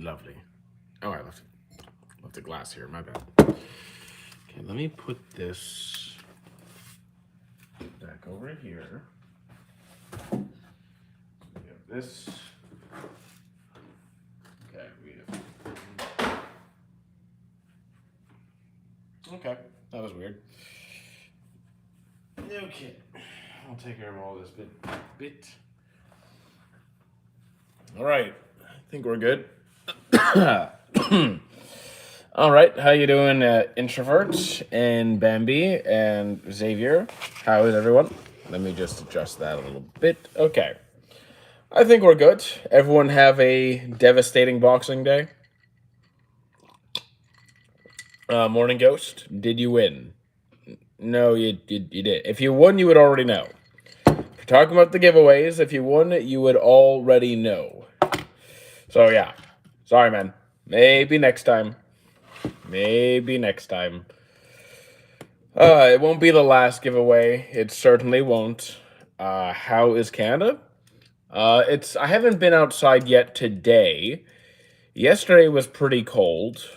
Lovely. Oh, I left a glass here. My bad. Okay, let me put this back over here. We have this. Okay, we have. Okay, that was weird. Okay, I'll take care of all this bit. All right, I think we're good. All right, how you doing, Introvert and Bambi and Xavier? How is everyone? Let me just adjust that a little bit. Okay, I think we're good. Everyone have a devastating Boxing Day. Morning Ghost, did you win? No, you did. If you won, you would already know. If you're talking about the giveaways, if you won, you would already know. So yeah, sorry, man. Maybe next time. Maybe next time. It won't be the last giveaway. It certainly won't. How is Canada? I haven't been outside yet today. Yesterday was pretty cold.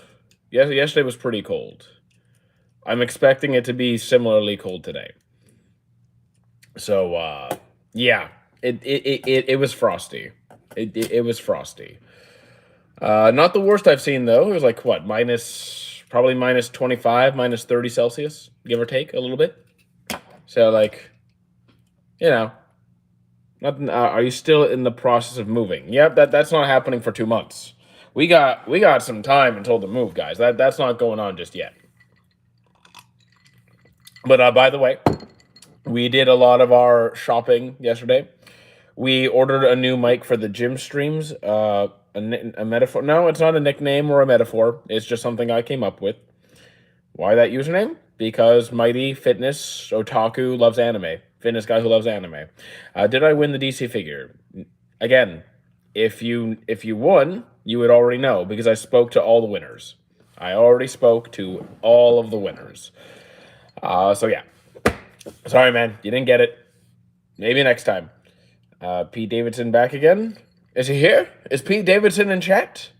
Yesterday was pretty cold. I'm expecting it to be similarly cold today. So, yeah, it was frosty. It was frosty. Not the worst I've seen though. It was like what, probably minus 25, minus 30 Celsius, give or take a little bit. So like, you know, nothing. Are you still in the process of moving? Yep, that's not happening for 2 months. We got some time until the move, guys. That's not going on just yet. But by the way, we did a lot of our shopping yesterday. We ordered a new mic for the gym streams. A metaphor. No, it's not a nickname or a metaphor. It's just something I came up with. Why that username? Because Mighty Fitness Otaku loves anime. Fitness guy who loves anime. Did I win the DC figure? Again, if you won, you would already know because I spoke to all the winners. I already spoke to all of the winners. So yeah. Sorry, man. You didn't get it. Maybe next time. Pete Davidson back again? Is he here? Is Pete Davidson in chat?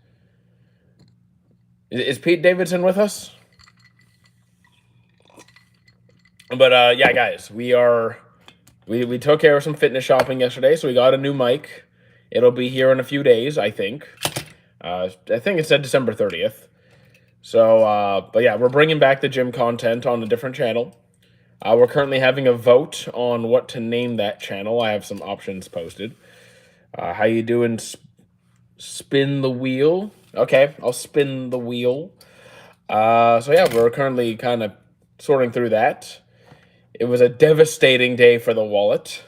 Is Pete Davidson with us? But yeah, guys, we took care of some fitness shopping yesterday, so we got a new mic. It'll be here in a few days, I think. I think it said December 30th. So, but yeah, we're bringing back the gym content on a different channel. We're currently having a vote on what to name that channel. I have some options posted. How you doing? Spin the wheel. Okay, I'll spin the wheel. So yeah, we're currently kind of sorting through that. It was a devastating day for the wallet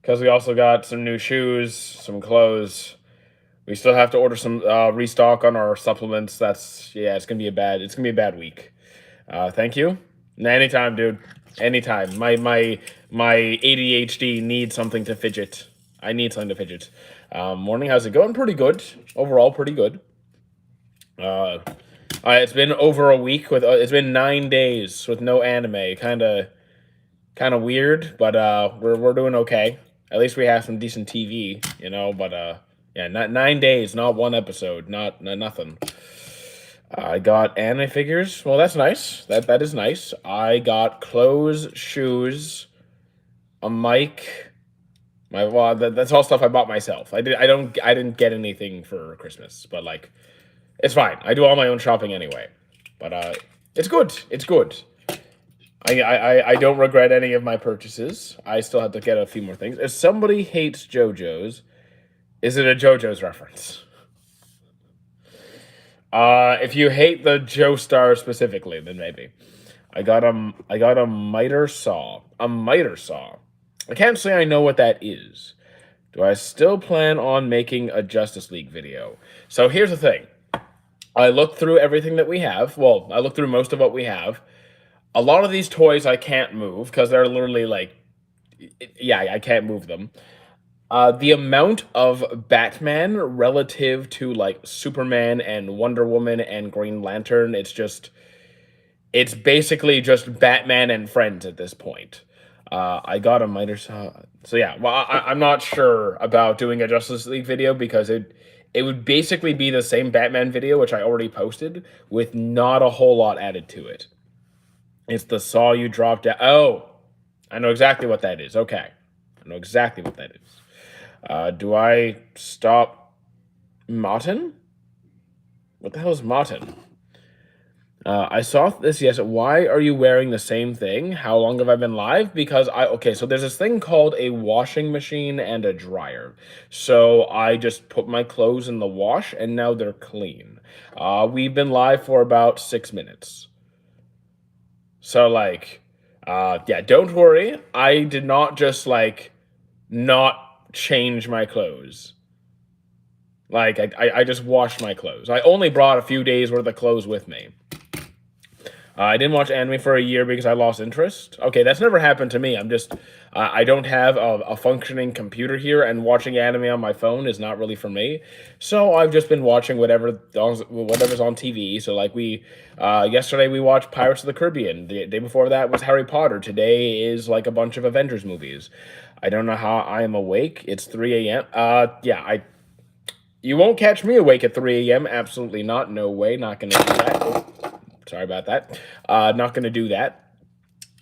because we also got some new shoes, some clothes. We still have to order some restock on our supplements. It's gonna be a bad week. Thank you. Anytime, dude. Anytime. My ADHD needs something to fidget. I need something to fidget. Morning, how's it going? Pretty good. Overall, pretty good. It's been over a week it's been 9 days with no anime. Kind of weird, but we're doing okay. At least we have some decent TV, But yeah, not 9 days, not one episode, not nothing. I got anime figures. Well, that's nice. That is nice. I got clothes, shoes, a mic. That's all stuff I bought myself. I didn't get anything for Christmas, but like, it's fine. I do all my own shopping anyway. But it's good. It's good. I don't regret any of my purchases. I still have to get a few more things. If somebody hates JoJo's, is it a JoJo's reference? If you hate the Joestar specifically, then maybe. I got a miter saw. A miter saw. I can't say I know what that is. Do I still plan on making a Justice League video? So here's the thing. I looked through everything that we have. Well, I looked through most of what we have. A lot of these toys I can't move because they're literally like, yeah, I can't move them. The amount of Batman relative to like Superman and Wonder Woman and Green Lantern, it's basically just Batman and friends at this point. I got a miter saw. So yeah, well, I'm not sure about doing a Justice League video because it it would basically be the same Batman video, which I already posted, with not a whole lot added to it. It's the saw you dropped down. Oh, I know exactly what that is. Okay. I know exactly what that is. Do I stop Martin? What the hell is Martin? I saw this yes. Why are you wearing the same thing? How long have I been live? Because okay, so there's this thing called a washing machine and a dryer. So I just put my clothes in the wash and now they're clean. We've been live for about 6 minutes. So like, yeah, don't worry. I did not just like not change my clothes. Like I just washed my clothes. I only brought a few days worth of clothes with me. I didn't watch anime for a year because I lost interest. Okay, that's never happened to me. I'm just, I don't have a functioning computer here, and watching anime on my phone is not really for me. So I've just been watching whatever's on TV. So like yesterday we watched Pirates of the Caribbean. The day before that was Harry Potter. Today is like a bunch of Avengers movies. I don't know how I am awake. It's 3 a.m. Yeah, you won't catch me awake at 3 a.m. Absolutely not. No way. Not gonna do that. Oh. Sorry about that. Not going to do that.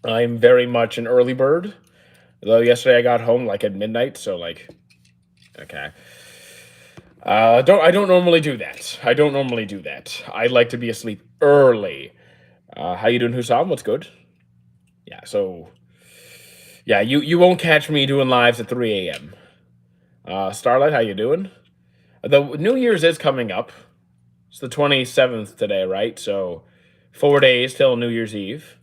I'm very much an early bird. Though yesterday I got home like at midnight, so like, okay. I don't normally do that. I don't normally do that. I like to be asleep early. How you doing, Hussam? What's good? Yeah, so yeah, you won't catch me doing lives at 3 a.m. Starlight, how you doing? The New Year's is coming up. It's the 27th today, right? So 4 days till New Year's Eve.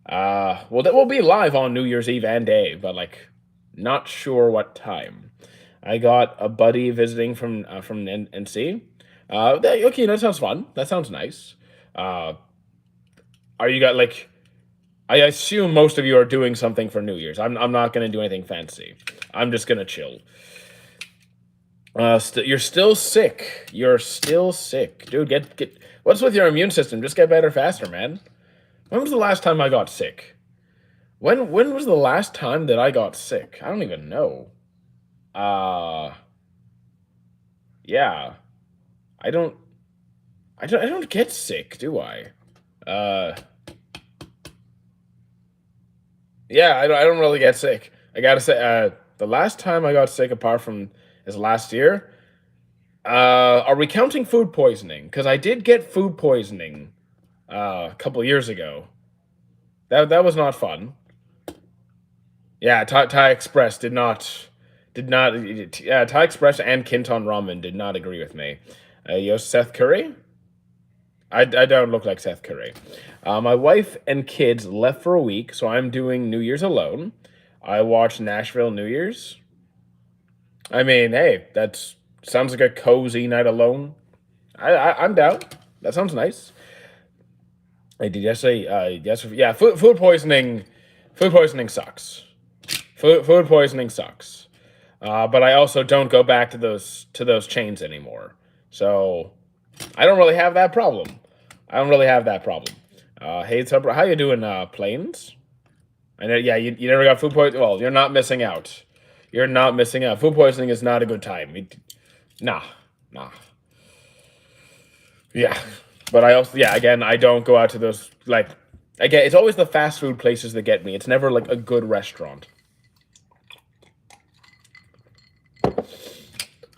Well, we'll be live on New Year's Eve and day, but like, not sure what time. I got a buddy visiting from NC. Okay, that sounds fun. That sounds nice. Are you got like? I assume most of you are doing something for New Year's. I'm not gonna do anything fancy. I'm just gonna chill. You're still sick. You're still sick, dude. Get. What's with your immune system? Just get better faster, man. When was the last time I got sick? When was the last time that I got sick? I don't even know. Yeah. I don't get sick, do I? Yeah, I don't really get sick. I gotta say, the last time I got sick, apart from is last year. Are we counting food poisoning? Because I did get food poisoning a couple years ago. That was not fun. Yeah, Thai Express did not. Yeah, Thai Express and Kinton Ramen did not agree with me. Yo, Seth Curry? I don't look like Seth Curry. My wife and kids left for a week, so I'm doing New Year's alone. I watched Nashville New Year's. I mean, hey, that sounds like a cozy night alone. I'm down. That sounds nice. I did yesterday. Yes, yeah. Food poisoning. Food poisoning sucks. Food poisoning sucks. But I also don't go back to those chains anymore. So I don't really have that problem. I don't really have that problem. Hey, Tubber, how you doing, Planes? I know, yeah, you never got food poisoning. Well, you're not missing out. You're not missing out. Food poisoning is not a good time. Nah. Yeah, but I also, yeah, again, I don't go out to those, like, again, it's always the fast food places that get me. It's never like a good restaurant.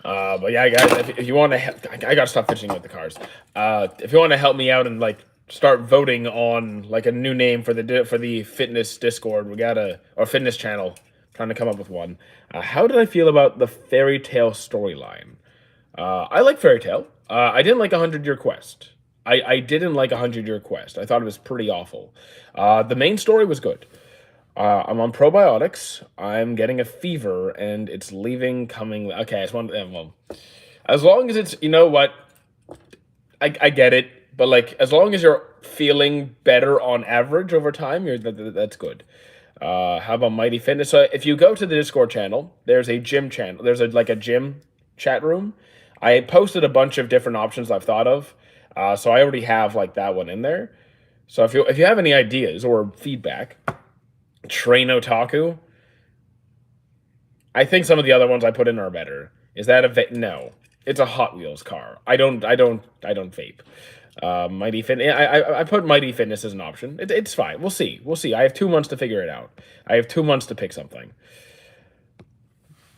But yeah, guys, if you want to, I gotta stop fidgeting with the cars. If you want to help me out and like start voting on like a new name for the fitness Discord, or fitness channel. Trying to come up with one. How did I feel about the Fairy Tail storyline? I like Fairy Tail. I didn't like 100-Year Quest. I didn't like 100-Year Quest. I thought it was pretty awful. The main story was good. I'm on probiotics. I'm getting a fever, and it's leaving coming. Okay, I just want. Well, as long as it's, you know what, I get it, but like as long as you're feeling better on average over time, that's good. How about Mighty Fitness? So if you go to the Discord channel, there's a gym channel. There's a gym chat room. I posted a bunch of different options I've thought of. So I already have like that one in there. So if you have any ideas or feedback, Train Otaku. I think some of the other ones I put in are better. Is that no? It's a Hot Wheels car. I don't vape. Mighty Fit. I put Mighty Fitness as an option. It's fine. We'll see. We'll see. I have 2 months to figure it out. I have 2 months to pick something.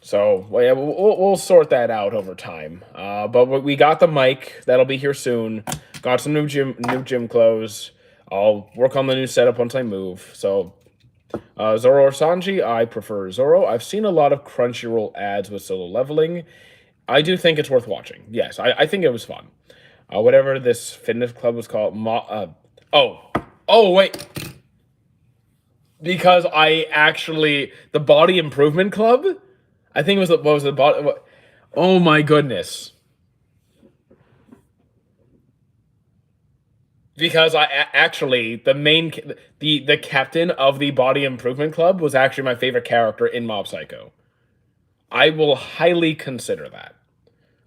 So well, yeah, we'll sort that out over time. But we got the mic that'll be here soon. Got some new gym clothes. I'll work on the new setup once I move. So Zoro or Sanji, I prefer Zoro. I've seen a lot of Crunchyroll ads with solo leveling. I do think it's worth watching. Yes, I think it was fun. Whatever this fitness club was called. Oh, wait. Because the Body Improvement Club. I think it was what was the body? Oh my goodness. Because actually the captain of the Body Improvement Club was actually my favorite character in Mob Psycho. I will highly consider that.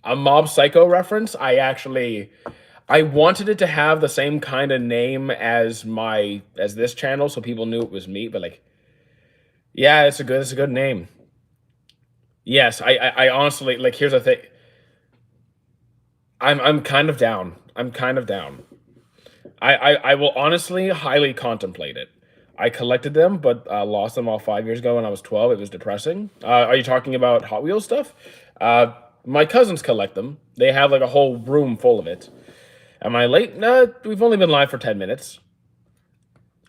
A Mob Psycho reference, I wanted it to have the same kind of name as this channel, so people knew it was me. But like, yeah, it's a good name. Yes, I honestly like. Here's the thing. I'm kind of down. I'm kind of down. I will honestly highly contemplate it. I collected them, but lost them all 5 years ago when I was 12. It was depressing. Are you talking about Hot Wheels stuff? My cousins collect them. They have like a whole room full of it. Am I late? No, we've only been live for 10 minutes.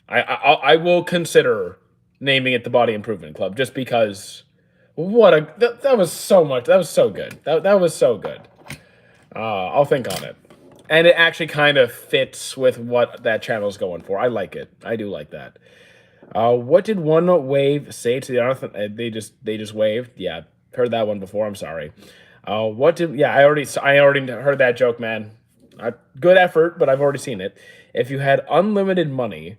I will consider naming it the Body Improvement Club just because. That was so much. That was so good. That was so good. I'll think on it. And it actually kind of fits with what that channel is going for. I like it. I do like that. What did One Wave say to the other? They just waved. Yeah, heard that one before. I'm sorry. What did? Yeah, I already heard that joke, man. Good effort, but I've already seen it. If you had unlimited money,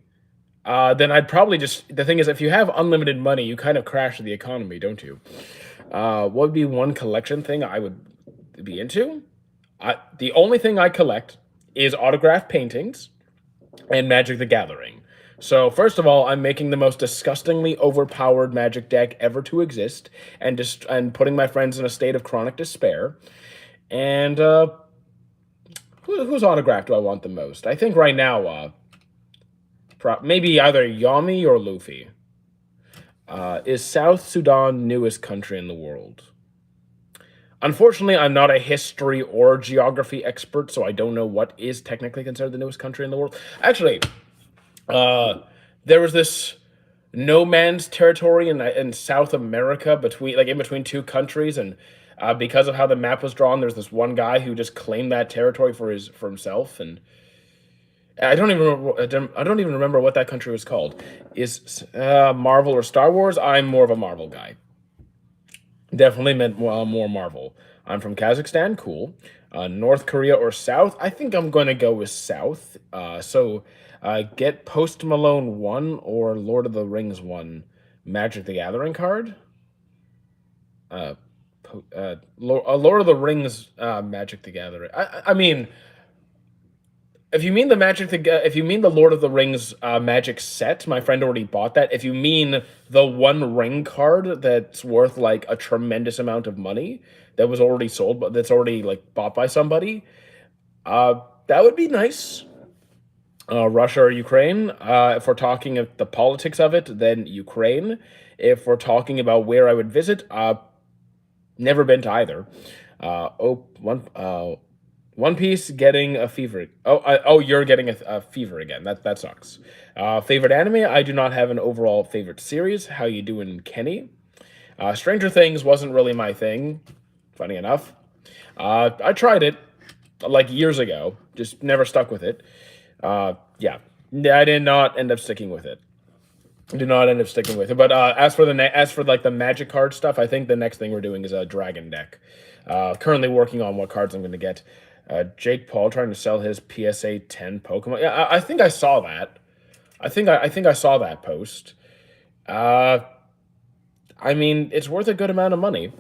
then I'd probably just. The thing is, if you have unlimited money, you kind of crash the economy, don't you? What would be one collection thing I would be into? The only thing I collect is autographed paintings and Magic the Gathering. So first of all, I'm making the most disgustingly overpowered Magic deck ever to exist, and putting my friends in a state of chronic despair. And whose autograph do I want the most? I think right now, maybe either Yami or Luffy. Is South Sudan newest country in the world? Unfortunately, I'm not a history or geography expert, so I don't know what is technically considered the newest country in the world. Actually, there was this no man's territory in South America in between two countries, and because of how the map was drawn, there's this one guy who just claimed that territory for himself, and I don't even remember what that country was called. Is Marvel or Star Wars? I'm more of a Marvel guy. Definitely meant more Marvel. I'm from Kazakhstan. Cool. North Korea or South? I think I'm going to go with South. Get Post Malone 1 or Lord of the Rings 1 Magic the Gathering card. Lord of the Rings Magic the Gathering. I mean, if you mean the Lord of the Rings Magic set, my friend already bought that. If you mean the One Ring card that's worth like a tremendous amount of money that was already sold, but that's already like bought by somebody, that would be nice. Russia or Ukraine? If we're talking of the politics of it, then Ukraine. If we're talking about where I would visit, never been to either. One Piece getting a fever. You're getting a fever again. That sucks. Favorite anime? I do not have an overall favorite series. How you doing, Kenny? Stranger Things wasn't really my thing. Funny enough, I tried it like years ago. Just never stuck with it. Yeah, I did not end up sticking with it. Do not end up sticking with it. But as for like the Magic card stuff, I think the next thing we're doing is a Dragon deck. Currently working on what cards I'm going to get. Jake Paul trying to sell his PSA 10 Pokemon. Yeah, I think I saw that. I think I saw that post. I mean, it's worth a good amount of money.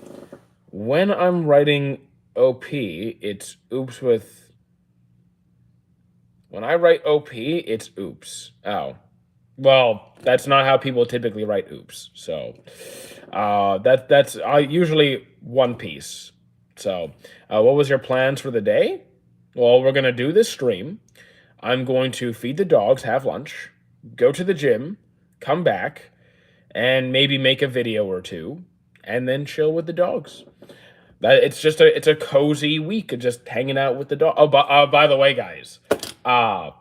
When I'm writing OP, it's oops with. When I write OP, it's oops. Oh. Well, that's not how people typically write oops. So, that's usually One Piece. So, what was your plans for the day? Well, we're gonna do this stream. I'm going to feed the dogs, have lunch, go to the gym, come back, and maybe make a video or two, and then chill with the dogs. That it's a cozy week of just hanging out with the dog. Oh, by the way, guys, uh,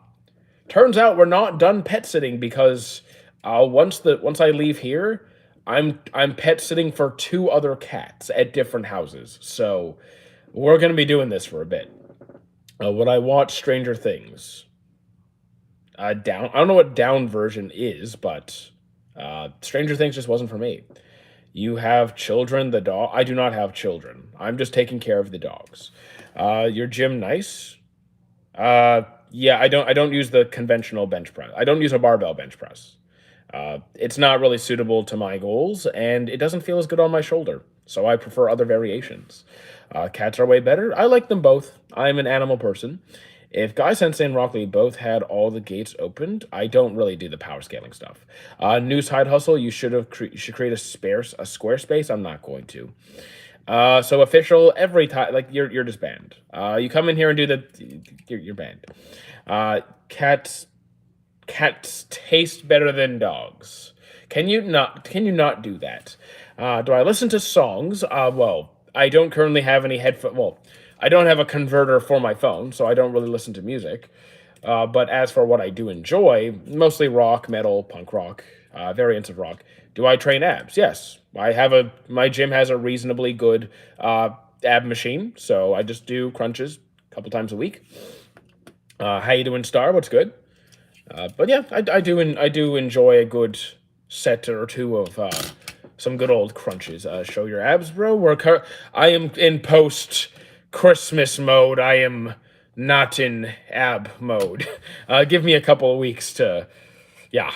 turns out we're not done pet sitting because once I leave here, I'm pet sitting for two other cats at different houses. So we're gonna be doing this for a bit. Would I watch Stranger Things? Down. I don't know what down version is, but Stranger Things just wasn't for me. You have children, the dog. I do not have children. I'm just taking care of the dogs. Your gym nice? Yeah, I don't use the conventional bench press. I don't use a barbell bench press. It's not really suitable to my goals, and it doesn't feel as good on my shoulder. So I prefer other variations. Cats are way better. I like them both. I'm an animal person. If Guy Sensei and Rock Lee both had all the gates opened, I don't really do the power scaling stuff. New side hustle, you should create a square space. I'm not going to. So official every time, like you're just banned. You come in here and do you're banned. Cats taste better than dogs. Can you not do that? Do I listen to songs? Well, I don't currently have any headphone. Well, I don't have a converter for my phone, so I don't really listen to music. But as for what I do enjoy, mostly rock, metal, punk rock, variants of rock. Do I train abs? Yes. My gym has a reasonably good ab machine, so I just do crunches a couple times a week. How you doing, Star? What's good? But yeah, I do enjoy a good set or two of some good old crunches. Show your abs, bro. I am in post Christmas mode. I am not in ab mode. Give me a couple of weeks to, yeah.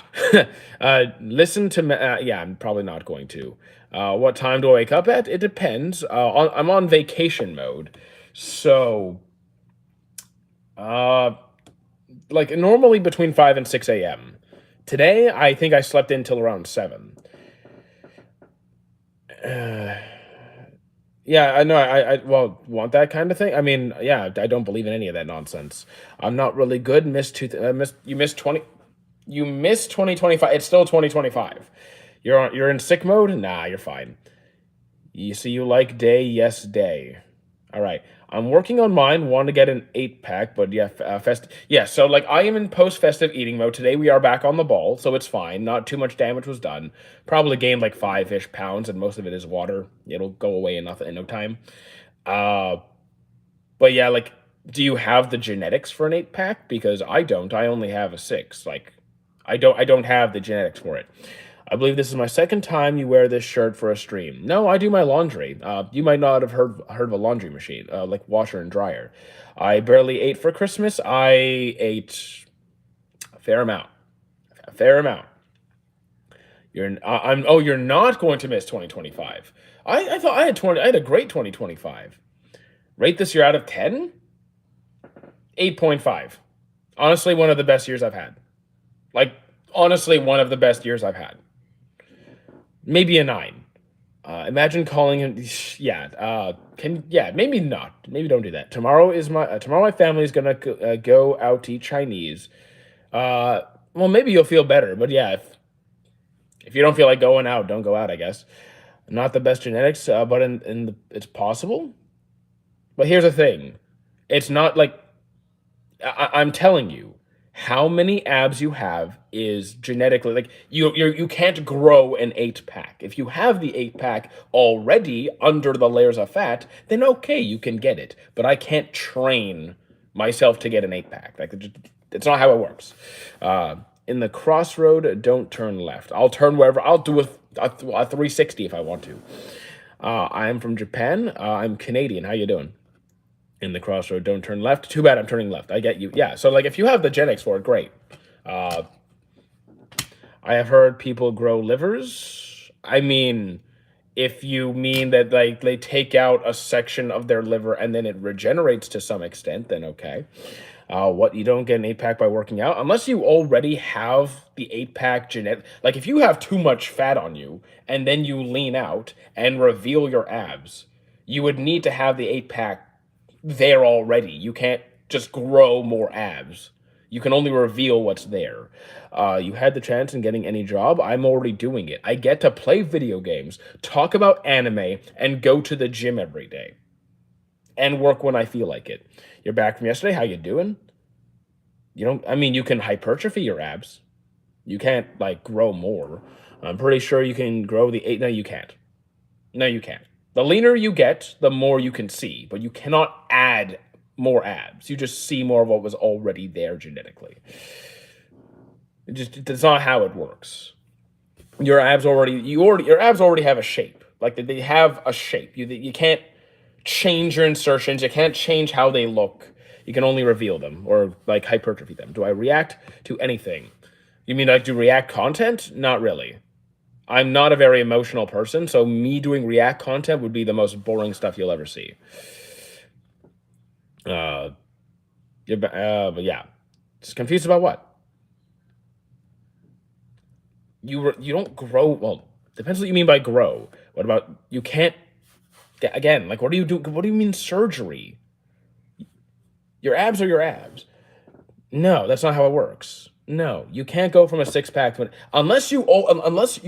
Listen to me. Yeah, I'm probably not going to. What time do I wake up at? It depends. I'm on vacation mode, so like normally between 5 and 6 a.m. Today, I think I slept until around 7. Yeah, I know. Well, want that kind of thing. I mean, yeah, I don't believe in any of that nonsense. I'm not really good. Missed 20. You missed 2025. It's still 2025. You're in sick mode. Nah, you're fine. You like day? Yes, day. All right. I'm working on mine. Want to get an 8-pack, but yeah, Yeah, so like I am in post-festive eating mode. Today we are back on the ball, so it's fine. Not too much damage was done. Probably gained like 5-ish pounds, and most of it is water. It'll go away in no time. Uh, but yeah, like, do you have the genetics for an 8-pack? Because I don't. I only have a 6. Like, I don't have the genetics for it. I believe this is my second time you wear this shirt for a stream. No, I do my laundry. You might not have heard of a laundry machine, like washer and dryer. I barely ate for Christmas. I ate a fair amount. A fair amount. You're not going to miss 2025. I thought I had a great 2025. Rate this year out of 10? 8.5. Honestly, one of the best years I've had. Like, honestly, one of the best years I've had. Maybe a 9. Imagine calling him. Yeah. Maybe not. Maybe don't do that. Tomorrow my family is gonna go out to eat Chinese. Well, maybe you'll feel better, but yeah, if you don't feel like going out, don't go out. I guess not the best genetics, but it's possible. But here's the thing, it's not like I'm telling you, how many abs you have is genetically like you can't grow an 8-pack. If you have the 8-pack already under the layers of fat, then okay, you can get it. But I can't train myself to get an 8-pack. Like it's not how it works. In the crossroad, don't turn left. I'll turn wherever. I'll do a 360 if I want to. I am from Japan. I'm Canadian. How you doing? In the crossroad, don't turn left. Too bad I'm turning left. I get you. Yeah, so like if you have the genetics for it, great. I have heard people grow livers. I mean, if you mean that like they take out a section of their liver and then it regenerates to some extent, then okay. What, you don't get an 8-pack by working out unless you already have the 8-pack genetic. Like if you have too much fat on you and then you lean out and reveal your abs, you would need to have the 8-pack there already. You can't just grow more abs. You can only reveal what's there. You had the chance in getting any job. I'm already doing it. I get to play video games, talk about anime, and go to the gym every day. And work when I feel like it. You're back from yesterday. How you doing? You don't. I mean, you can hypertrophy your abs. You can't like grow more. I'm pretty sure you can grow the 8. No, you can't. No, you can't. The leaner you get, the more you can see, but you cannot add more abs. You just see more of what was already there genetically. That's not how it works. Your abs already have a shape. Like they have a shape. You can't change your insertions. You can't change how they look. You can only reveal them or like hypertrophy them. Do I react to anything? You mean like do react content? Not really. I'm not a very emotional person, so me doing react content would be the most boring stuff you'll ever see. Uh, but yeah, just confused about what? You don't grow. Well, depends what you mean by grow. What about you can't? Again, like what do you do? What do you mean surgery? Your abs are your abs. No, that's not how it works. No, you can't go from a six pack to unless you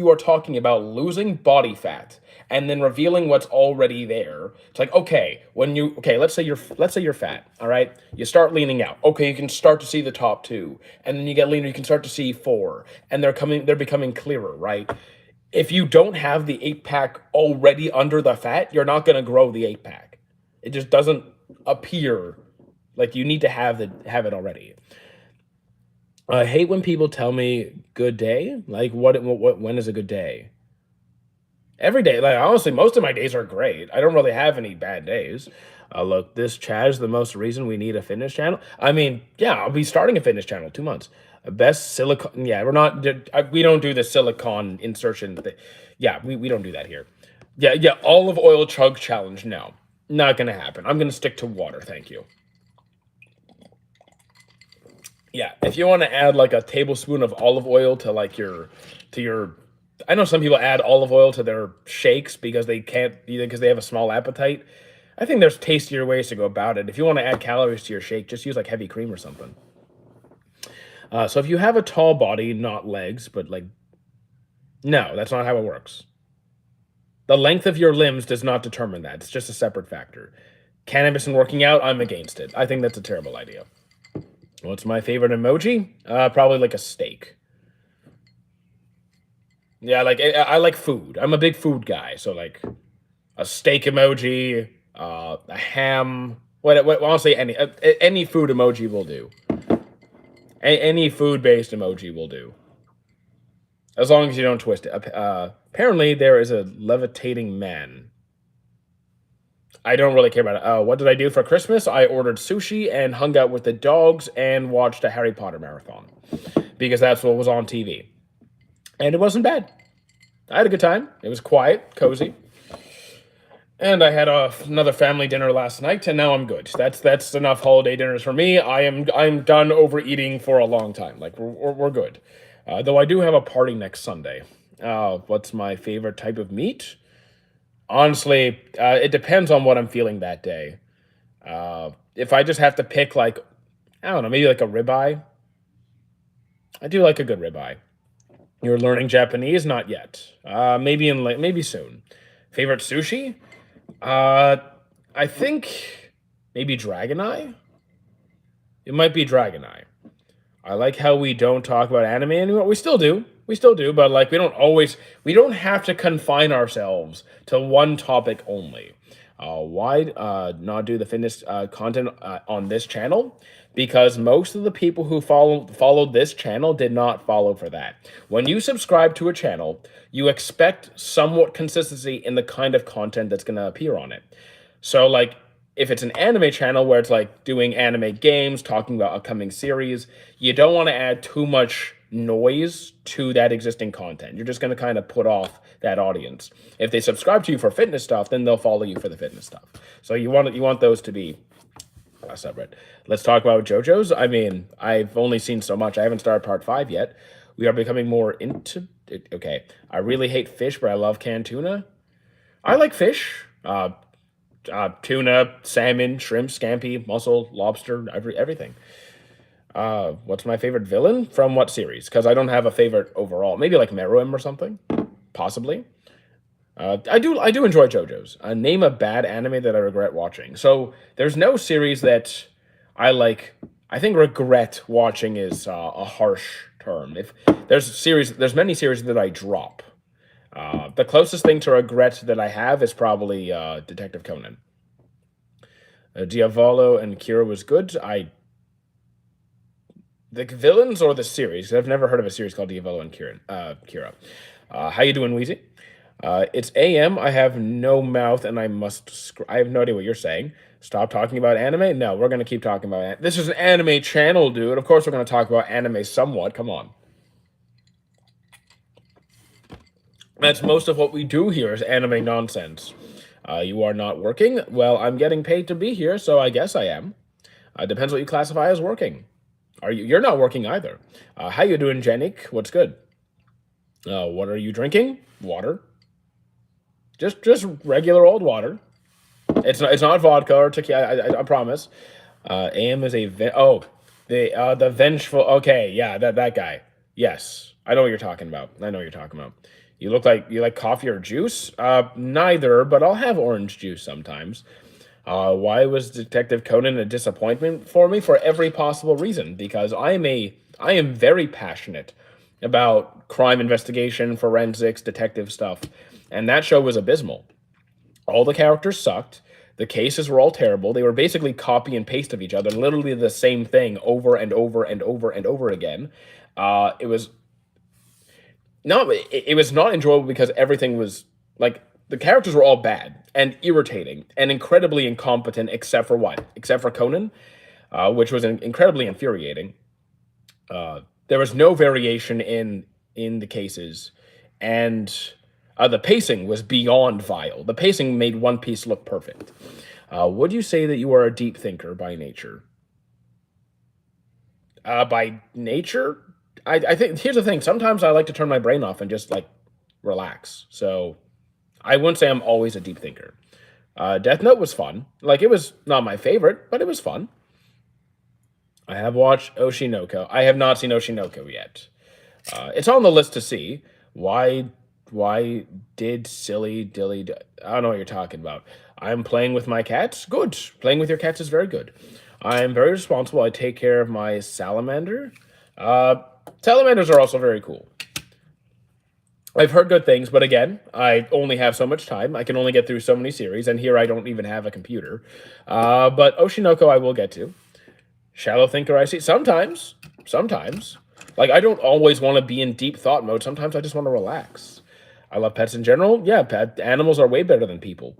are talking about losing body fat and then revealing what's already there. It's like let's say you're fat, all right? You start leaning out. Okay, you can start to see the top two, and then you get leaner, you can start to see four, and they're becoming clearer, right? If you don't have the 8-pack already under the fat, you're not gonna grow the 8-pack. It just doesn't appear like you need to have it already. I hate when people tell me good day. Like what when is a good day? Every day. Like honestly, most of my days are great. I don't really have any bad days. Look, this chat is the most reason we need a fitness channel. I mean, yeah, I'll be starting a fitness channel 2 months. Best silicon. Yeah, we don't do the silicon insertion thing. Yeah, we don't do that here. Yeah, olive oil chug challenge. No, not gonna happen. I'm gonna stick to water. Thank you. Yeah, if you want to add like a tablespoon of olive oil to like your I know some people add olive oil to their shakes because they can't either because they have a small appetite. I think there's tastier ways to go about it. If you want to add calories to your shake, just use like heavy cream or something. So if you have a tall body, not legs, but like no, that's not how it works. The length of your limbs does not determine that. It's just a separate factor. Cannabis and working out, I'm against it. I think that's a terrible idea. What's my favorite emoji? Probably like a steak. Yeah, like I like food. I'm a big food guy, so like a steak emoji, a ham. Honestly, any food emoji will do. Any food-based emoji will do, as long as you don't twist it. Apparently, there is a levitating man. I don't really care about it. What did I do for Christmas? I ordered sushi and hung out with the dogs and watched a Harry Potter marathon because that's what was on TV. And it wasn't bad. I had a good time. It was quiet, cozy. And I had another family dinner last night, and now I'm good. That's enough holiday dinners for me. I'm done overeating for a long time. Like we're good. Though I do have a party next Sunday. What's my favorite type of meat? Honestly, it depends on what I'm feeling that day. If I just have to pick, like, I don't know, maybe like a ribeye. I do like a good ribeye. You're learning Japanese? Not yet. Maybe soon. Favorite sushi? I think maybe Dragon Eye. It might be Dragon Eye. I like how we don't talk about anime anymore. We still do. But like we don't have to confine ourselves to one topic only. Why not do the fitness content on this channel? Because most of the people who followed this channel did not follow for that. When you subscribe to a channel, you expect somewhat consistency in the kind of content that's going to appear on it. So like if it's an anime channel where it's like doing anime games, talking about upcoming series, you don't want to add too much noise to that existing content. You're just going to kind of put off that audience. If they subscribe to you for fitness stuff, then they'll follow you for the fitness stuff. So you want those to be separate. Let's talk about JoJo's. I mean, I've only seen so much. I haven't started part 5 yet. We are becoming more into it. Okay. I really hate fish, but I love canned tuna. I like fish. Tuna, salmon, shrimp, scampi, mussel, lobster, everything. What's my favorite villain from what series? Because I don't have a favorite overall. Maybe like Meruem or something, possibly. I do enjoy JoJo's. Name a bad anime that I regret watching. So there's no series that I like. I think regret watching is a harsh term. If there's many series that I drop. The closest thing to regret that I have is probably Detective Conan. Diavolo and Kira was good. The villains or the series? I've never heard of a series called Diavolo and Kira. How you doing, Wheezy? It's AM. I have no mouth and I must. I have no idea what you're saying. Stop talking about anime. No, we're gonna keep talking about it. This is an anime channel, dude. Of course, we're gonna talk about anime somewhat. Come on. That's most of what we do here is anime nonsense. You are not working. Well, I'm getting paid to be here, so I guess I am. Depends what you classify as working. Are you? You're not working either. How you doing, Janik? What's good? What are you drinking? Water. Just regular old water. It's not vodka or tequila. I promise. AM is the vengeful. Okay, yeah, that guy. Yes, I know what you're talking about. I know what you're talking about. You look like you like coffee or juice. Neither, but I'll have orange juice sometimes. Why was Detective Conan a disappointment for me? For every possible reason, because I am very passionate about crime investigation, forensics, detective stuff, and that show was abysmal. All the characters sucked. The cases were all terrible. They were basically copy and paste of each other, literally the same thing over and over and over and over again. It was it was not enjoyable because everything was like the characters were all bad and irritating and incredibly incompetent, except for what? Except for Conan, which was incredibly infuriating. There was no variation in the cases, and the pacing was beyond vile. The pacing made One Piece look perfect. Would you say that you are a deep thinker by nature? By nature, I think here's the thing. Sometimes I like to turn my brain off and just like relax. So I wouldn't say I'm always a deep thinker. Death Note was fun. Like it was not my favorite, but it was fun. I have watched Oshinoko. I have not seen Oshinoko yet. It's on the list to see. Why did silly dilly? I don't know what you're talking about. I'm playing with my cats. Good. Playing with your cats is very good. I am very responsible. I take care of my salamander. Salamanders are also very cool. I've heard good things, but again, I only have so much time. I can only get through so many series, and here I don't even have a computer. But Oshinoko I will get to. Shallow thinker I see. Sometimes. Like, I don't always want to be in deep thought mode. Sometimes I just want to relax. I love pets in general. Yeah, animals are way better than people.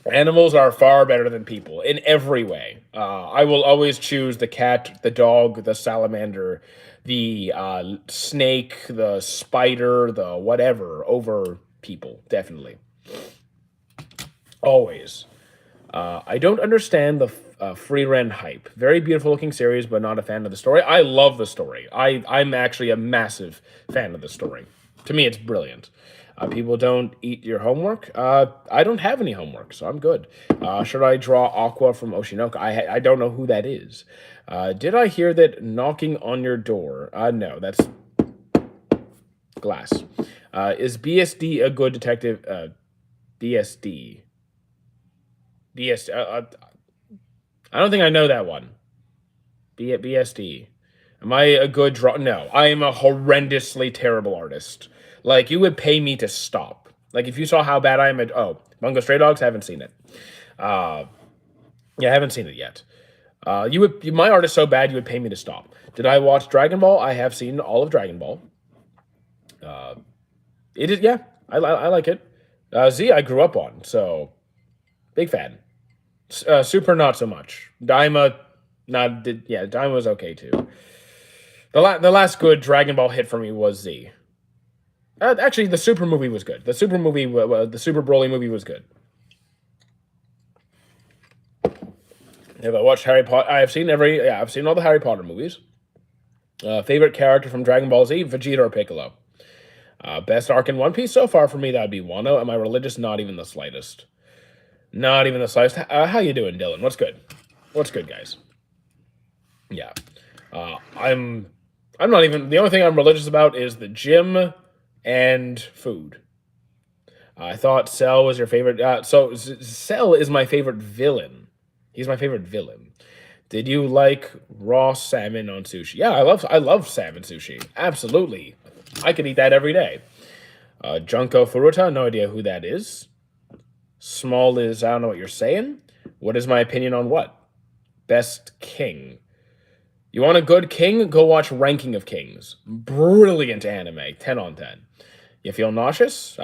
Animals are far better than people in every way. I will always choose the cat, the dog, the salamander, the snake, the spider, the whatever over people. Definitely. Always. I don't understand the Free Ren hype. Very beautiful looking series, but not a fan of the story. I love the story. I'm actually a massive fan of the story. To me, it's brilliant. People don't eat your homework. I don't have any homework, so I'm good. Should I draw Aqua from Oshinoko? I don't know who that is. Did I hear that knocking on your door? No, that's glass. Is BSD a good detective? BSD. I don't think I know that one. BSD. Am I a good draw? No, I am a horrendously terrible artist. Like, you would pay me to stop. Like, if you saw how bad I am at... Oh, Bungo Stray Dogs? Haven't seen it. Yeah, I haven't seen it yet. My art is so bad, you would pay me to stop. Did I watch Dragon Ball? I have seen all of Dragon Ball. It is, yeah, I like it. Z, I grew up on, so... Big fan. Super, not so much. Daima, Daima was okay, too. The last good Dragon Ball hit for me was Z. Actually, the Super movie was good. The Super Broly movie was good. Have I watched Harry Potter? I've seen all the Harry Potter movies. Favorite character from Dragon Ball Z? Vegeta or Piccolo? Best arc in One Piece so far for me, that would be Wano. Am I religious? Not even the slightest. Not even the slightest. How you doing, Dylan? What's good? What's good, guys? Yeah. I'm not even the only thing I'm religious about is the gym and food. I thought Cell was your favorite. Cell is my favorite villain. He's my favorite villain. Did you like raw salmon on sushi? Yeah, I love salmon sushi. Absolutely. I could eat that every day. Junko Furuta, no idea who that is. Small is I don't know what you're saying. What is my opinion on what? Best king. You want a good king? Go watch Ranking of Kings. Brilliant anime. 10 on 10. You feel nauseous?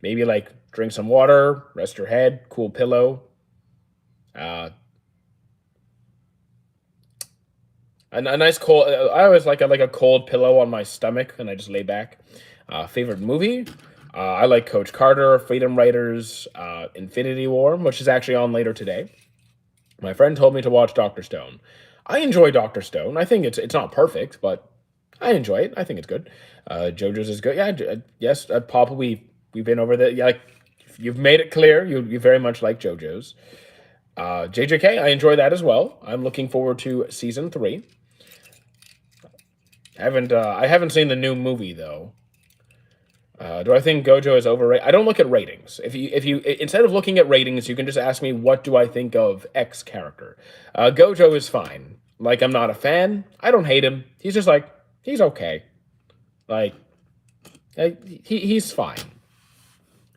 Maybe like drink some water, rest your head, cool pillow. Uh, a nice cold. I always like a cold pillow on my stomach, and I just lay back. Favorite movie? I like Coach Carter, Freedom Writers, Infinity War, which is actually on later today. My friend told me to watch Doctor Stone. I enjoy Doctor Stone. I think it's not perfect, but I enjoy it. I think it's good. JoJo's is good. Yeah, yes, Papa. We've been over that. Yeah, like you've made it clear. You very much like JoJo's. JJK, I enjoy that as well. I'm looking forward to season 3. I haven't seen the new movie though. Do I think Gojo is overrated? I don't look at ratings. If you instead of looking at ratings, you can just ask me what do I think of X character. Gojo is fine. Like I'm not a fan. I don't hate him. He's just like he's okay. Like he's fine.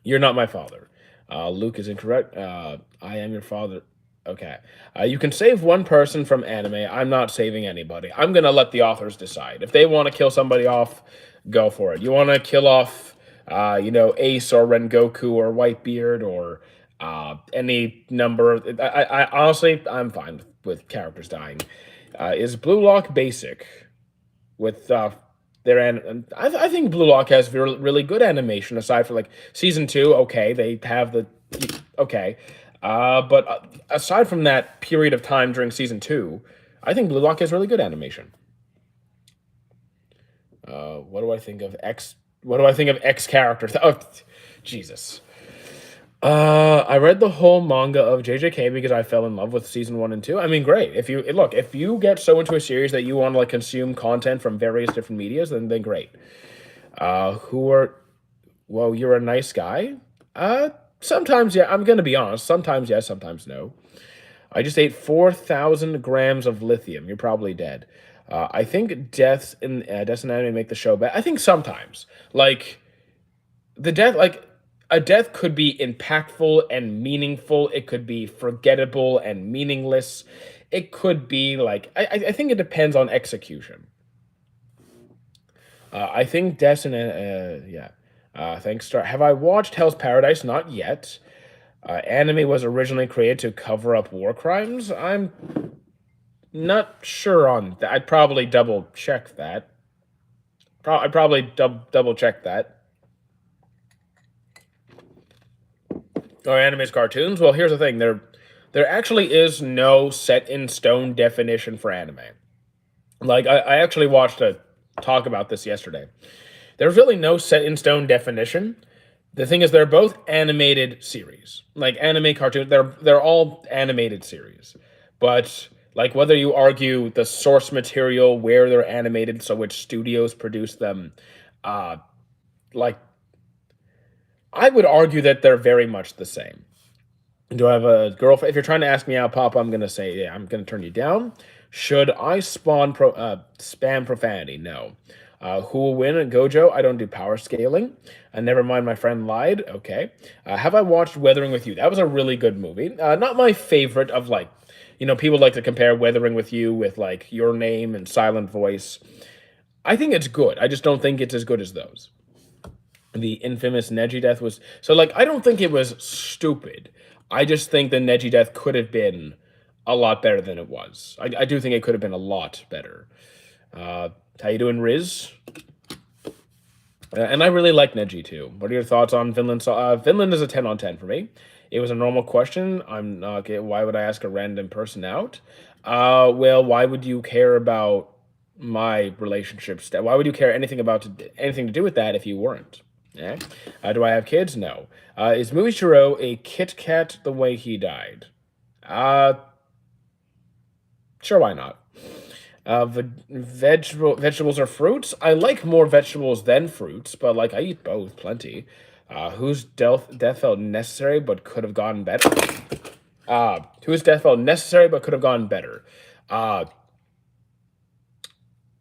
You're not my father. Luke is incorrect. I am your father. Okay. You can save one person from anime. I'm not saving anybody. I'm gonna let the authors decide. If they want to kill somebody off, go for it. You want to kill off, Ace or Rengoku or Whitebeard or any number. I honestly, I'm fine with characters dying. Is Blue Lock basic? With I think Blue Lock has really good animation aside from like season 2. Okay, they have the okay, but aside from that period of time during season 2, I think Blue Lock has really good animation. What do I think of X? What do I think of X characters? Oh, Jesus. I read the whole manga of JJK because I fell in love with season 1 and 2. I mean, great. If you get so into a series that you want to like consume content from various different medias, then great. Who are well, you're a nice guy. Sometimes yeah. I'm gonna be honest. Sometimes yes, sometimes no. I just ate 4,000 grams of lithium. You're probably dead. I think deaths in anime make the show bad. I think sometimes like the death like a death could be impactful and meaningful. It could be forgettable and meaningless. It could be like I think it depends on execution. I think deaths in yeah. Thanks, Star. Have I watched Hell's Paradise? Not yet. Anime was originally created to cover up war crimes. I'm not sure on that. I'd probably double check that. I'd probably double check that. Or anime's cartoons. Well, here's the thing. There actually is no set in stone definition for anime. Like I actually watched a talk about this yesterday. There's really no set in stone definition. The thing is, they're both animated series, like anime cartoons. They're all animated series, but like whether you argue the source material, where they're animated, so which studios produce them, uh, like I would argue that they're very much the same. Do I have a girlfriend? If you're trying to ask me out, Papa, I'm gonna say yeah. I'm gonna turn you down. Should I spam profanity? No. Who will win? Gojo. I don't do power scaling. Never mind, my friend lied. Okay. Have I watched Weathering with You? That was a really good movie. Not my favorite of like, people like to compare Weathering with You with like Your Name and Silent Voice. I think it's good. I just don't think it's as good as those. The infamous Neji death was so like I don't think it was stupid. I just think the Neji death could have been a lot better than it was. I do think it could have been a lot better. How you doing, Riz? And I really like Neji too. What are your thoughts on Finland? Finland is a 10 on 10 for me. It was a normal question. I'm not. Okay, why would I ask a random person out? Well, why would you care about my relationships? Why would you care anything to do with that if you weren't? Eh? Do I have kids? No. Is Muichiro a Kit Kat the way he died? Uh, sure, why not? Vegetables or fruits? I like more vegetables than fruits, but like I eat both plenty. Whose death felt necessary but could have gone better? Whose death felt necessary but could have gone better? Uh,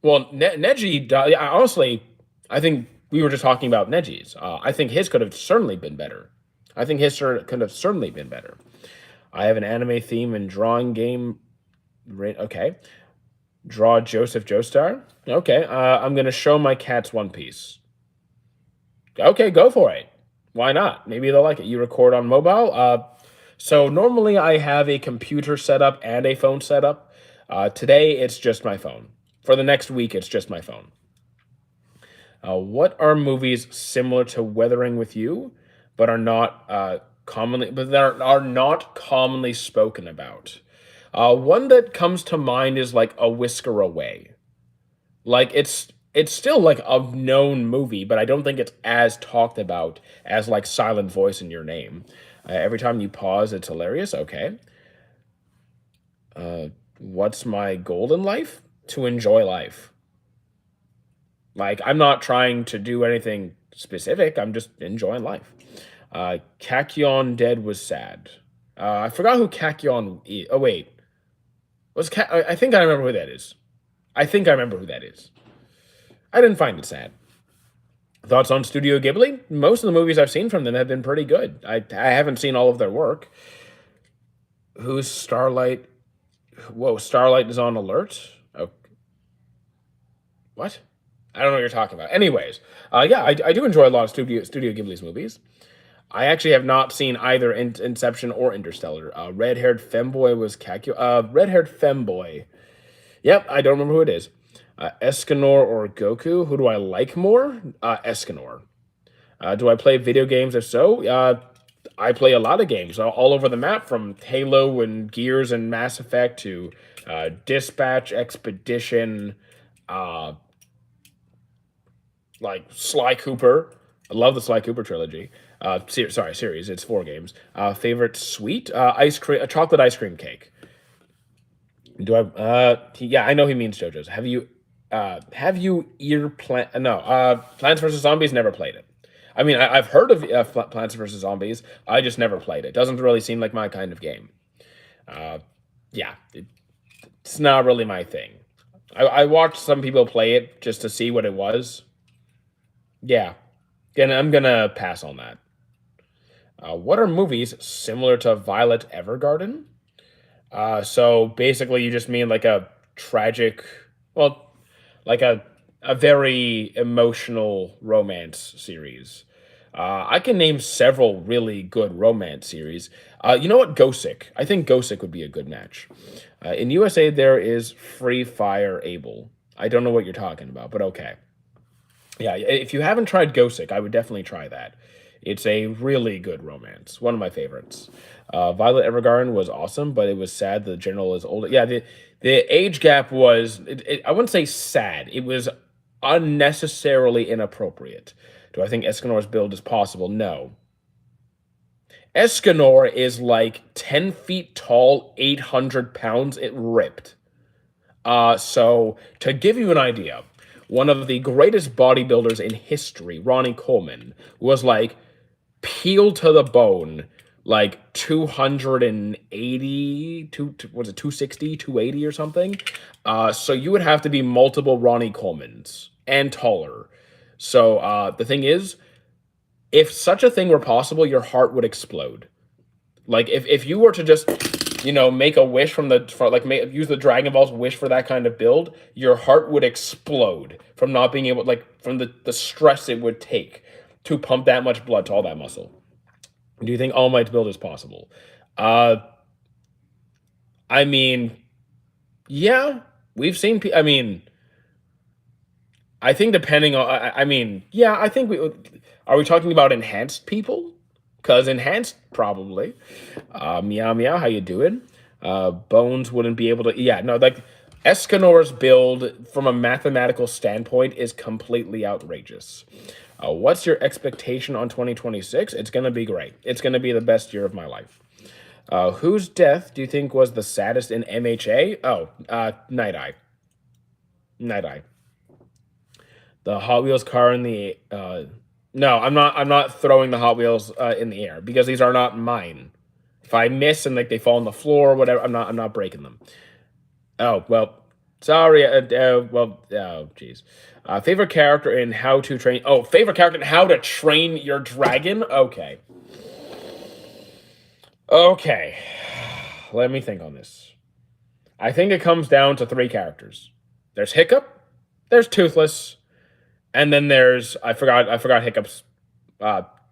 well, Neji died. Yeah, honestly, I think we were just talking about Neji's. I think his could have certainly been better. I think his could have certainly been better. I have an anime theme and drawing game. Okay. Draw Joseph Joestar. Okay. I'm going to show my cats One Piece. Okay, go for it. Why not? Maybe they'll like it. You record on mobile. So normally I have a computer setup and a phone setup. Today it's just my phone. For the next week, it's just my phone. What are movies similar to Weathering with You, but are not are not commonly spoken about? One that comes to mind is like A Whisker Away. Like it's still like a known movie, but I don't think it's as talked about as like Silent Voice in Your Name. Every time you pause, it's hilarious. Okay. What's my goal in life? To enjoy life. Like I'm not trying to do anything specific. I'm just enjoying life. Kakyon dead was sad. I forgot who Kakyon is. Oh wait, I think I remember who that is. I think I remember who that is. I didn't find it sad. Thoughts on Studio Ghibli? Most of the movies I've seen from them have been pretty good. I haven't seen all of their work. Who's Starlight? Whoa, Starlight is on alert. Oh, what? I don't know what you're talking about. Anyways, yeah, I do enjoy a lot of Studio Ghibli's movies. I actually have not seen either Inception or Interstellar. Red-haired femboy was Kakyo. Red-haired femboy. Yep, I don't remember who it is. Escanor or Goku? Who do I like more? Escanor. Do I play video games? If so, I play a lot of games all over the map, from Halo and Gears and Mass Effect to Dispatch, Expedition, uh, like Sly Cooper. I love the Sly Cooper trilogy. Series. It's 4 games. Favorite sweet? Ice cream, a chocolate ice cream cake. Do I? Yeah, I know he means JoJo's. Have you ear plant? No. Plants vs Zombies. Never played it. I mean, I've heard of Plants vs Zombies. I just never played it. Doesn't really seem like my kind of game. Yeah, it's not really my thing. I watched some people play it just to see what it was. Yeah, and I'm gonna pass on that. What are movies similar to Violet Evergarden? So basically, you just mean like a tragic, well, like a very emotional romance series. I can name several really good romance series. You know what? Gosick. I think Gosick would be a good match. In USA, there is Free Fire Able. I don't know what you're talking about, but okay. Yeah, if you haven't tried Gosick, I would definitely try that. It's a really good romance, one of my favorites. Violet Evergarden was awesome, but it was sad the general is older. Yeah, the age gap was, I wouldn't say sad. It was unnecessarily inappropriate. Do I think Escanor's build is possible? No. Escanor is like 10 feet tall, 800 pounds. It ripped. So to give you an idea, one of the greatest bodybuilders in history, Ronnie Coleman, was like peeled to the bone, like 280, was it 260, 280 or something? So you would have to be multiple Ronnie Colemans and taller. So the thing is, if such a thing were possible, your heart would explode. Like if you were to just make a wish use the Dragon Ball's wish for that kind of build, your heart would explode from not being able, like, from the stress it would take to pump that much blood to all that muscle. Do you think All Might's build is possible? Uh, I mean, yeah, we've seen. I mean, I think depending on. I mean, yeah, I think we are we talking about enhanced people? Cause enhanced probably. Meow meow, how you doing? Bones wouldn't be able to. Yeah, no, like Escanor's build from a mathematical standpoint is completely outrageous. What's your expectation on 2026? It's going to be great. It's going to be the best year of my life. Whose death do you think was the saddest in MHA? Oh, Night Eye. Night Eye. The Hot Wheels car in the no, I'm not throwing the Hot Wheels in the air because these are not mine. If I miss and like they fall on the floor or whatever, I'm not breaking them. Oh, well, sorry. Oh, jeez. Favorite character in How to Train. Oh, favorite character in How to Train Your Dragon? Okay. Okay. Let me think on this. I think it comes down to three characters. There's Hiccup, there's Toothless, and then there's I forgot Hiccup's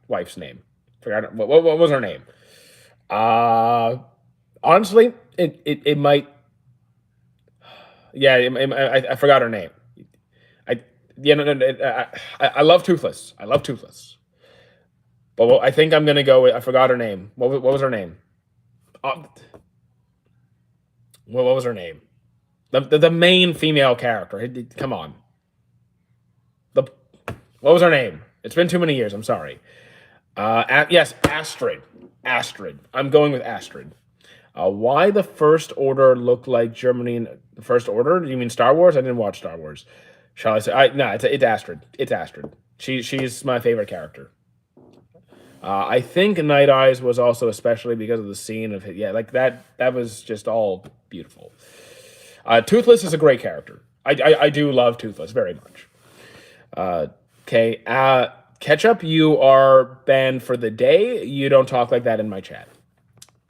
wife's name. Forgot what was her name? Uh honestly, it might. Yeah, I forgot her name. I yeah no, no, no, I love Toothless. I love Toothless. But I think I'm gonna go with I forgot her name. What was her name? Uh, what was her name? The main female character. Come on. The what was her name? It's been too many years. I'm sorry. Yes, Astrid. Astrid. I'm going with Astrid. Why the First Order looked like Germany in the First Order? Do you mean Star Wars? I didn't watch Star Wars. Shall I say? No, it's Astrid. It's Astrid. She's my favorite character. I think Night Eyes was also especially because of the scene of yeah, like that was just all beautiful. Toothless is a great character. I do love Toothless very much. Okay, Ketchup, you are banned for the day. You don't talk like that in my chat.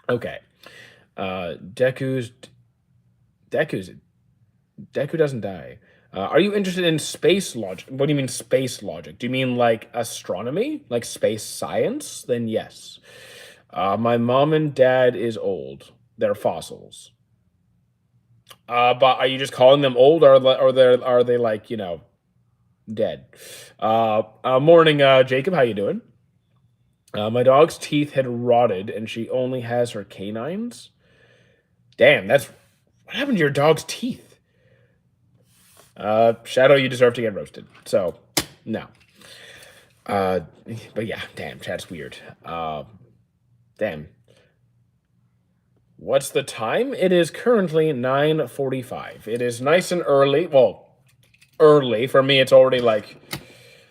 Okay. Deku's Deku doesn't die. Are you interested in space logic? What do you mean space logic? Do you mean like astronomy, like space science? Then yes. My mom and dad is old. They're fossils. But are you just calling them old, or are they like dead? Morning, Jacob. How you doing? My dog's teeth had rotted, and she only has her canines. Damn, that's what happened to your dog's teeth. Shadow, you deserve to get roasted. So, no. But yeah, damn, chat's weird. Damn. What's the time? It is currently 9:45. It is nice and early. Well, early for me. It's already like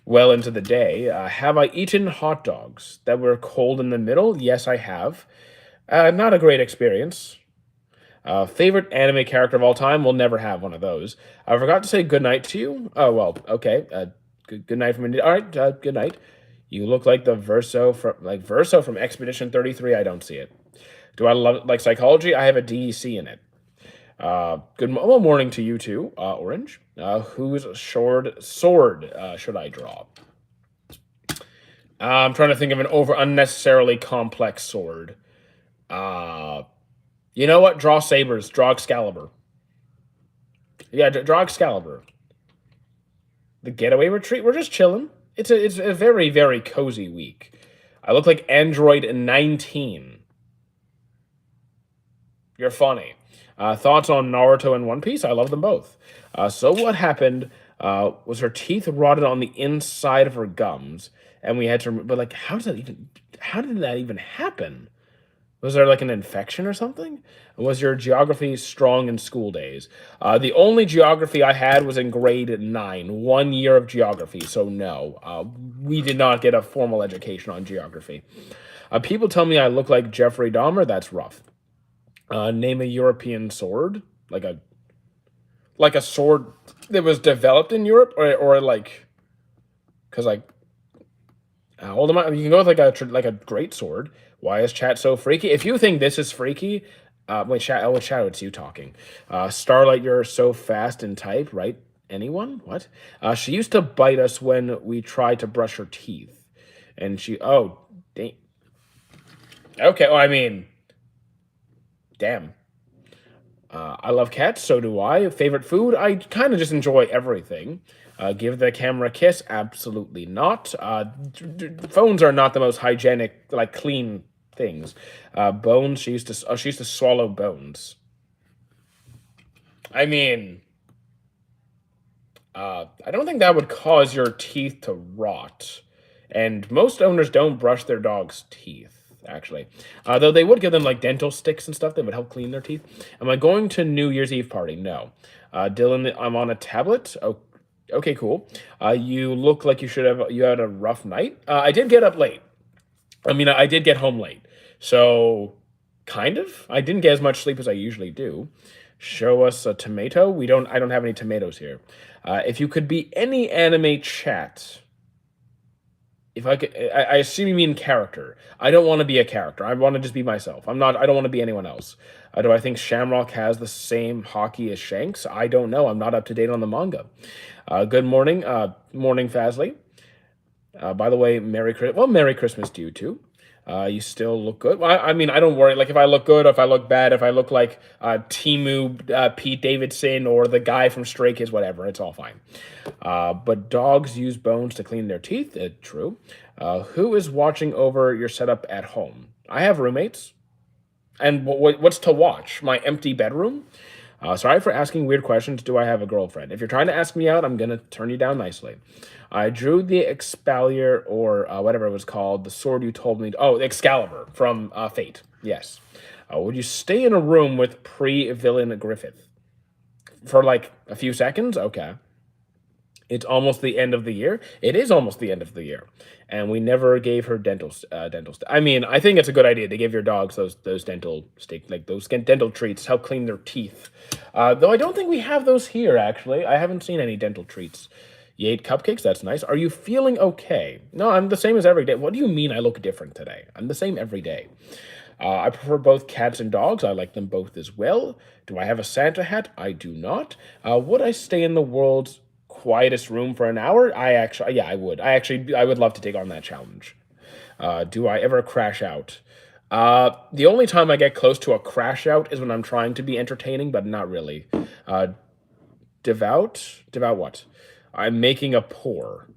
well into the day. Have I eaten hot dogs that were cold in the middle? Yes, I have. Not a great experience. Favorite anime character of all time? We'll never have one of those. I forgot to say good night to you. Oh well, okay. Good night from India. All right, good night. You look like the Verso from Expedition 33. I don't see it. Do I love like psychology? I have a DEC in it. Good morning to you too, Orange. Whose sword should I draw? I'm trying to think of an unnecessarily complex sword. You know what? Draw sabers. Draw Excalibur. Yeah, draw Excalibur. The getaway retreat. We're just chilling. It's a very very cozy week. I look like Android 19. You're funny. Thoughts on Naruto and One Piece? I love them both. So what happened was her teeth rotted on the inside of her gums, and we had to. But like, how did that even happen? Was there like an infection or something? Was your geography strong in school days? The only geography I had was in grade 9, 1 year of geography. So no, we did not get a formal education on geography. People tell me I look like Jeffrey Dahmer. That's rough. Name a European sword, like a sword that was developed in Europe, or like, because like, hold on, you can go with like a great sword. Why is chat so freaky? If you think this is freaky, wait, chat. Oh, Shadow, it's you talking. Starlight, you're so fast in type, right? Anyone? What? She used to bite us when we tried to brush her teeth, and she. Oh, dang. Okay. Well, I mean. Damn. I love cats, so do I. Favorite food? I kind of just enjoy everything. Give the camera a kiss? Absolutely not. Phones are not the most hygienic, like clean things. Bones. She used to swallow bones. I mean, I don't think that would cause your teeth to rot. And most owners don't brush their dog's teeth, actually. Though they would give them like dental sticks and stuff that would help clean their teeth. Am I going to New Year's Eve party? No. Dylan, I'm on a tablet. Oh, okay, cool. You look like you had a rough night. I did get up late. I mean, I did get home late. So, kind of. I didn't get as much sleep as I usually do. Show us a tomato. I don't have any tomatoes here. If you could be any anime chat, if I could, I assume you mean character. I don't want to be a character. I want to just be myself. I don't want to be anyone else. Do I think Shamrock has the same hockey as Shanks? I don't know. I'm not up to date on the manga. Good morning, morning Fazly. By the way, Merry Christmas to you too. You still look good. Well, I mean, I don't worry. Like if I look good, if I look bad, if I look like Timu, Pete Davidson, or the guy from Stray Kids, whatever, it's all fine. But dogs use bones to clean their teeth. True. Who is watching over your setup at home? I have roommates. And what's to watch? My empty bedroom? Sorry for asking weird questions. Do I have a girlfriend? If you're trying to ask me out, I'm going to turn you down nicely. I drew the Expalier, or whatever it was called, the sword you told me. Oh, Excalibur from Fate. Yes. Would you stay in a room with pre-villain Griffith? For like a few seconds? Okay. It's almost the end of the year. It is almost the end of the year, and we never gave her dental. I mean, I think it's a good idea to give your dogs those dental those dental treats, help clean their teeth. Though I don't think we have those here. Actually, I haven't seen any dental treats. You ate cupcakes. That's nice. Are you feeling okay? No, I'm the same as every day. What do you mean I look different today? I'm the same every day. I prefer both cats and dogs. I like them both as well. Do I have a Santa hat? I do not. Would I stay in the world's quietest room for an hour? Yeah, I would. I would love to take on that challenge. Do I ever crash out? The only time I get close to a crash out is when I'm trying to be entertaining, but not really. Devout what? I'm making a pour.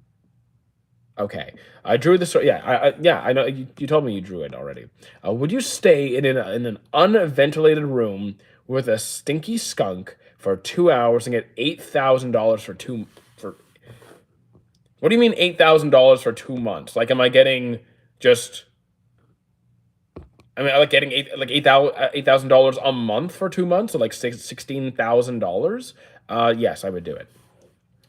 Okay, I drew this. Yeah, I know. You told me you drew it already. Would you stay in an unventilated room with a stinky skunk for 2 hours and get $8,000 for two for? What do you mean $8,000 for 2 months? Like, am I getting just? I mean, I like getting $8,000 a month for 2 months, so like $16,000. Yes, I would do it.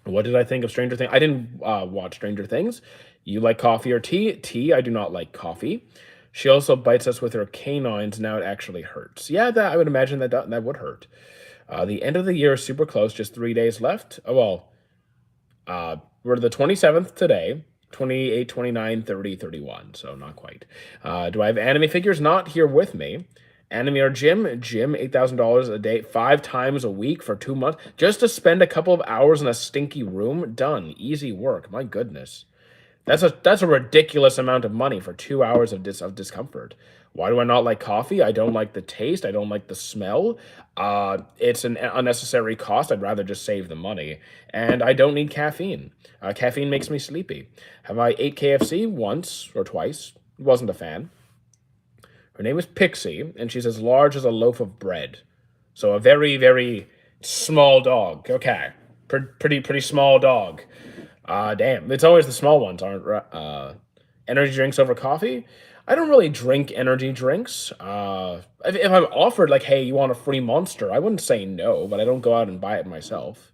What did I think of Stranger Things? I didn't watch Stranger Things. You like coffee or tea? Tea. I do not like coffee. She also bites us with her canines. Now it actually hurts. Yeah, that I would imagine that would hurt. The end of the year is super close. Just 3 days left. Oh well. We're the 27th today. 28, 29, 30, 31. So not quite. Do I have anime figures? Not here with me. Anime or gym? Gym, $8,000 a day, 5 times a week for 2 months, just to spend a couple of hours in a stinky room. Done. Easy work. My goodness, that's a ridiculous amount of money for 2 hours of discomfort. Why do I not like coffee? I don't like the taste. I don't like the smell. It's an unnecessary cost. I'd rather just save the money. And I don't need caffeine. Caffeine makes me sleepy. Have I ate KFC once or twice? Wasn't a fan. Her name is Pixie, and she's as large as a loaf of bread. So a very, very small dog. Okay. Pretty small dog. Damn. It's always the small ones, aren't energy drinks over coffee? I don't really drink energy drinks. If I'm offered, like, hey, you want a free Monster, I wouldn't say no, but I don't go out and buy it myself.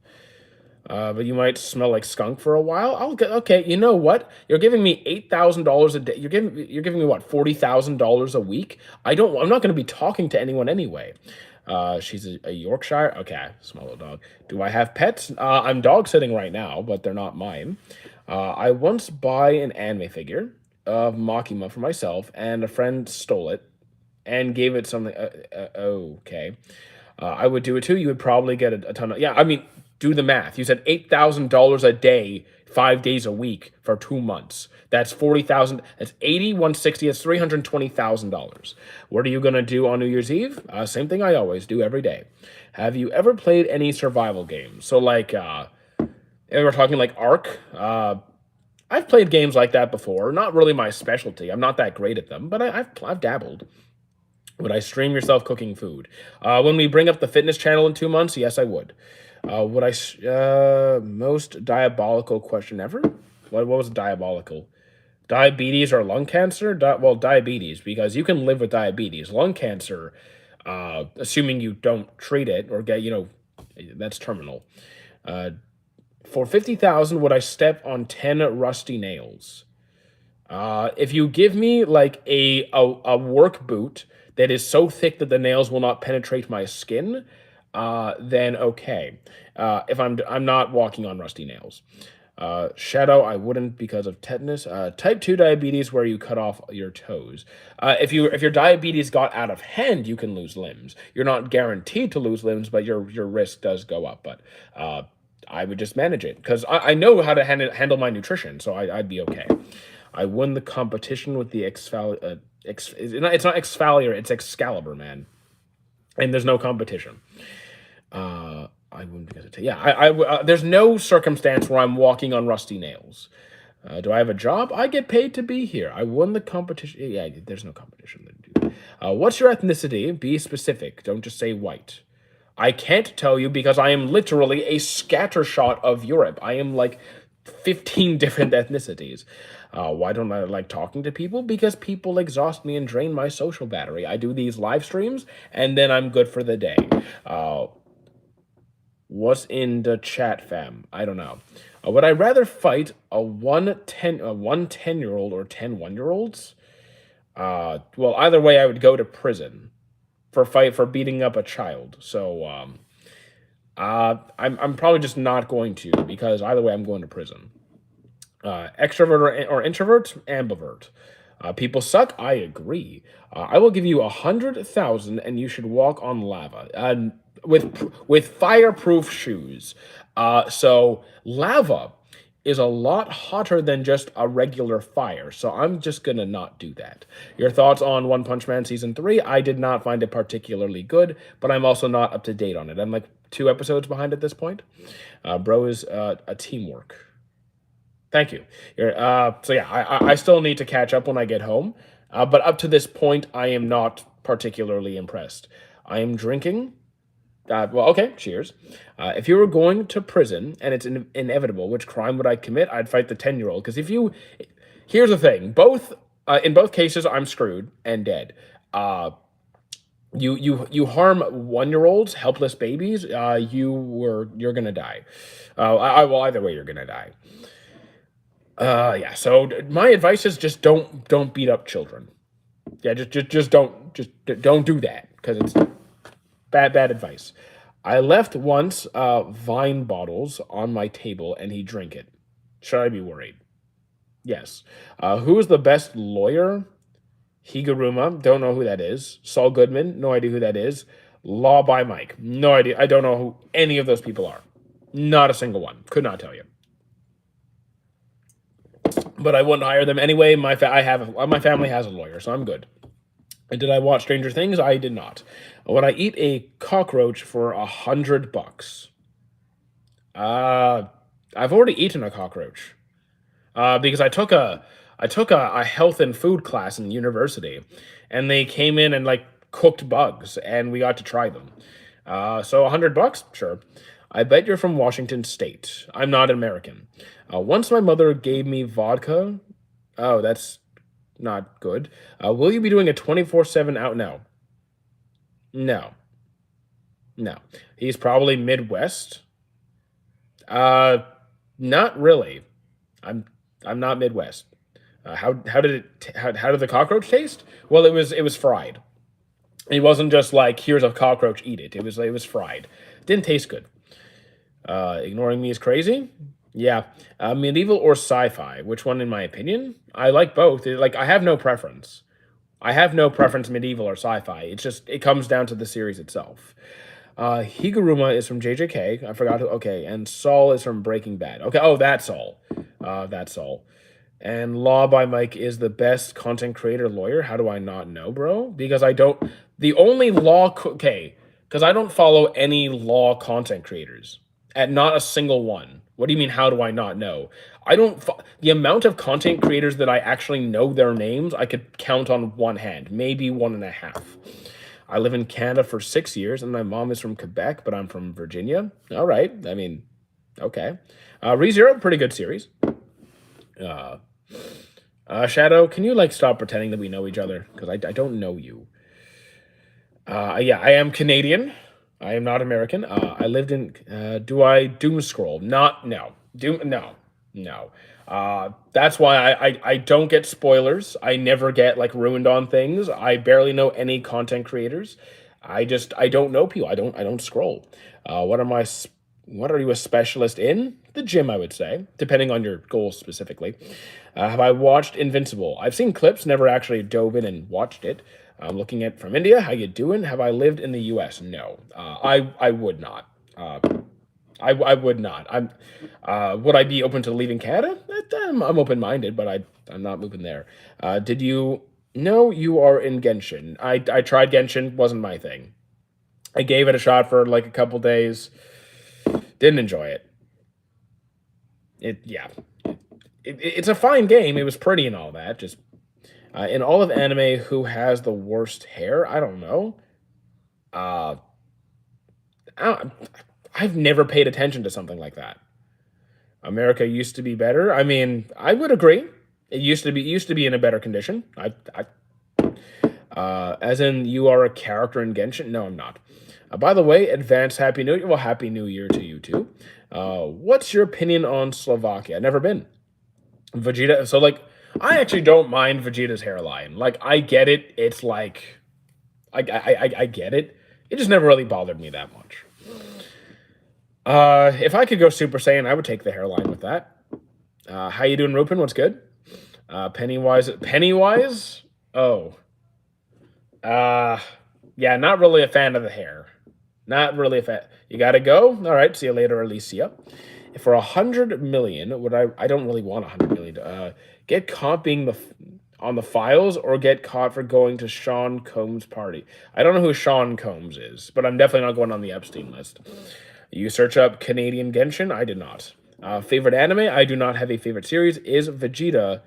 But you might smell like skunk for a while. Okay. You know what? You're giving me $8,000 a day. You're giving me what, $40,000 a week. I'm not going to be talking to anyone anyway. She's a Yorkshire. Okay, small little dog. Do I have pets? I'm dog sitting right now, but they're not mine. I once buy an anime figure of Makima for myself, and a friend stole it and gave it something. Okay. I would do it too. You would probably get a ton of. Yeah, I mean, do the math. You said $8,000 a day, 5 days a week for 2 months. That's 40,000. That's 80, 160. That's $320,000. What are you gonna do on New Year's Eve? Same thing I always do every day. Have you ever played any survival games? So like, if we're talking like Ark. I've played games like that before. Not really my specialty. I'm not that great at them, but I've dabbled. Would I stream yourself cooking food? When we bring up the fitness channel in 2 months, yes, I would. Most diabolical question ever? What was diabolical? Diabetes or lung cancer? Well, diabetes, because you can live with diabetes. Lung cancer, assuming you don't treat it or get, that's terminal. Uh, for 50,000, would I step on 10 rusty nails? If you give me like a work boot that is so thick that the nails will not penetrate my skin, then okay. If I'm not walking on rusty nails. Shadow, I wouldn't because of tetanus. Type 2 diabetes, where you cut off your toes. If your diabetes got out of hand, you can lose limbs. You're not guaranteed to lose limbs, but your risk does go up. But I would just manage it because I know how to handle my nutrition, so I'd be okay. I won the competition with the it's not Excalibur, it's Excalibur, man. And there's no competition. I wouldn't because there's no circumstance where I'm walking on rusty nails. Do I have a job? I get paid to be here. I won the competition. Yeah, there's no competition. What's your ethnicity? Be specific. Don't just say white. I can't tell you because I am literally a scattershot of Europe. I am like 15 different ethnicities. Why don't I like talking to people? Because people exhaust me and drain my social battery. I do these live streams and then I'm good for the day. What's in the chat, fam? I don't know. Would I rather fight a 10-year-old or 10 1-year-olds? Well, either way, I would go to prison for beating up a child. So, I'm probably just not going to because either way, I'm going to prison. Extrovert or introvert? Ambivert. People suck. I agree. I will give you 100,000, and you should walk on lava. With fireproof shoes. So lava is a lot hotter than just a regular fire. So I'm just gonna not do that. Your thoughts on One Punch Man season 3? I did not find it particularly good, but I'm also not up to date on it. I'm like 2 episodes behind at this point. Bro is a teamwork. Thank you. So yeah, I still need to catch up when I get home. But up to this point, I am not particularly impressed. I am drinking. Well, okay, cheers. If you were going to prison and it's inevitable, which crime would I commit? I'd fight the 10-year-old. Because here's the thing, in both cases, I'm screwed and dead. You harm 1-year-olds, helpless babies. You're gonna die. Well, either way, you're gonna die. Yeah. So my advice is just don't beat up children. Yeah, just don't do that because it's bad advice. I left once wine bottles on my table and he drank it. Should I be worried? Yes. Who is the best lawyer? Higuruma, don't know who that is. Saul Goodman, no idea who that is. Law by Mike, no idea. I don't know who any of those people are. Not a single one. Could not tell you. But I wouldn't hire them anyway. My family has a lawyer, so I'm good. Did I watch Stranger Things? I did not. Would I eat a cockroach for $100? I've already eaten a cockroach. Because I took a health and food class in university, and they came in and like cooked bugs, and we got to try them. So $100, sure. I bet you're from Washington State. I'm not American. Once my mother gave me vodka. Oh, that's not good. Will you be doing a 24/7 out now? No. No. He's probably Midwest. Not really. I'm not Midwest. How did the cockroach taste? Well, it was fried. It wasn't just like here's a cockroach, eat it. It was fried. Didn't taste good. Ignoring me is crazy. Yeah, medieval or sci-fi? Which one, in my opinion? I like both. I have no preference. I have no preference, medieval or sci-fi. It's just it comes down to the series itself. Higuruma is from JJK. I forgot who. Okay, and Saul is from Breaking Bad. Okay, oh, that's Saul. That's Saul. And Law by Mike is the best content creator lawyer. How do I not know, bro? Because I don't. The only law. Okay, because I don't follow any law content creators. At not a single one. What do you mean, how do I not know? I don't... The amount of content creators that I actually know their names, I could count on one hand. Maybe 1.5. I live in Canada for 6 years, and my mom is from Quebec, but I'm from Virginia. All right. I mean, okay. ReZero, pretty good series. Uh, Shadow, can you like stop pretending that we know each other? Because I don't know you. Yeah, I am Canadian. I am not American. I lived in. Do I doom scroll? Not no. Doom no no. That's why I don't get spoilers. I never get like ruined on things. I barely know any content creators. I don't know people. I don't scroll. What am I? What are you a specialist in? The gym, I would say, depending on your goals specifically. Have I watched Invincible? I've seen clips, never actually dove in and watched it. I'm looking at from India. How you doing? Have I lived in the U.S.? No, I would not. I would not. Would I be open to leaving Canada? I'm open minded, but I'm not moving there. Did you? No, you are in Genshin. I tried Genshin, wasn't my thing. I gave it a shot for like a couple days. Didn't enjoy it. Yeah. It's a fine game. It was pretty and all that. Just in all of anime, who has the worst hair? I don't know. Uh, I, I've never paid attention to something like that. America used to be better. I mean, I would agree. It used to be in a better condition. As in, you are a character in Genshin. No, I'm not. By the way, advance Happy New Year. Well, Happy New Year to you too. What's your opinion on Slovakia? Never been. Vegeta. So like, I actually don't mind Vegeta's hairline. Like, I get it. It's like, I get it. It just never really bothered me that much. If I could go Super Saiyan, I would take the hairline with that. How you doing, Rupin? What's good? Pennywise. Pennywise? Oh. Uh, yeah, not really a fan of the hair. Not really a fan. You gotta go. All right. See you later, Alicia. For 100 million, would I? I don't really want 100 million. Get caught being on the files, or get caught for going to Sean Combs' party. I don't know who Sean Combs is, but I'm definitely not going on the Epstein list. You search up Canadian Genshin. I did not. Favorite anime? I do not have a favorite series. Is Vegeta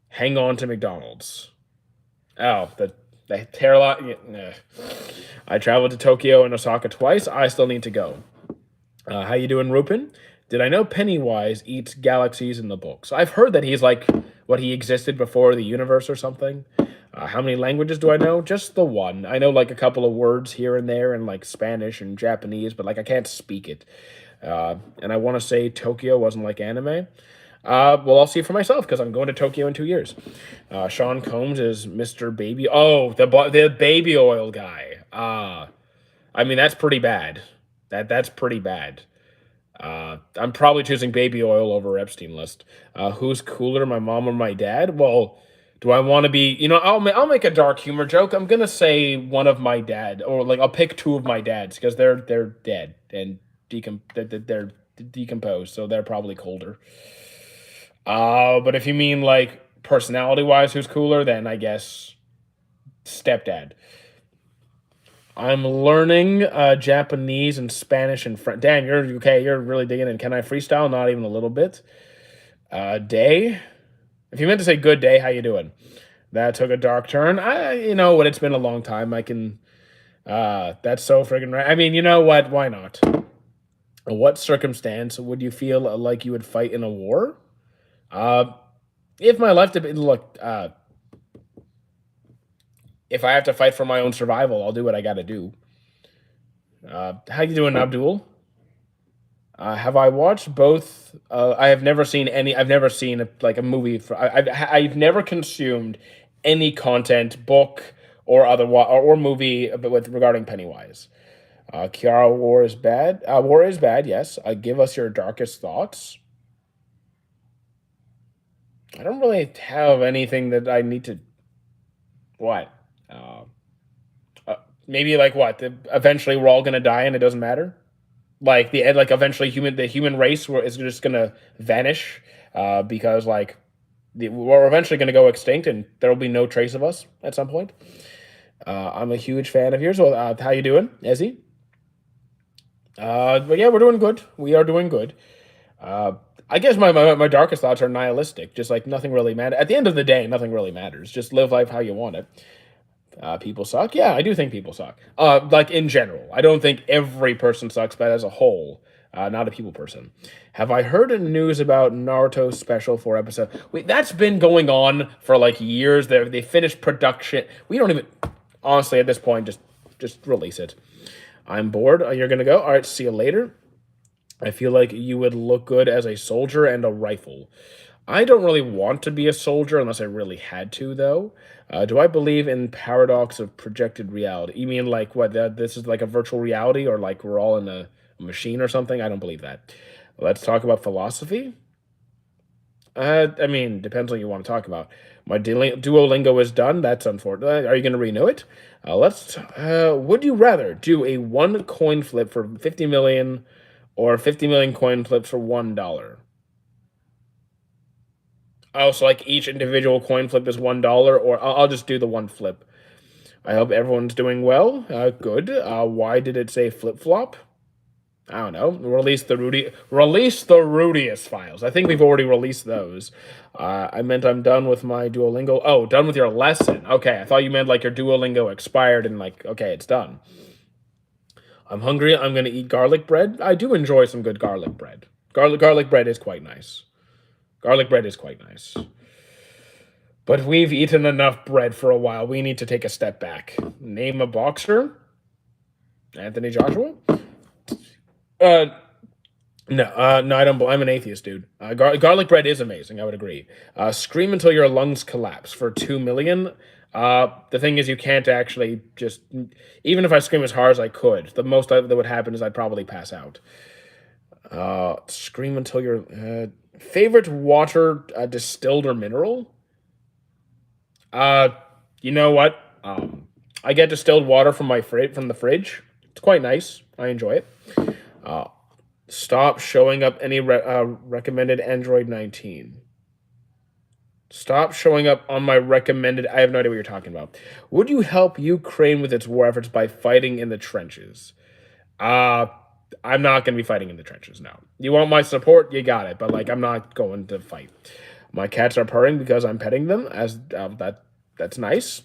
Hang On to McDonald's? Oh, the hairline. Yeah, nah. I traveled to Tokyo and Osaka twice. I still need to go. How you doing, Rupin? Did I know Pennywise eats galaxies in the books? I've heard that he's like what he existed before the universe or something. How many languages do I know? Just the one. I know like a couple of words here and there in like Spanish and Japanese, but like I can't speak it. And I want to say Tokyo wasn't like anime. Well, I'll see for myself because I'm going to Tokyo in 2 years. Sean Combs is Mr. Baby. Oh, the baby oil guy. I mean that's pretty bad. That's pretty bad. I'm probably choosing baby oil over Epstein list. Who's cooler, my mom or my dad? Well, do I want to be? I'll make a dark humor joke. I'm gonna say one of my dad, or like I'll pick two of my dads because they're dead and they're decomposed, so they're probably colder. But if you mean like personality wise, who's cooler, then I guess stepdad. I'm learning Japanese and Spanish and French. Damn, you're okay. You're really digging in. Can I freestyle? Not even a little bit. Day. If you meant to say good day, how you doing? That took a dark turn. You know what? It's been a long time. I can. That's so friggin' right. I mean, you know what? Why not? What circumstance would you feel like you would fight in a war? Uh, if my life look, if I have to fight for my own survival, I'll do what I got to do. How you doing, Abdul? Have I watched both? I have never seen any. I've never seen like a movie. I've never consumed any content, book or other or movie with regarding Pennywise. Kiara, war is bad. War is bad. Yes. Give us your darkest thoughts. I don't really have anything that I need to. What? Uh, Maybe like what? Eventually, we're all gonna die, and it doesn't matter. Like like eventually the human race is just gonna vanish because like we're eventually gonna go extinct, and there will be no trace of us at some point. I'm a huge fan of yours. Well, how you doing, Ezzy? But yeah, we're doing good. We are doing good. Uh, I guess my darkest thoughts are nihilistic. Just like nothing really matters. At the end of the day, nothing really matters. Just live life how you want it. People suck. Yeah, I do think people suck. Like in general, I don't think every person sucks, but as a whole, not a people person. Have I heard any news about Naruto special 4 episode? Wait, that's been going on for like years. They finished production. We don't even honestly at this point just release it. I'm bored. You're gonna go. All right. See you later. I feel like you would look good as a soldier and a rifle. I don't really want to be a soldier unless I really had to, though. Do I believe in paradox of projected reality? You mean like what? This is like a virtual reality, or like we're all in a machine or something? I don't believe that. Let's talk about philosophy. I mean, depends what you want to talk about. My Duolingo is done. That's unfortunate. Are you going to renew it? Let's. Would you rather do a one coin flip for 50 million, or 50 million coin flips for $1? Oh, so like each individual coin flip is $1, or I'll just do the one flip. I hope everyone's doing well. Good. Why did it say flip flop? I don't know. Release the Rudius files. I think we've already released those. I meant I'm done with my Duolingo. Oh, done with your lesson. Okay, I thought you meant like your Duolingo expired and like okay, it's done. I'm hungry. I'm gonna eat garlic bread. I do enjoy some good garlic bread. Garlic bread is quite nice. Garlic bread is quite nice. But we've eaten enough bread for a while. We need to take a step back. Name a boxer. Anthony Joshua. Uh, no, I don't. I'm an atheist, dude. Garlic bread is amazing. I would agree. Scream until your lungs collapse for 2 million. The thing is, you can't actually just. Even if I scream as hard as I could, the most that would happen is I'd probably pass out. Scream until your favorite water, distilled or mineral. Uh, you know what? I get distilled water from from the fridge. It's quite nice. I enjoy it. Uh, Stop showing up any recommended Android 19. Stop showing up on my recommended. I have no idea what you're talking about. Would you help Ukraine with its war efforts by fighting in the trenches? Uh, I'm not going to be fighting in the trenches. No. You want my support? You got it. But like, I'm not going to fight. My cats are purring because I'm petting them. As that's nice.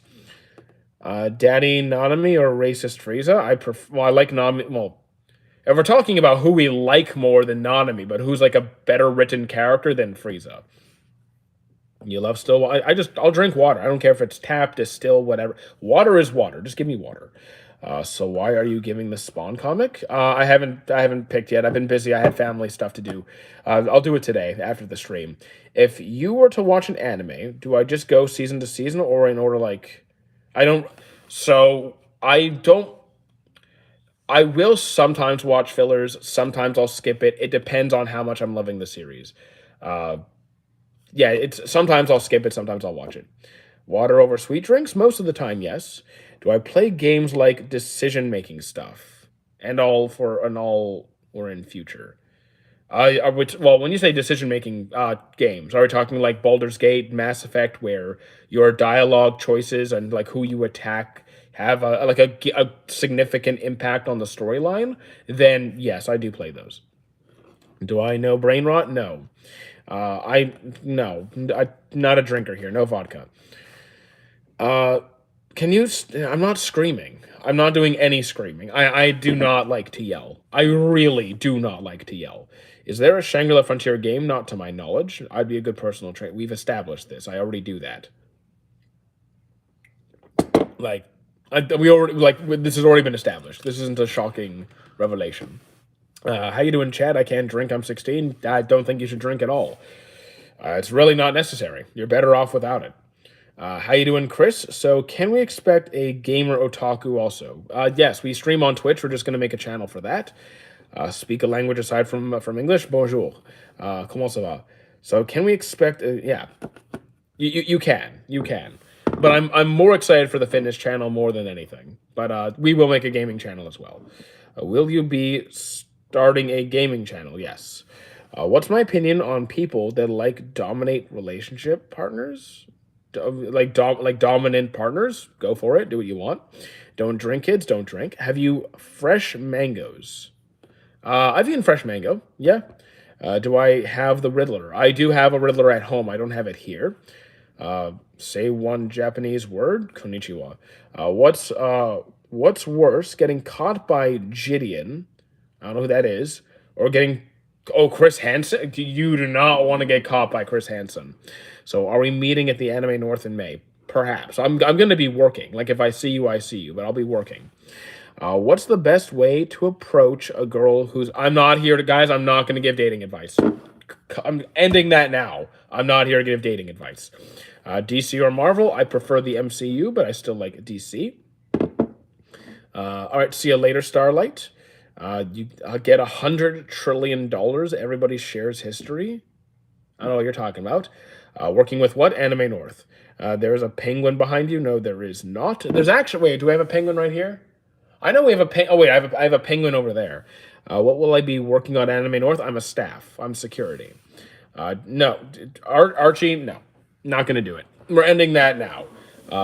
Daddy Nanami or racist Frieza? I like Nanami. Well, if we're talking about who we like more than Nanami, but who's like a better written character than Frieza. You love still. I'll drink water. I don't care if it's tap, distill, whatever. Water is water. Just give me water. So why are you giving the Spawn comic? I haven't picked yet. I've been busy. I had family stuff to do. I'll do it today after the stream. If you were to watch an anime, do I just go season to season or in order like I don't so I don't I will sometimes watch fillers, sometimes I'll skip it. It depends on how much I'm loving the series. Uh yeah, it's sometimes I'll skip it, sometimes I'll watch it. Water over sweet drinks? Most of the time, yes. Do I play games like decision making stuff? And all or in future? Well, when you say decision making games, are we talking like Baldur's Gate, Mass Effect, where your dialogue choices and like who you attack have a significant impact on the storyline? Then yes, I do play those. Do I know brain rot? No. I no, I not a drinker here. No vodka. Uh, can you? I'm not screaming. I'm not doing any screaming. I do not like to yell. I really do not like to yell. Is there a Shangri-La Frontier game? Not to my knowledge. I'd be a good personal trainer. We've established this. I already do that. Like, we already this has already been established. This isn't a shocking revelation. How you doing, Chad? I can't drink. I'm 16. I don't think you should drink at all. It's really not necessary. You're better off without it. How you doing, Chris? So, can we expect a gamer otaku also? Yes, we stream on Twitch. We're just going to make a channel for that. Speak a language aside from English. Bonjour. Comment ça va? So, can we expect? Yeah, you can. But I'm more excited for the fitness channel more than anything. But we will make a gaming channel as well. Will you be starting a gaming channel? Yes. What's my opinion on people that like dominate relationship partners? Like dominant partners? Go for it. Do what you want. Don't drink, kids. Don't drink. Have you fresh mangoes? I've eaten fresh mango. Yeah. Do I have the Riddler? I do have a Riddler at home. I don't have it here. Say one Japanese word. Konnichiwa. What's worse, getting caught by Gideon? I don't know who that is, or getting Chris Hansen. You do not want to get caught by Chris Hansen. So are we meeting at the Anime North in May? Perhaps. I'm going to be working. Like if I see you, I see you, but I'll be working. What's the best way to approach a girl who's? I'm not here to guys. I'm not going to give dating advice. I'm ending that now. I'm not here to give dating advice. DC or Marvel? I prefer the MCU, but I still like DC. All right, see you later, Starlight. You get $100 trillion. Everybody shares history. I don't know what you're talking about. Working with what? Anime North. There's a penguin behind you. No, there is not. There's actually. Wait, do we have a penguin right here? I know we have a Oh wait, I have a penguin over there. What will I be working on Anime North? I'm a staff. I'm security. No, Archie. No, not gonna do it. We're ending that now.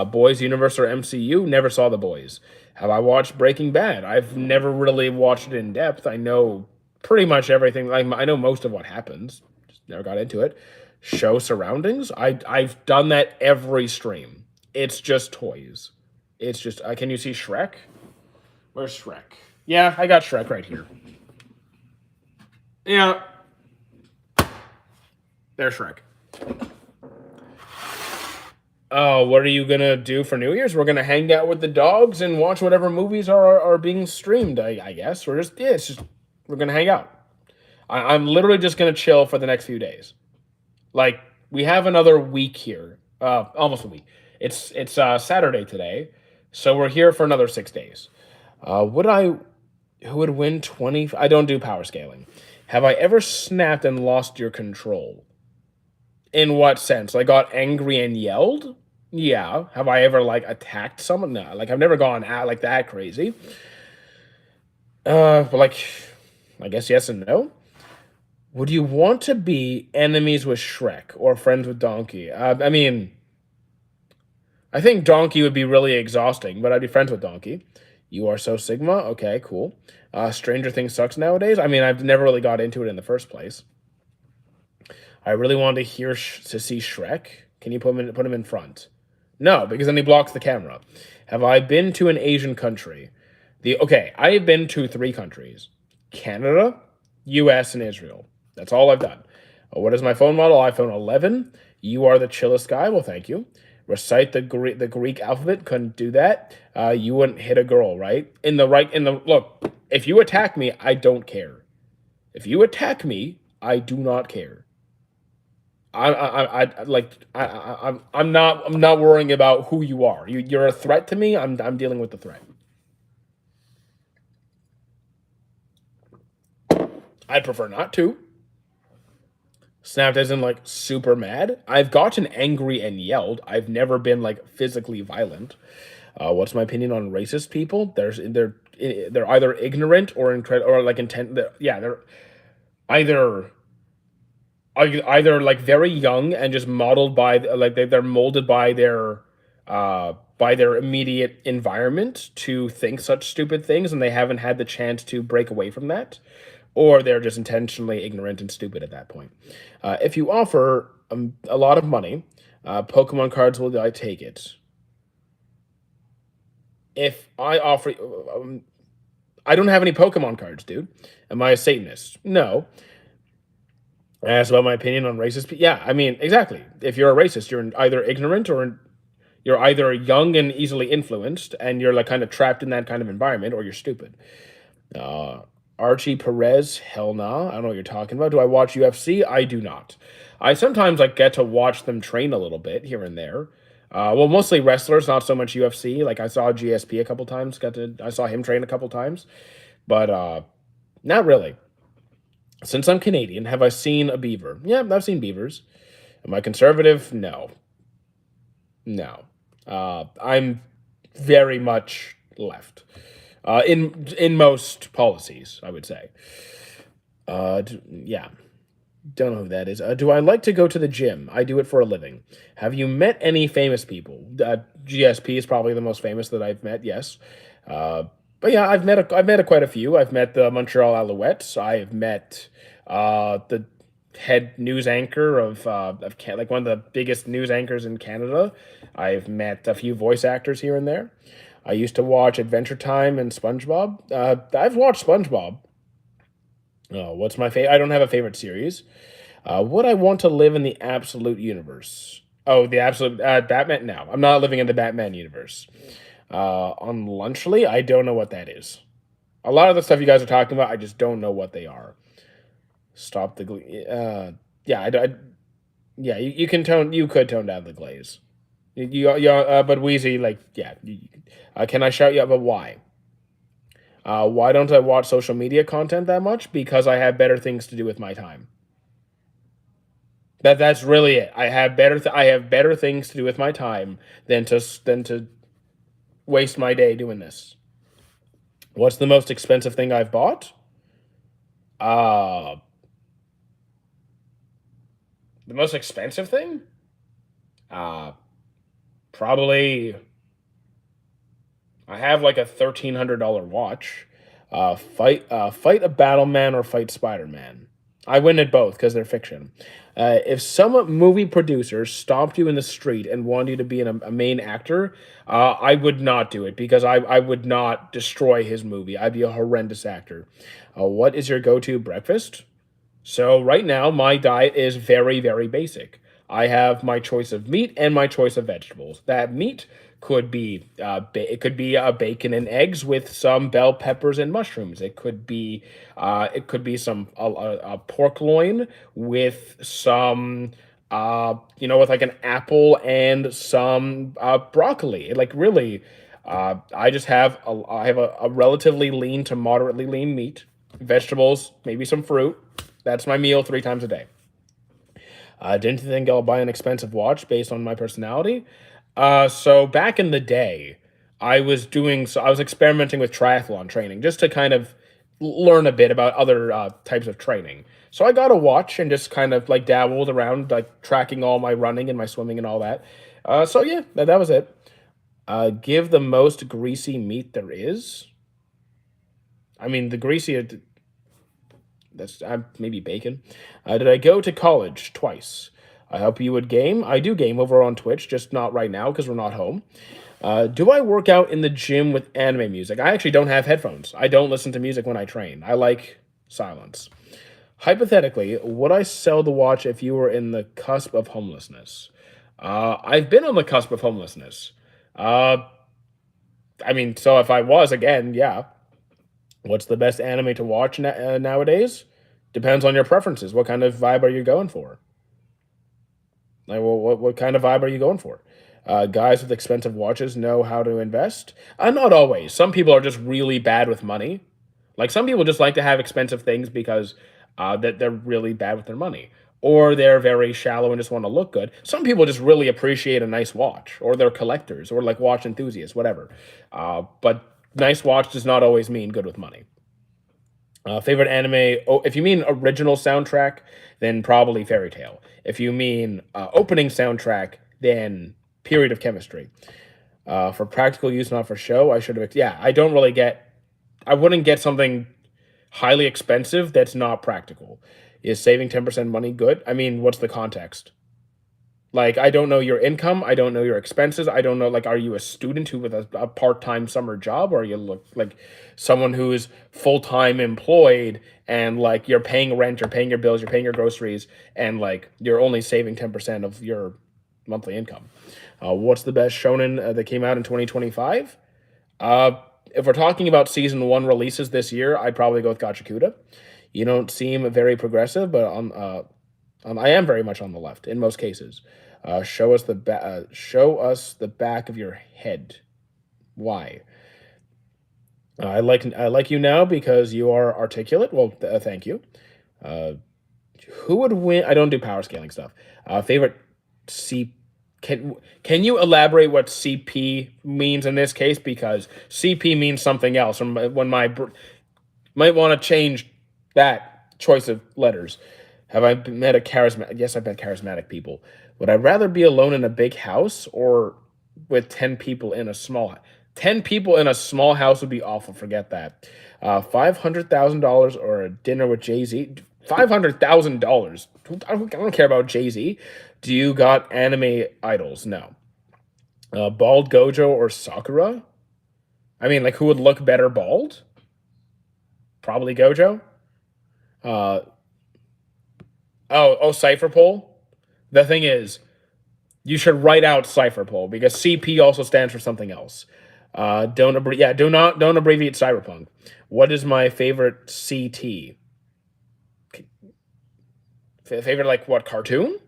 Boys Universe or MCU? Never saw The Boys. Have I watched Breaking Bad? I've never really watched it in depth. I know pretty much everything. Like I know most of what happens. Just never got into it. Show surroundings. I've done that every stream. It's just toys. It's just. Can you see Shrek? Where's Shrek? Yeah, I got Shrek right here. Yeah, there's Shrek. Oh, what are you gonna do for New Year's? We're gonna hang out with the dogs and watch whatever movies are being streamed. I guess we're just it's just we're gonna hang out. I'm literally just gonna chill for the next few days. Like we have another week here, almost a week. It's Saturday today, so we're here for another 6 days. Would I? Who would win 20? I don't do power scaling. Have I ever snapped and lost your control? In what sense? Like got angry and yelled? Yeah. Have I ever like attacked someone? No. Like I've never gone out like that crazy. But like, I guess yes and no. Would you want to be enemies with Shrek or friends with Donkey? I mean, I think Donkey would be really exhausting, but I'd be friends with Donkey. You are so Sigma. Okay, cool. Stranger Things sucks nowadays. I mean, I've never really got into it in the first place. I really wanted to see Shrek. Can you put him in front? No, because then he blocks the camera. Have I been to an Asian country? I have been to 3 countries: Canada, U.S., and Israel. That's all I've done. What is my phone model? iPhone 11. You are the chillest guy. Well, thank you. Recite the Greek alphabet. Couldn't do that. You wouldn't hit a girl, right? Look. If you attack me, I don't care. If you attack me, I do not care. I'm not worrying about who you are. You're a threat to me. I'm dealing with the threat. I'd prefer not to. Snapped as in like super mad. I've gotten angry and yelled. I've never been like physically violent. What's my opinion on racist people? They're either ignorant or or like intent. They're either either like very young and just modeled by like they're molded by their immediate environment to think such stupid things, and they haven't had the chance to break away from that, or they're just intentionally ignorant and stupid at that point. If you offer a lot of money, Pokemon cards, will I take it? If I offer, I don't have any Pokemon cards, dude. Am I a Satanist? No. Asked about my opinion on racist people. Yeah, I mean, exactly. If you're a racist, you're either ignorant or you're either young and easily influenced, and you're like kind of trapped in that kind of environment, or you're stupid. Archie Perez, hell nah. I don't know what you're talking about. Do I watch UFC? I do not. I sometimes like get to watch them train a little bit here and there. Well, mostly wrestlers, not so much UFC. Like I saw GSP a couple times. I saw him train a couple times, but not really. Since I'm Canadian, have I seen a beaver? Yeah, I've seen beavers. Am I conservative? No. No. I'm very much left. In most policies, I would say. Yeah. Don't know who that is. Do I like to go to the gym? I do it for a living. Have you met any famous people? GSP is probably the most famous that I've met. Yes. But yeah, quite a few. I've met the Montreal Alouettes. I've met the head news anchor like one of the biggest news anchors in Canada. I've met a few voice actors here and there. I used to watch Adventure Time and SpongeBob. I've watched SpongeBob. What's my favorite? I don't have a favorite series. Would I want to live in the absolute universe? Oh, the absolute Batman? No, I'm not living in the Batman universe. On Lunchly, I don't know what that is. A lot of the stuff you guys are talking about, I just don't know what they are. Stop the yeah, yeah, you can you could tone down the glaze. But Wheezy, like, yeah, can I shout you out? But why? Why don't I watch social media content that much? Because I have better things to do with my time. That's really it. I have better things to do with my time than to waste my day doing this. What's the most expensive thing I've bought? Uh, the most expensive thing? Uh, Probably I have like a $1,300 watch. Fight a Battle Man or fight Spider Man. I win at both because they're fiction. If some movie producer stopped you in the street and wanted you to be a main actor, I would not do it because I would not destroy his movie. I'd be a horrendous actor. What is your go-to breakfast? So right now, my diet is very, very basic. I have my choice of meat and my choice of vegetables. That meat could be it could be bacon and eggs with some bell peppers and mushrooms. It could be some a pork loin with some with like an apple and some broccoli. Like really, I have a relatively lean to moderately lean meat, vegetables, maybe some fruit. That's my meal 3 times a day. I didn't think I'll buy an expensive watch based on my personality. So back in the day, I was experimenting with triathlon training just to kind of learn a bit about other types of training. So I got a watch and just kind of like dabbled around, like tracking all my running and my swimming and all that. So yeah, that was it. Give the most greasy meat there is. I mean, the greasier that's maybe bacon. Did I go to college twice? I hope you would game. I do game over on Twitch, just not right now because we're not home. Do I work out in the gym with anime music? I actually don't have headphones. I don't listen to music when I train. I like silence. Hypothetically, would I sell the watch if you were in the cusp of homelessness? I've been on the cusp of homelessness. Uh, I mean, so if I was again, yeah. What's the best anime to watch nowadays? Depends on your preferences. What kind of vibe are you going for? Like, well, what kind of vibe are you going for? Guys with expensive watches know how to invest. Not always. Some people are just really bad with money. Like some people just like to have expensive things because that they're really bad with their money, or they're very shallow and just want to look good. Some people just really appreciate a nice watch, or they're collectors, or like watch enthusiasts, whatever. But nice watch does not always mean good with money. Favorite anime? Oh, if you mean original soundtrack, then probably Fairy Tale. If you mean opening soundtrack, then Period of Chemistry. For practical use, not for show, I should have. Yeah, I don't really get. I wouldn't get something highly expensive that's not practical. Is saving 10% money good? I mean, what's the context? Like, I don't know your income. I don't know your expenses. I don't know, like, are you a student who with a part-time summer job, or are you look like someone who is full-time employed and like you're paying rent, you're paying your bills, you're paying your groceries, and like you're only saving 10% of your monthly income? What's the best shonen that came out in 2025? Uh, if we're talking about season one releases this year, I'd probably go with Gachakuda. You don't seem very progressive, but I am very much on the left in most cases. Show us the back of your head. Why? I like you now because you are articulate. Well, thank you. Uh, who would win? I don't do power scaling stuff. Favorite C. Can you elaborate what CP means in this case? Because CP means something else. When might want to change that choice of letters. Have I met a charismatic? Yes, I've met charismatic people. Would I rather be alone in a big house or with 10 people in a small? 10 people in a small house would be awful. Forget that. $500,000 or a dinner with Jay Z. $500,000. I don't care about Jay-Z. Do you got anime idols? No. Bald Gojo or Sakura? I mean, like, who would look better bald? Probably Gojo. Uh, Cipher Pole. The thing is, you should write out Cipher Pole because CP also stands for something else. Don't abbreviate Cyberpunk. What is my favorite CT? Favorite, like, what, cartoon?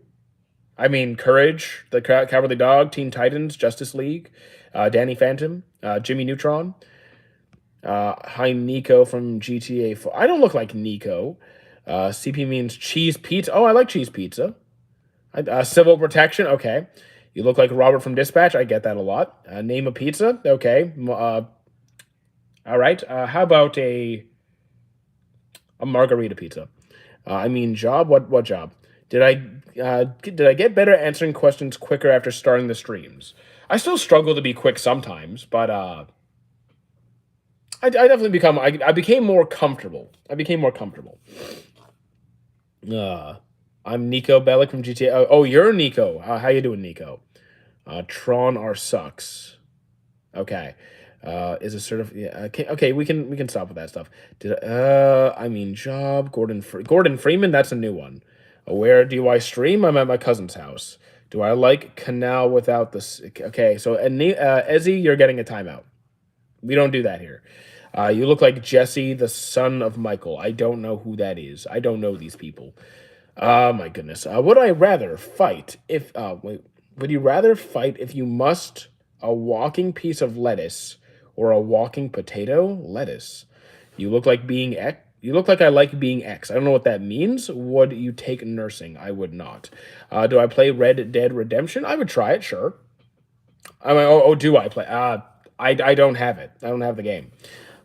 I mean, Courage, the Cowardly Dog, Teen Titans, Justice League, Danny Phantom, Jimmy Neutron. Hi, Nico from GTA 4. I don't look like Nico. CP means cheese pizza. Oh, I like cheese pizza. Civil protection. Okay. You look like Robert from Dispatch. I get that a lot. Name a pizza. Okay. All right. How about a margarita pizza? I mean, job. What job? Did I get better at answering questions quicker after starting the streams? I still struggle to be quick sometimes, but I definitely I became more comfortable. I'm Nico Bellic from GTA. Oh, you're Nico. How you doing, Nico? Tron R sucks. Okay. Is a certified? Yeah. Okay. We can stop with that stuff. I mean, job. Gordon Freeman. That's a new one. Where do I stream? I'm at my cousin's house. Do I like Canal without this? Okay. So, Ezzy, you're getting a timeout. We don't do that here. You look like Jesse, the son of Michael. I don't know who that is. I don't know these people. Oh my goodness. Would I rather fight if would you rather fight if you must a walking piece of lettuce or a walking potato? Lettuce. You look like being X. You look like I like being X. I don't know what that means. Would you take nursing? I would not. Do I play Red Dead Redemption? I would try it, sure. I mean, do I play? I don't have it. I don't have the game.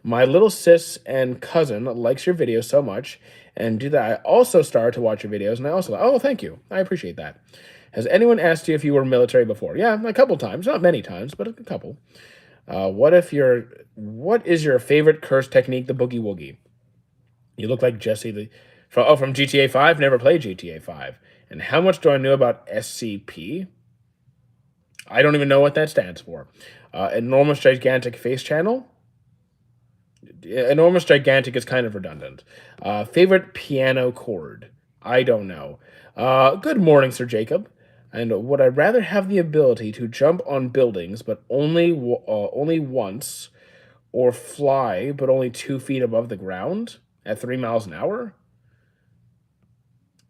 My little sis and cousin likes your videos so much, and do that. I also started to watch your videos, and I also, thank you. I appreciate that. Has anyone asked you if you were military before? Yeah, a couple times. Not many times, but a couple. What is your favorite curse technique, the Boogie Woogie? You look like Jesse from GTA 5. Never played GTA 5. And how much do I know about SCP? I don't even know what that stands for. Enormous Gigantic Face Channel. Enormous Gigantic is kind of redundant. Favorite piano chord? I don't know. Good morning, Sir Jacob. And would I rather have the ability to jump on buildings, but only once, or fly, but only 2 feet above the ground at 3 miles an hour?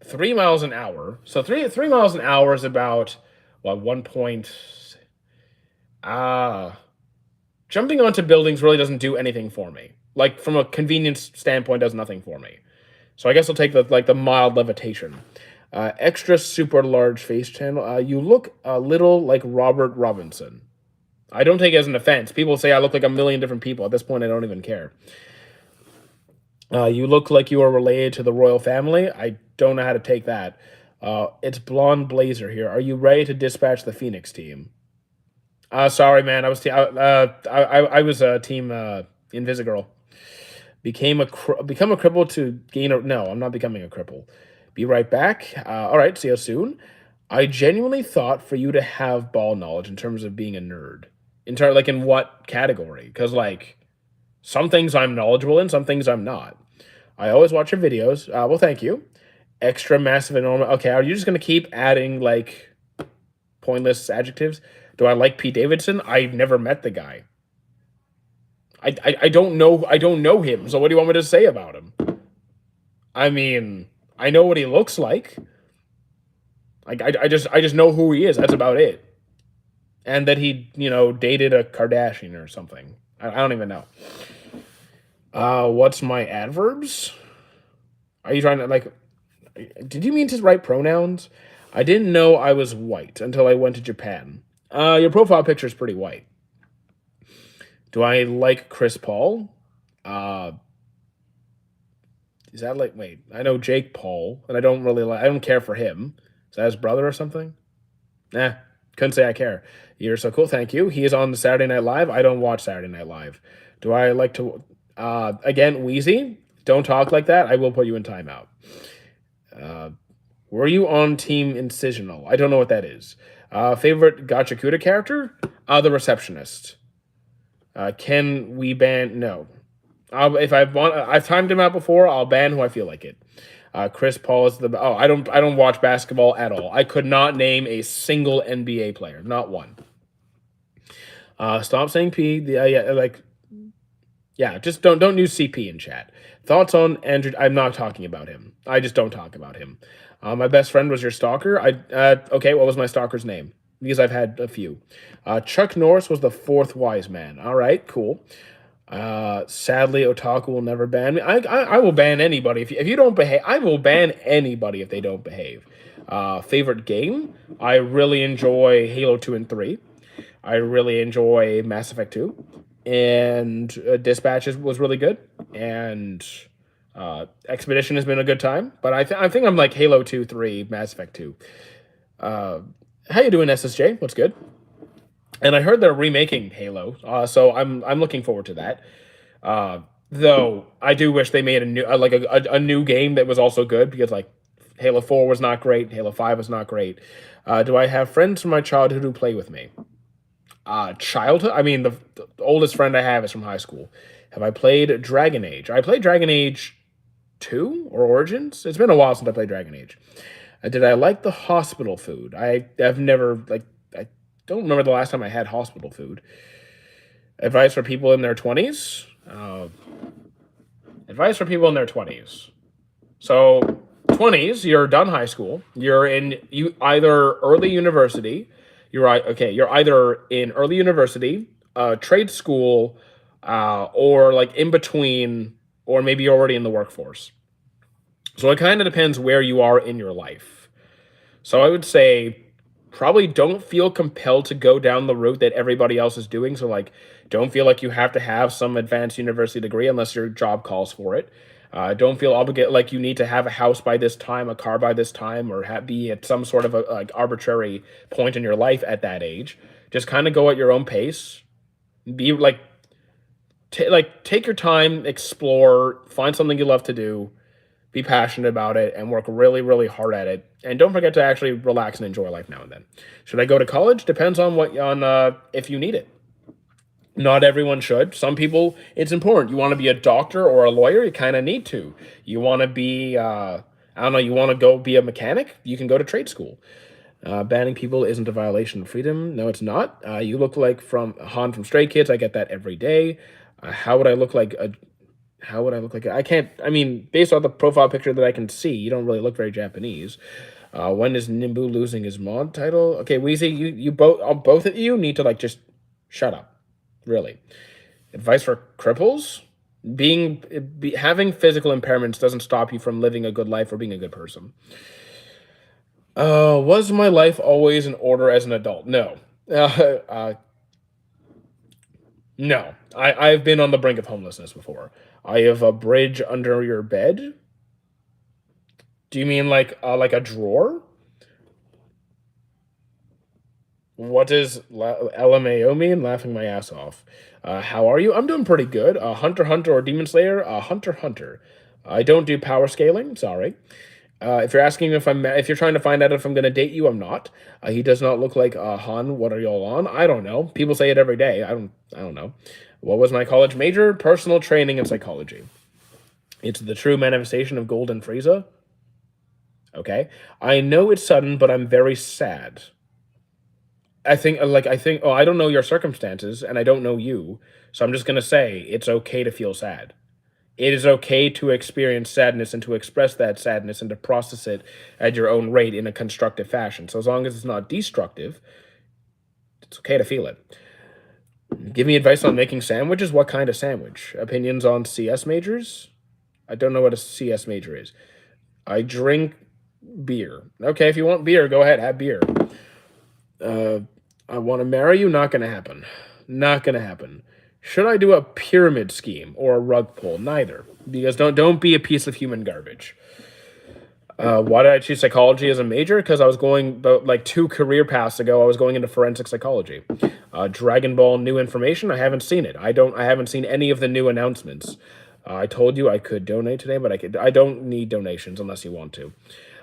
3 miles an hour. So 3 miles an hour is about what, 1 point. Jumping onto buildings really doesn't do anything for me. Like, from a convenience standpoint, does nothing for me. So I guess I'll take the mild levitation. Extra super large face channel. You look a little like Robert Robinson. I don't take it as an offense. People say I look like a million different people. At this point, I don't even care. You look like you are related to the royal family. I don't know how to take that. It's Blonde Blazer here. Are you ready to dispatch the Phoenix team? Sorry, man. I was team Invisigirl. Become a cripple to gain a... No, I'm not becoming a cripple. Be right back. All right, see you soon. I genuinely thought for you to have ball knowledge in terms of being a nerd. In what category? Because, like, some things I'm knowledgeable in, some things I'm not. I always watch your videos. Well, thank you. Extra massive enormous... Okay, are you just going to keep adding, like, pointless adjectives? Do I like Pete Davidson? I've never met the guy. I don't know him. So what do you want me to say about him? I mean, I know what he looks like. I just know who he is. That's about it. And that he, dated a Kardashian or something. I don't even know. What's my adverbs? Are you trying to, did you mean to write pronouns? I didn't know I was white until I went to Japan. Your profile picture is pretty white. Do I like Chris Paul? Is that wait, I know Jake Paul, and I don't care for him. Is that his brother or something? Nah, couldn't say I care. You're so cool, thank you. He is on the Saturday Night Live. I don't watch Saturday Night Live. Do I like to, again, Wheezy? Don't talk like that. I will put you in timeout. Uh, were you on Team Incisional? I don't know what that is. Favorite Gachakuda character? The receptionist. Can we ban? No. If I want, I've timed him out before. I'll ban who I feel like it. Chris Paul is the. Oh, I don't watch basketball at all. I could not name a single NBA player, not one. Stop saying P. Just don't use CP in chat. Thoughts on Andrew? I'm not talking about him. I just don't talk about him. My best friend was your stalker. Okay. What was my stalker's name? Because I've had a few. Chuck Norris was the fourth wise man. All right, cool. Sadly, Otaku will never ban me. I will ban anybody if you don't behave. I will ban anybody if they don't behave. Favorite game? I really enjoy Halo 2 and 3. I really enjoy Mass Effect 2. And Dispatches was really good. And Expedition has been a good time. But I think I'm like Halo 2, 3, Mass Effect 2. How you doing, SSJ? What's good? And I heard they're remaking Halo, so I'm looking forward to that. Though I do wish they made a new a new game that was also good, because like Halo 4 was not great, Halo 5 was not great. Do I have friends from my childhood who play with me? Childhood? I mean, the oldest friend I have is from high school. Have I played Dragon Age? I played Dragon Age 2 or Origins. It's been a while since I played Dragon Age. Did I like the hospital food? I've never I don't remember the last time I had hospital food. Advice for people in their 20s? Advice for people in their 20s. So 20s, you're done high school. You're either early university. You're either in early university, trade school, or like in between, or maybe you're already in the workforce. So it kind of depends where you are in your life. So I would say probably don't feel compelled to go down the route that everybody else is doing. So like, don't feel like you have to have some advanced university degree unless your job calls for it. Don't feel obligated like you need to have a house by this time, a car by this time, or be at some sort of a like arbitrary point in your life at that age. Just kind of go at your own pace. Be like, take your time, explore, find something you love to do, be passionate about it, and work really, really hard at it. And don't forget to actually relax and enjoy life now and then. Should I go to college? Depends on if you need it. Not everyone should. Some people, it's important. You want to be a doctor or a lawyer, you kind of need to. You want to be, I don't know, you want to go be a mechanic? You can go to trade school. Banning people isn't a violation of freedom. No, it's not. You look like Han from Stray Kids. I get that every day. How would I look like I can't, I mean, based on the profile picture that I can see, you don't really look very Japanese. When is Nimbu losing his mod title? Okay, Weezy, you both of you need to like just shut up. Really. Advice for cripples? Having physical impairments doesn't stop you from living a good life or being a good person. Was my life always in order as an adult? No. No. I've been on the brink of homelessness before. I have a bridge under your bed. Do you mean like a drawer? What does LMAO mean? Laughing my ass off. How are you? I'm doing pretty good. Hunter Hunter or Demon Slayer? Hunter Hunter. I don't do power scaling. Sorry. If you're asking if you're trying to find out if I'm going to date you, I'm not. He does not look like Han. What are y'all on? I don't know. People say it every day. I don't know. What was my college major? Personal training and psychology. It's the true manifestation of Golden Frieza. Okay. I know it's sudden, but I'm very sad. I think, I don't know your circumstances and I don't know you. So I'm just going to say it's okay to feel sad. It is okay to experience sadness and to express that sadness and to process it at your own rate in a constructive fashion. So as long as it's not destructive, it's okay to feel it. Give me advice on making sandwiches. What kind of sandwich? Opinions on CS majors? I don't know what a CS major is. I drink beer. Okay, if you want beer, go ahead, have beer. I want to marry you. Not going to happen. Not going to happen. Should I do a pyramid scheme or a rug pull? Neither. Because don't be a piece of human garbage. Why did I choose psychology as a major? Because I was going, like 2 career paths ago, I was going into forensic psychology. Dragon Ball new information, I haven't seen it. I haven't seen any of the new announcements. I told you I could donate today, but I don't need donations unless you want to.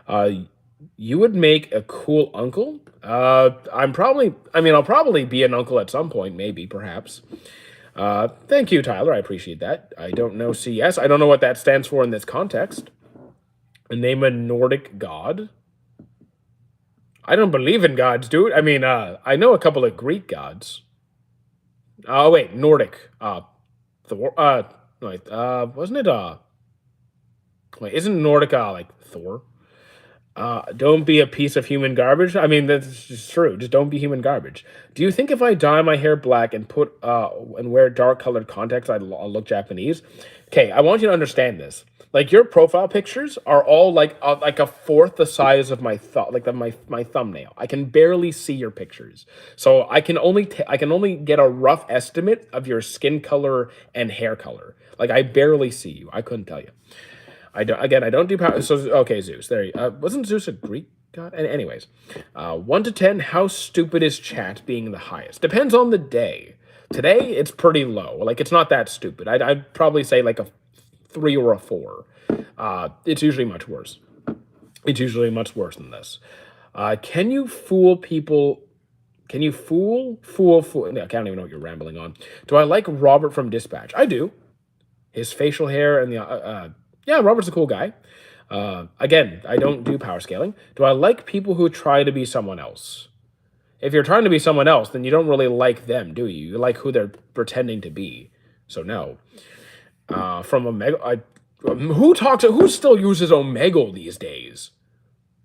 Uh, you would make a cool uncle. I'll probably be an uncle at some point, maybe, perhaps. Thank you, Tyler. I appreciate that. I don't know CS. I don't know what that stands for in this context. Name a Nordic god. I don't believe in gods, dude. I know a couple of Greek gods. Oh, wait, Nordic. Thor. Wait, wasn't it, wait, isn't Nordic, like, Thor? Don't be a piece of human garbage. I mean, that's just true. Just don't be human garbage. Do you think if I dye my hair black and and wear dark colored contacts, I'll look Japanese? Okay, I want you to understand this. Like your profile pictures are all like a fourth the size of my thumb, my thumbnail. I can barely see your pictures, so I can only get a rough estimate of your skin color and hair color. Like I barely see you. I couldn't tell you. I don't do power. So okay, Zeus. There. Wasn't Zeus a Greek god? Anyways, 1 to 10. How stupid is chat being the highest? Depends on the day. Today it's pretty low. Like it's not that stupid. I'd probably say like a 3 or a 4. It's usually much worse. It's usually much worse than this. Can you fool people? Can you fool? No, I can't even know what you're rambling on. Do I like Robert from Dispatch? I do. His facial hair and the yeah, Robert's a cool guy. Again, I don't do power scaling. Do I like people who try to be someone else? If you're trying to be someone else, then you don't really like them, do you? You like who they're pretending to be. So no. From Omega, who still uses Omegle these days?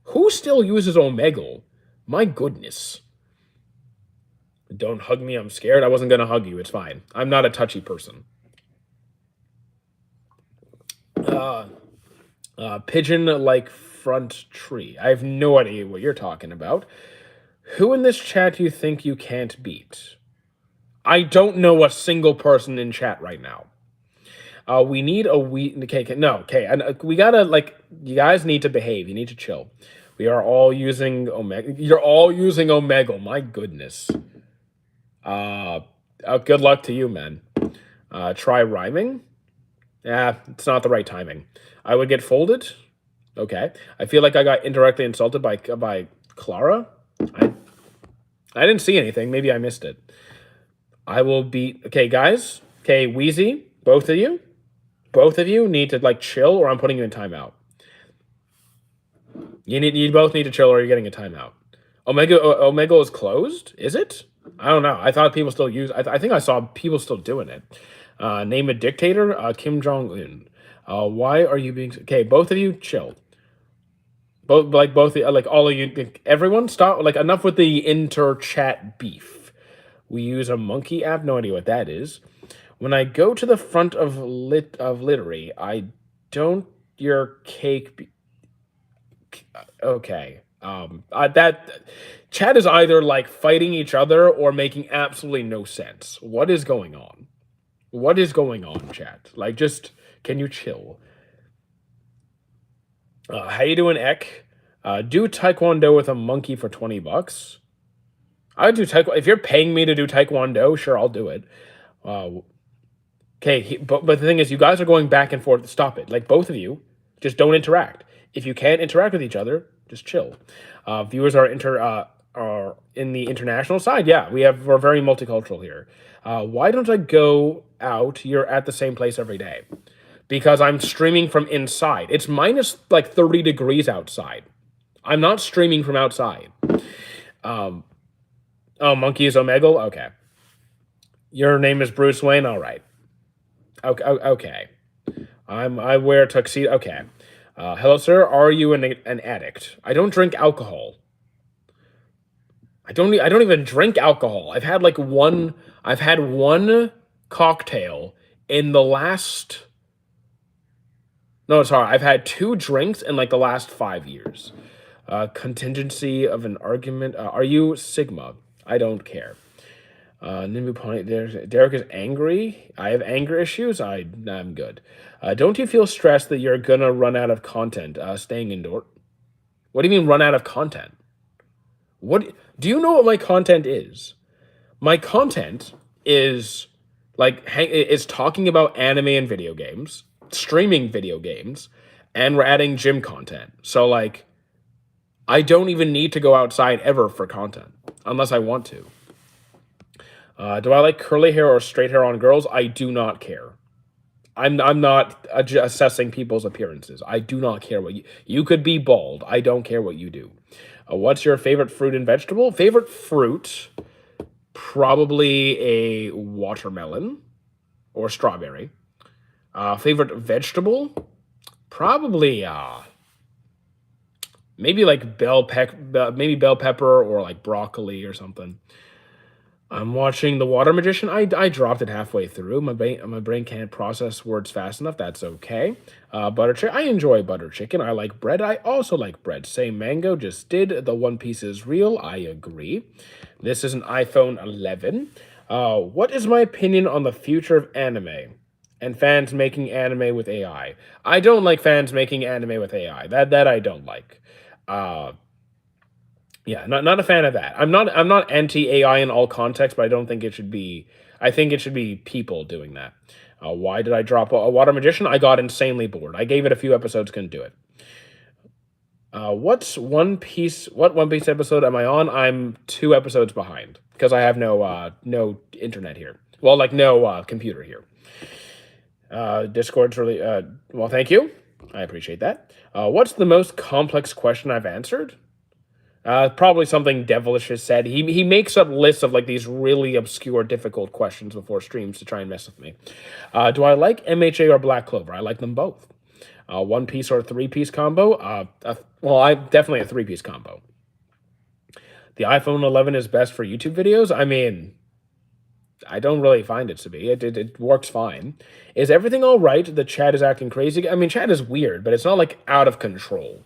Who still uses Omegle? My goodness. Don't hug me, I'm scared. I wasn't gonna hug you, it's fine. I'm not a touchy person. Pigeon like front tree. I have no idea what you're talking about. Who in this chat do you think you can't beat? I don't know a single person in chat right now. We need a okay, no, okay, and we gotta you guys need to behave. You need to chill. We are all using Omega. You're all using Omegle. My goodness. Good luck to you, man. Try rhyming. Yeah, it's not the right timing. I would get folded. Okay. I feel like I got indirectly insulted by Clara. I didn't see anything. Maybe I missed it. I will beat. Okay, guys. Okay, Wheezy, both of you need to chill, or I'm putting you in timeout. You both need to chill, or you're getting a timeout. Omega is closed. Is it? I don't know. I thought people still use. I think I saw people still doing it. Name a dictator. Kim Jong Un. Why are you being okay? Both of you chill. Both all of you. Everyone stop. Enough with the inter chat beef. We use a monkey app. No idea what that is. When I go to the front of Littery, I don't your cake. Okay. That chat is either fighting each other or making absolutely no sense. What is going on? What is going on, chat? Just can you chill? How you doing, Ek? Do Taekwondo with a monkey for $20. I would do Taekwondo. If you're paying me to do Taekwondo, sure, I'll do it. Okay, but the thing is, you guys are going back and forth. Stop it. Both of you, just don't interact. If you can't interact with each other, just chill. Viewers are in the international side. Yeah, we're very multicultural here. Why don't I go out? You're at the same place every day. Because I'm streaming from inside. It's minus 30 degrees outside. I'm not streaming from outside. Oh, monkey is Omegle? Okay. Your name is Bruce Wayne? All right. Okay. I wear tuxedo. Okay. Hello, sir. Are you an addict? I don't drink alcohol. I don't even drink alcohol. I've had one cocktail in the last. No, sorry. I've had 2 drinks in the last 5 years. Contingency of an argument. Are you Sigma? I don't care. Nimbu Pony. Derek is angry. I have anger issues. I'm good. Don't you feel stressed that you're gonna run out of content? Staying indoor. What do you mean run out of content? What do you know what my content is? My content is like is talking about anime and video games, streaming video games, and we're adding gym content. So like I don't even need to go outside ever for content unless I want to. Do I like curly hair or straight hair on girls? I do not care. I'm not assessing people's appearances. I do not care what you could be bald. I don't care what you do. What's your favorite fruit and vegetable? Favorite fruit, probably a watermelon or strawberry. Favorite vegetable, probably maybe like maybe bell pepper or like broccoli or something. I'm watching The Water Magician. I dropped it halfway through. My brain can't process words fast enough. That's okay. Butter chicken. I enjoy butter chicken. I like bread. I also like bread. Same mango. Just did. The One Piece is real. I agree. This is an iPhone 11. What is my opinion on the future of anime and fans making anime with AI? I don't like fans making anime with AI. That I don't like. Uh, yeah, not a fan of that. I'm not anti AI in all contexts, but I don't think it should be. I think it should be people doing that. Why did I drop a Water Magician? I got insanely bored. I gave it a few episodes, couldn't do it. What's One Piece? What One Piece episode am I on? I'm 2 episodes behind because I have no internet here. Well, like no computer here. Discord's really well. Thank you. I appreciate that. What's the most complex question I've answered? Probably something Devilish has said. He makes up lists of like these really obscure, difficult questions before streams to try and mess with me. Do I like MHA or Black Clover? I like them both. One piece or three-piece combo? Well, I definitely a three-piece combo. The iPhone 11 is best for YouTube videos. I mean, I don't really find it to be. It works fine. Is everything all right? The chat is acting crazy. I mean, chat is weird, but it's not like out of control.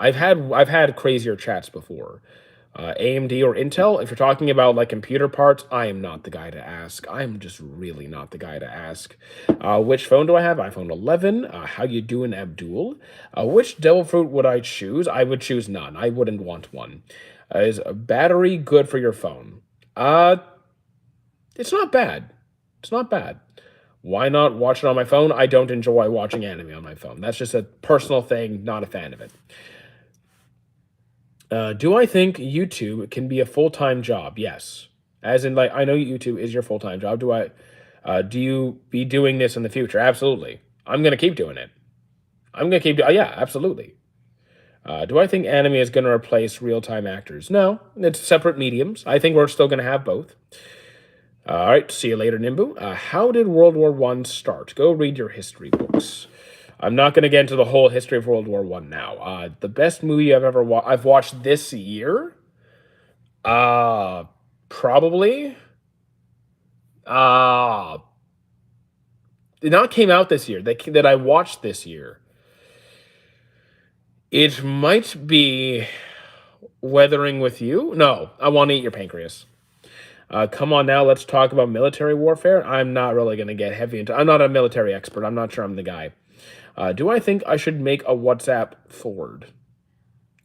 I've had crazier chats before. AMD or Intel. If you're talking about like computer parts, I am not the guy to ask. I'm just really not the guy to ask. Which phone do I have? iPhone 11. How you doing, Abdul? Which devil fruit would I choose? I would choose none. I wouldn't want one. Is a battery good for your phone? It's not bad. It's not bad. Why not watch it on my phone? I don't enjoy watching anime on my phone. That's just a personal thing. Not a fan of it. Do I think YouTube can be a full-time job? Yes. As in, like, I know YouTube is your full-time job. Do you be doing this in the future? Absolutely. I'm gonna keep doing it. Yeah, absolutely. Do I think anime is gonna replace real-time actors? No, it's separate mediums. I think we're still gonna have both. All right, see you later, Nimbu. How did World War One start? Go read your history books. I'm not going to get into the whole history of World War One now. The best movie I've watched this year, probably, it not came out this year. That I watched this year. It might be Weathering with You. No, I want to eat your pancreas. Come on now, let's talk about military warfare. I'm not really going to get heavy into. I'm not a military expert. I'm not sure I'm the guy. Do I think I should make a WhatsApp forward?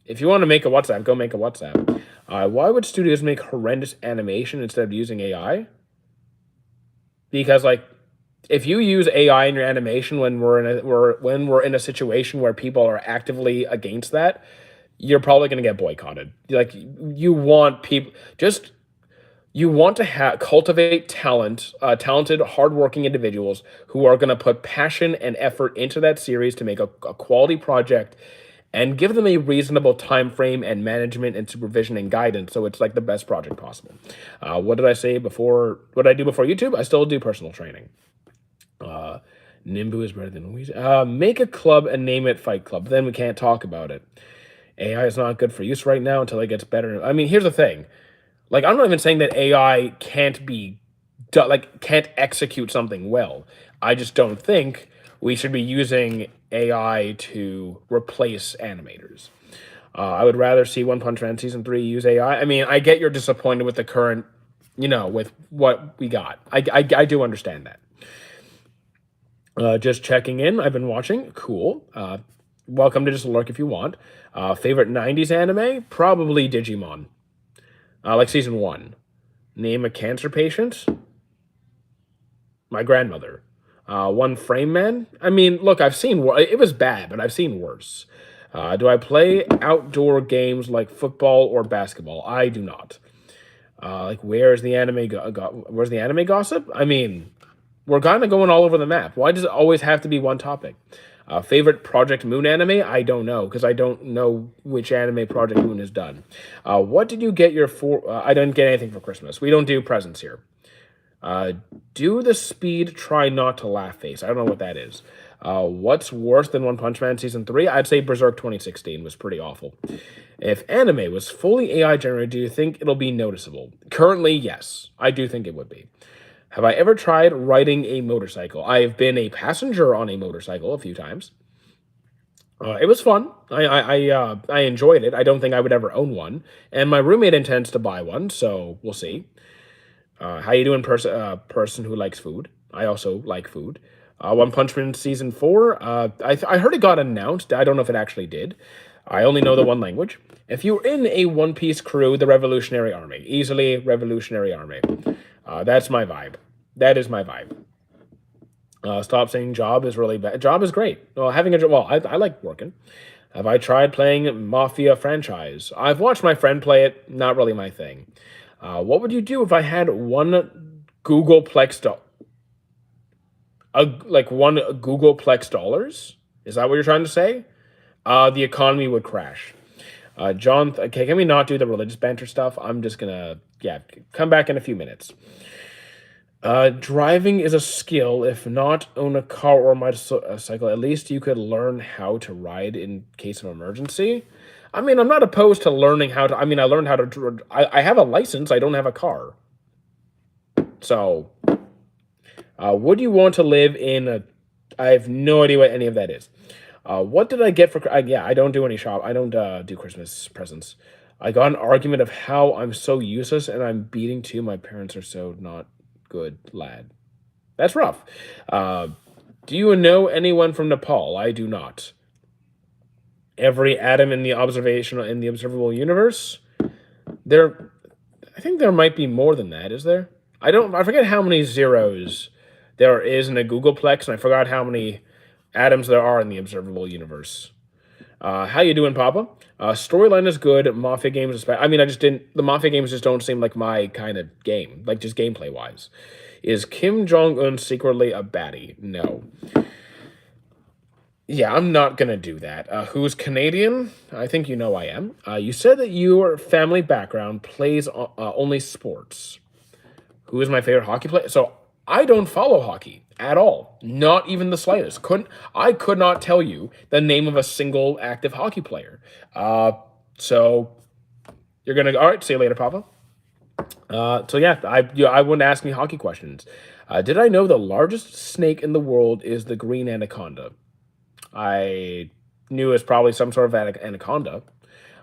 If you want to make a WhatsApp, go make a WhatsApp. Why would studios make horrendous animation instead of using AI? Because like, if you use AI in your animation when we're in a situation where people are actively against that, you're probably going to get boycotted. Like you want people just. You want to cultivate talented, hardworking individuals who are going to put passion and effort into that series to make a quality project and give them a reasonable time frame and management and supervision and guidance so it's like the best project possible. What did I say before? What did I do before YouTube? I still do personal training. Nimbu is better than Louise. Make a club and name it Fight Club. Then we can't talk about it. AI is not good for use right now until it gets better. I mean, here's the thing. Like, I'm not even saying that AI can't execute something well. I just don't think we should be using AI to replace animators. I would rather see One Punch Man Season 3 use AI. I mean, I get you're disappointed with the current, with what we got. I do understand that. Just checking in. I've been watching. Cool. Welcome to Just Lurk if you want. Favorite 90s anime? Probably Digimon. Like season 1. Name a cancer patient. My grandmother. One Frame Man. I mean, look, I've seen it was bad, but I've seen worse. Do I play outdoor games like football or basketball? I do not. Like, where's the anime? Where's the anime gossip? I mean, we're kind of going all over the map. Why does it always have to be one topic? Favorite Project Moon anime? I don't know because I don't know which anime Project Moon has done. What did you get your for? I didn't get anything for Christmas. We don't do presents here. Uh, do the speed try not to laugh face. I don't know what that is. What's worse than One Punch Man season 3? I'd say Berserk 2016 was pretty awful. If anime was fully AI generated, do you think it'll be noticeable? Currently, yes. I do think it would be. Have I ever tried riding a motorcycle? I've been a passenger on a motorcycle a few times. It was fun. I enjoyed it. I don't think I would ever own one, and my roommate intends to buy one, so we'll see. How you doing, person who likes food? I also like food. One Punch Man season 4. I heard it got announced. I don't know if it actually did. I only know the one language. If you were in a One Piece crew, the Revolutionary Army, easily Revolutionary Army. That's my vibe. That is my vibe. Stop saying job is really bad. Job is great. Well, having a job. Well, I like working. Have I tried playing Mafia franchise? I've watched my friend play it. Not really my thing. What would you do if I had one Googleplex like one Googleplex dollars? Is that what you're trying to say? The economy would crash. John, okay, can we not do the religious banter stuff? I'm just gonna, yeah, come back in a few minutes. Driving is a skill. If not own a car or motorcycle, at least you could learn how to ride in case of emergency. I mean, I'm not opposed to learning how to. I mean, I learned how to. I have a license. I don't have a car. So, would you want to live in a? I have no idea what any of that is. What did I get for? Yeah, I don't do any shop. I don't do Christmas presents. I got an argument of how I'm so useless and I'm beating too. My parents are so not good, lad. That's rough. Uh, do you know anyone from Nepal? I do not. Every atom in the observable universe. There, I think there might be more than that. Is there? I don't. I forget how many zeros there is in a Googleplex, and I forgot how many atoms there are in the observable universe. How you doing, Papa? Storyline is good. Mafia games is bad. I mean, I just didn't. The Mafia games just don't seem like my kind of game, like just gameplay wise. Is Kim Jong Un secretly a baddie? No. Yeah, I'm not gonna do that. Who's Canadian? I think you know I am. You said that your family background plays only sports. Who is my favorite hockey player? So I don't follow hockey at all, not even the slightest. I could not tell you the name of a single active hockey player. So you're gonna all right. See you later, Papa. So yeah, I wouldn't ask me hockey questions. Did I know the largest snake in the world is the green anaconda? I knew it was probably some sort of anaconda.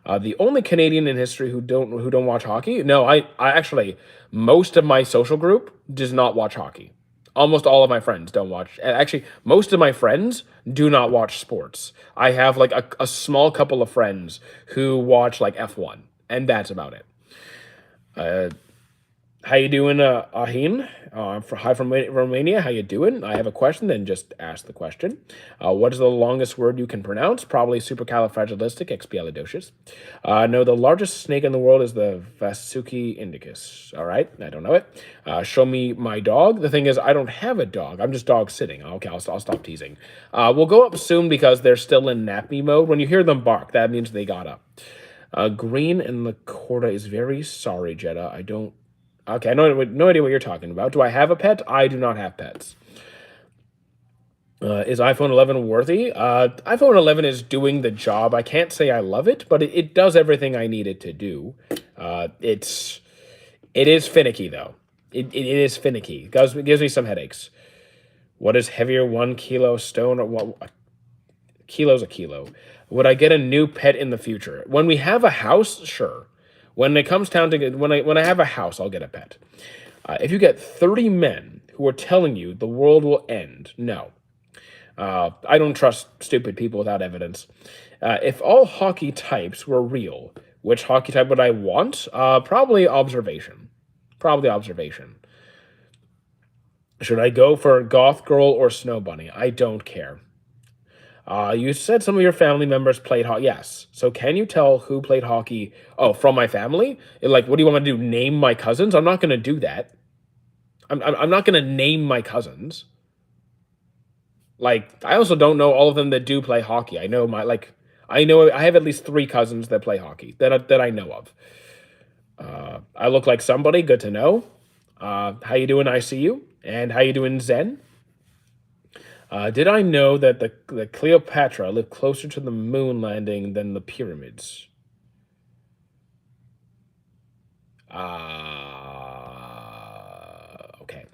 The only Canadian in history who don't watch hockey. No, I actually most of my social group does not watch hockey. Almost all of my friends don't watch. Actually, most of my friends do not watch sports. I have like a small couple of friends who watch like F1, and that's about it. Uh, how you doing, Ahin? Hi from Romania. How you doing? I have a question, then just ask the question. What is the longest word you can pronounce? Probably supercalifragilisticexpialidocious. No, the largest snake in the world is the Vasuki indicus. All right, I don't know it. Show me my dog. The thing is, I don't have a dog. I'm just dog sitting. Okay, I'll stop teasing. We'll go up soon because they're still in nappy mode. When you hear them bark, that means they got up. Green and Lacorda is very sorry, Jetta. I don't. Okay, I know no idea what you're talking about. Do I have a pet? I do not have pets. Is iPhone 11 worthy? iPhone 11 is doing the job. I can't say I love it, but it does everything I need it to do. It is finicky though. It is finicky. It gives me some headaches. What is heavier, 1 kilo stone or what? Kilo's a kilo. Would I get a new pet in the future? When we have a house, sure. When it comes down to when I have a house, I'll get a pet. If you get 30 men who are telling you the world will end, no. I don't trust stupid people without evidence. If all hockey types were real, which hockey type would I want? Probably observation. Probably observation. Should I go for Goth Girl or Snow Bunny? I don't care. You said some of your family members played hockey. Yes. So can you tell who played hockey? Oh, from my family? Like, what do you want me to do? Name my cousins? I'm not going to do that. I'm not going to name my cousins. Like, I also don't know all of them that do play hockey. I know I have at least 3 cousins that play hockey that I know of. I look like somebody. Good to know. How you doing, ICU? And how you doing, Zen? Did I know that the Cleopatra lived closer to the moon landing than the pyramids? Okay.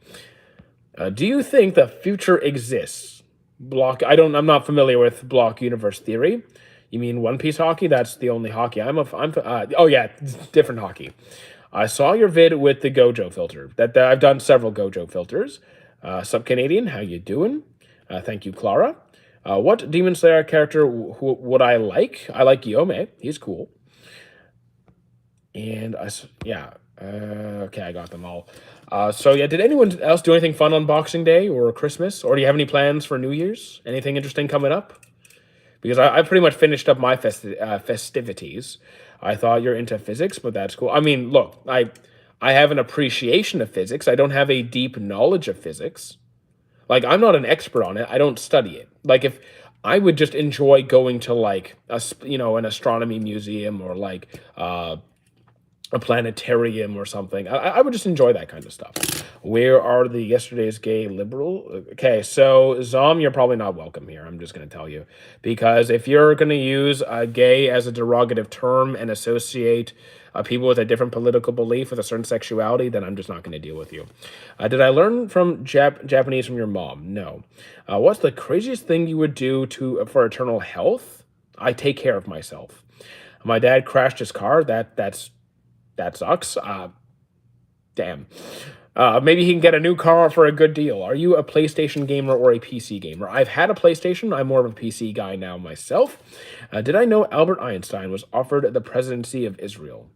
Do you think the future exists? I'm not familiar with block universe theory. You mean One Piece hockey? That's the only hockey oh yeah, different hockey. I saw your vid with the Gojo filter. That I've done several Gojo filters. Sub Canadian, how you doing? Thank you, Clara. What Demon Slayer character would I like? I like Yome. He's cool. And yeah. Okay, I got them all. So yeah, did anyone else do anything fun on Boxing Day or Christmas? Or do you have any plans for New Year's? Anything interesting coming up? Because I pretty much finished up my festivities. I thought you're into physics, but that's cool. I mean, look, I have an appreciation of physics. I don't have a deep knowledge of physics. Like, I'm not an expert on it. I don't study it. Like, if I would just enjoy going to like an astronomy museum or like a planetarium or something. I would just enjoy that kind of stuff. Where are the yesterday's gay liberal? Okay, so Zom, you're probably not welcome here. I'm just going to tell you. Because if you're going to use gay as a derogative term and associate people with a different political belief with a certain sexuality, then I'm just not going to deal with you. Did I learn from Japanese from your mom? No. What's the craziest thing you would do for eternal health? I take care of myself. My dad crashed his car. That sucks. Damn. Maybe he can get a new car for a good deal. Are you a PlayStation gamer or a PC gamer? I've had a PlayStation. I'm more of a PC guy now myself. Did I know Albert Einstein was offered the presidency of Israel?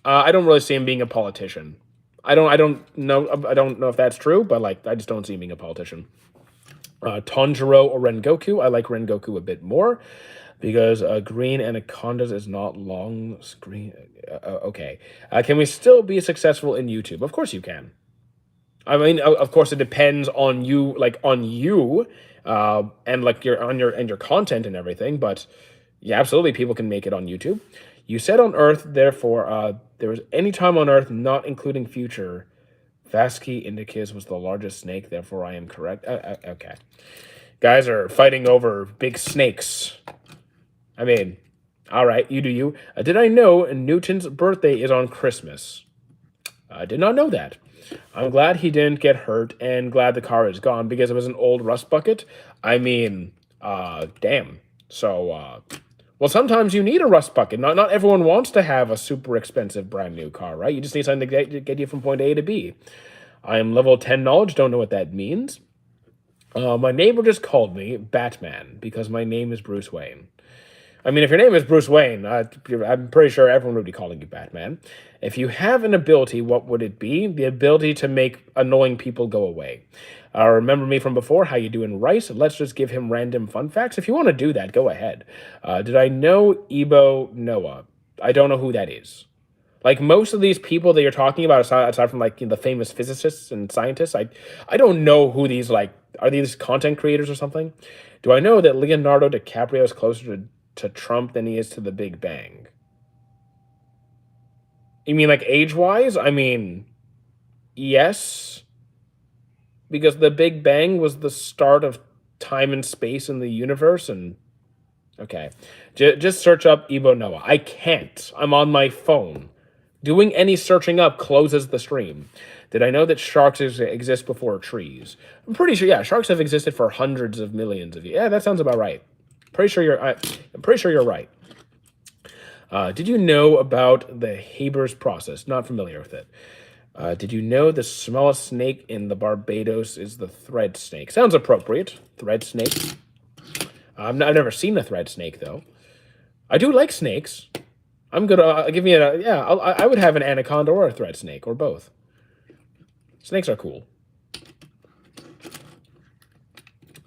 I don't really see him being a politician. I don't know if that's true, but like I just don't see him being a politician. Tanjiro or Rengoku? I like Rengoku a bit more. Because green anacondas is not long screen. Okay. Can we still be successful in YouTube? Of course you can. I mean, of course it depends on you, and like your content and everything. But yeah, absolutely, people can make it on YouTube. You said on Earth, therefore, there was any time on Earth, not including future. Vasky Indicus was the largest snake. Therefore, I am correct. Okay. Guys are fighting over big snakes. I mean, all right, you do you. Did I know Newton's birthday is on Christmas? I did not know that. I'm glad he didn't get hurt and glad the car is gone because it was an old rust bucket. I mean, damn. So, well, sometimes you need a rust bucket. Not everyone wants to have a super expensive brand new car, right? You just need something to get you from point A to B. I am level 10 knowledge. Don't know what that means. My neighbor just called me Batman because my name is Bruce Wayne. I mean, if your name is Bruce Wayne, I'm pretty sure everyone would be calling you Batman. If you have an ability, what would it be? The ability to make annoying people go away. Remember me from before? How you doing, Rice? Let's just give him random fun facts. If you want to do that, go ahead. Did I know Ebo Noah? I don't know who that is. Like, most of these people that you're talking about, aside from, like, the famous physicists and scientists, I don't know who these, like, are these content creators or something? Do I know that Leonardo DiCaprio is closer to Trump than he is to the Big Bang? You mean like age-wise? I mean, yes. Because the Big Bang was the start of time and space in the universe, and okay. Just search up Ebo Noah. I can't. I'm on my phone. Doing any searching up closes the stream. Did I know that sharks exist before trees? I'm pretty sure, yeah, sharks have existed for hundreds of millions of years. Yeah, that sounds about right. I'm pretty sure you're right. Did you know about the Haber's process? Not familiar with it. Did you know the smallest snake in the Barbados is the thread snake? Sounds appropriate. Thread snake. I've never seen a thread snake, though. I do like snakes. I'm gonna give me I would have an anaconda or a thread snake or both. Snakes are cool.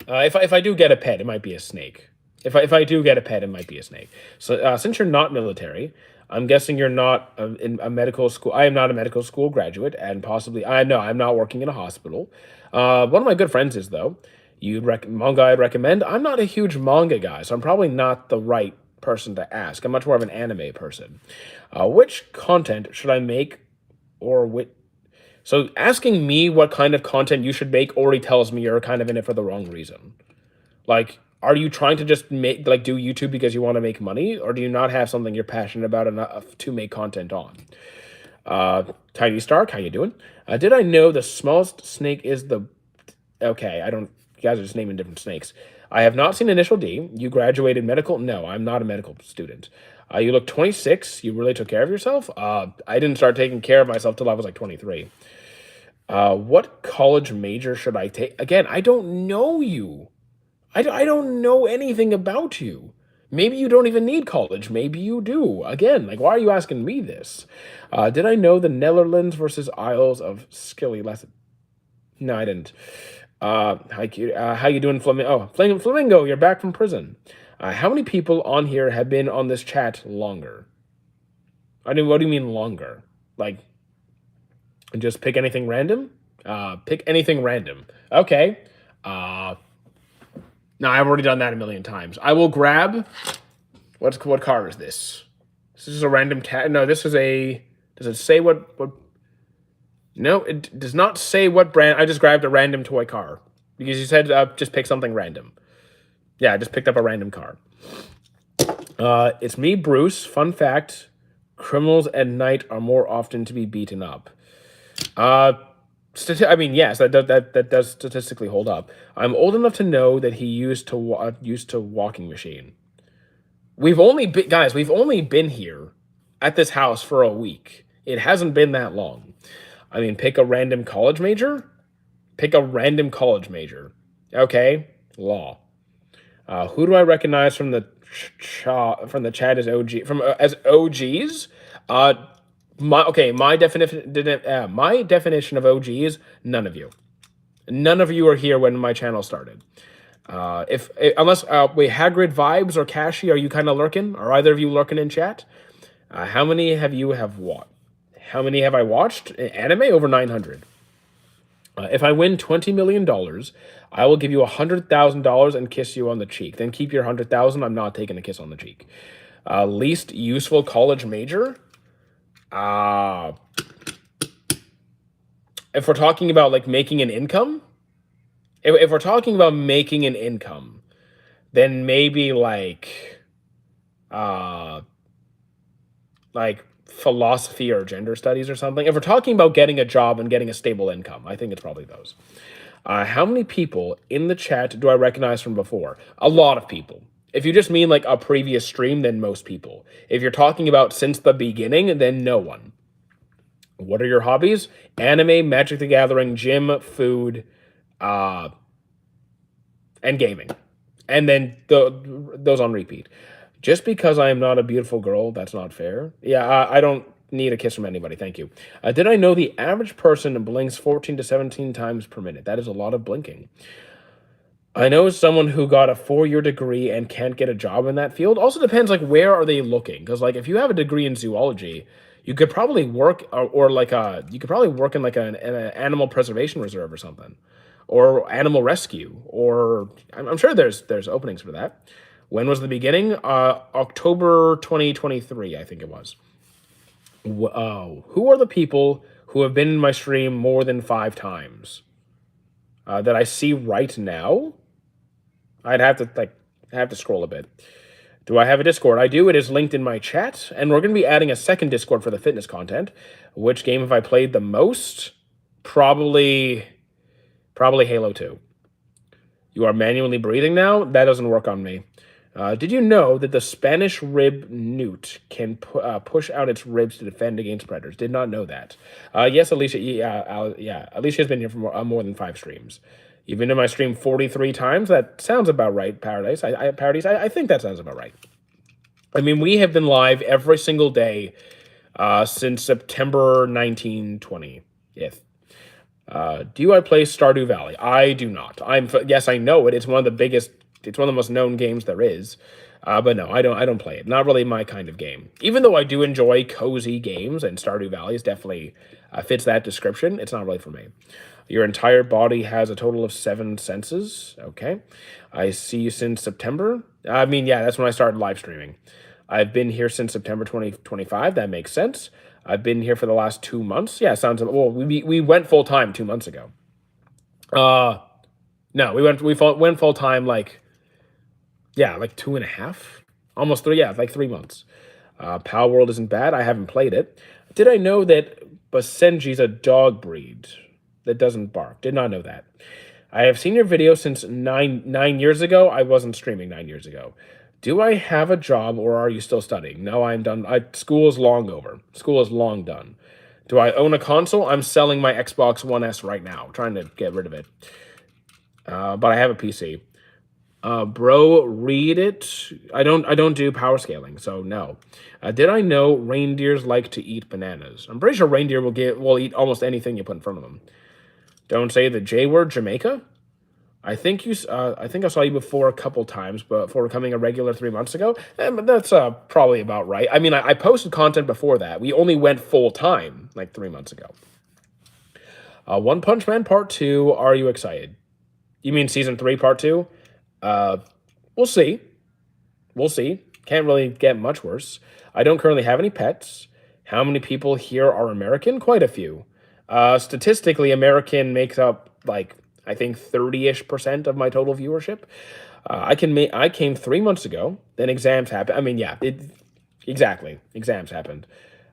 If I do get a pet, it might be a snake. If I do get a pet, it might be a snake. So since you're not military, I'm guessing you're not in a medical school. I am not a medical school graduate, and possibly I know I'm not working in a hospital. One of my good friends is though. Manga I'd recommend. I'm not a huge manga guy, so I'm probably not the right person to ask. I'm much more of an anime person. Which content should I make, or which so asking me what kind of content you should make already tells me you're kind of in it for the wrong reason. Like, are you trying to just make like do YouTube because you want to make money, or do you not have something you're passionate about enough to make content on? Tiny Stark, how you doing? Did I know the smallest snake is the okay? I don't. You guys are just naming different snakes. I have not seen Initial D. You graduated medical? No, I'm not a medical student. You look 26. You really took care of yourself? I didn't start taking care of myself till I was like 23. What college major should I take? Again, I don't know you. I don't know anything about you. Maybe you don't even need college. Maybe you do. Again, like, why are you asking me this? Did I know the Netherlands versus Isles of Scilly lesson? No, I didn't. How you doing, Flamingo? Oh, Flamingo, you're back from prison. How many people on here have been on this chat longer? I mean, what do you mean longer? Like, just pick anything random? Pick anything random. Okay. No, I've already done that a million times. I will grab. What car is this? This is a random cat. No, this is a. Does it say what? No, it does not say what brand. I just grabbed a random toy car because you said just pick something random. Yeah, I just picked up a random car. It's me, Bruce. Fun fact: criminals at night are more often to be beaten up. I mean, yes, that does statistically hold up. I'm old enough to know that he used to walking machine. We've only been here at this house for a week. It hasn't been that long. I mean, pick a random college major. Pick a random college major. Okay, law. Who do I recognize from the chat as as OGs? My definition of OGs, none of you. None of you are here when my channel started. Hagrid vibes or Kashi, are you kind of lurking? Are either of you lurking in chat? How many have watched? How many have I watched? Anime over 900. If I win $20 million, I will give you $100,000 and kiss you on the cheek. Then keep your 100,000. I'm not taking a kiss on the cheek. Least useful college major. If we're talking about like making an income, if we're talking about making an income, then maybe like philosophy or gender studies or something. If we're talking about getting a job and getting a stable income, I think it's probably those. How many people in the chat do I recognize from before? A lot of people. If you just mean like a previous stream, then most people. If you're talking about since the beginning, then no one. What are your hobbies? Anime, Magic the Gathering, gym, food, and gaming. And then those on repeat. Just because I am not a beautiful girl, that's not fair. Yeah, I don't need a kiss from anybody. Thank you. Did I know the average person blinks 14 to 17 times per minute? That is a lot of blinking. I know someone who got a 4-year degree and can't get a job in that field. Also depends, like, where are they looking? Because, like, if you have a degree in zoology, you could probably work, you could probably work in, like, an animal preservation reserve or something. Or animal rescue. Or, I'm sure there's openings for that. When was the beginning? October 2023, I think it was. Who are the people who have been in my stream more than 5 times? That I see right now? I'd have to scroll a bit. Do I have a Discord? I do. It is linked in my chat, and we're going to be adding a second Discord for the fitness content. Which game have I played the most? Probably Halo 2. You are manually breathing now? That doesn't work on me. Did you know that the Spanish rib newt can push out its ribs to defend against predators? Did not know that. Yes, Alicia. Yeah, Alicia's been here for more than 5 streams. You've been in my stream 43 times. That sounds about right, Paradise. I think that sounds about right. I mean, we have been live every single day since September 1920. Yes. Do I play Stardew Valley? I do not. Yes, I know it. It's one of the biggest. It's one of the most known games there is. But no, I don't. I don't play it. Not really my kind of game. Even though I do enjoy cozy games, and Stardew Valley is definitely fits that description. It's not really for me. Your entire body has a total of 7 senses. Okay, I see you since September. I mean, yeah, that's when I started live streaming. I've been here since September 2025. That makes sense. I've been here for the last 2 months. Yeah, sounds well. We went full time 2 months ago. Uh, no, went full time like yeah, like two and a half, almost three. Yeah, like 3 months. Pal World isn't bad. I haven't played it. Did I know that Basenji's a dog breed that doesn't bark? Did not know that. I have seen your video since nine years ago. I wasn't streaming 9 years ago. Do I have a job or are you still studying? No, I'm done. School is long over. School is long done. Do I own a console? I'm selling my Xbox One S right now, trying to get rid of it. But I have a PC. Bro, read it. I don't do power scaling, so no. Did I know reindeers like to eat bananas? I'm pretty sure reindeer will eat almost anything you put in front of them. Don't say the J word, Jamaica. I think I saw you before a couple times, but before becoming a regular 3 months ago. But that's probably about right. I mean, I posted content before that. We only went full time like 3 months ago. One Punch Man Part 2. Are you excited? You mean Season 3 Part 2? Uh, we'll see. We'll see. Can't really get much worse. I don't currently have any pets. How many people here are American? Quite a few. Statistically, American makes up like I think 30-ish% of my total viewership. I came 3 months ago. Then exams happened. I mean, yeah, exactly. Exams happened.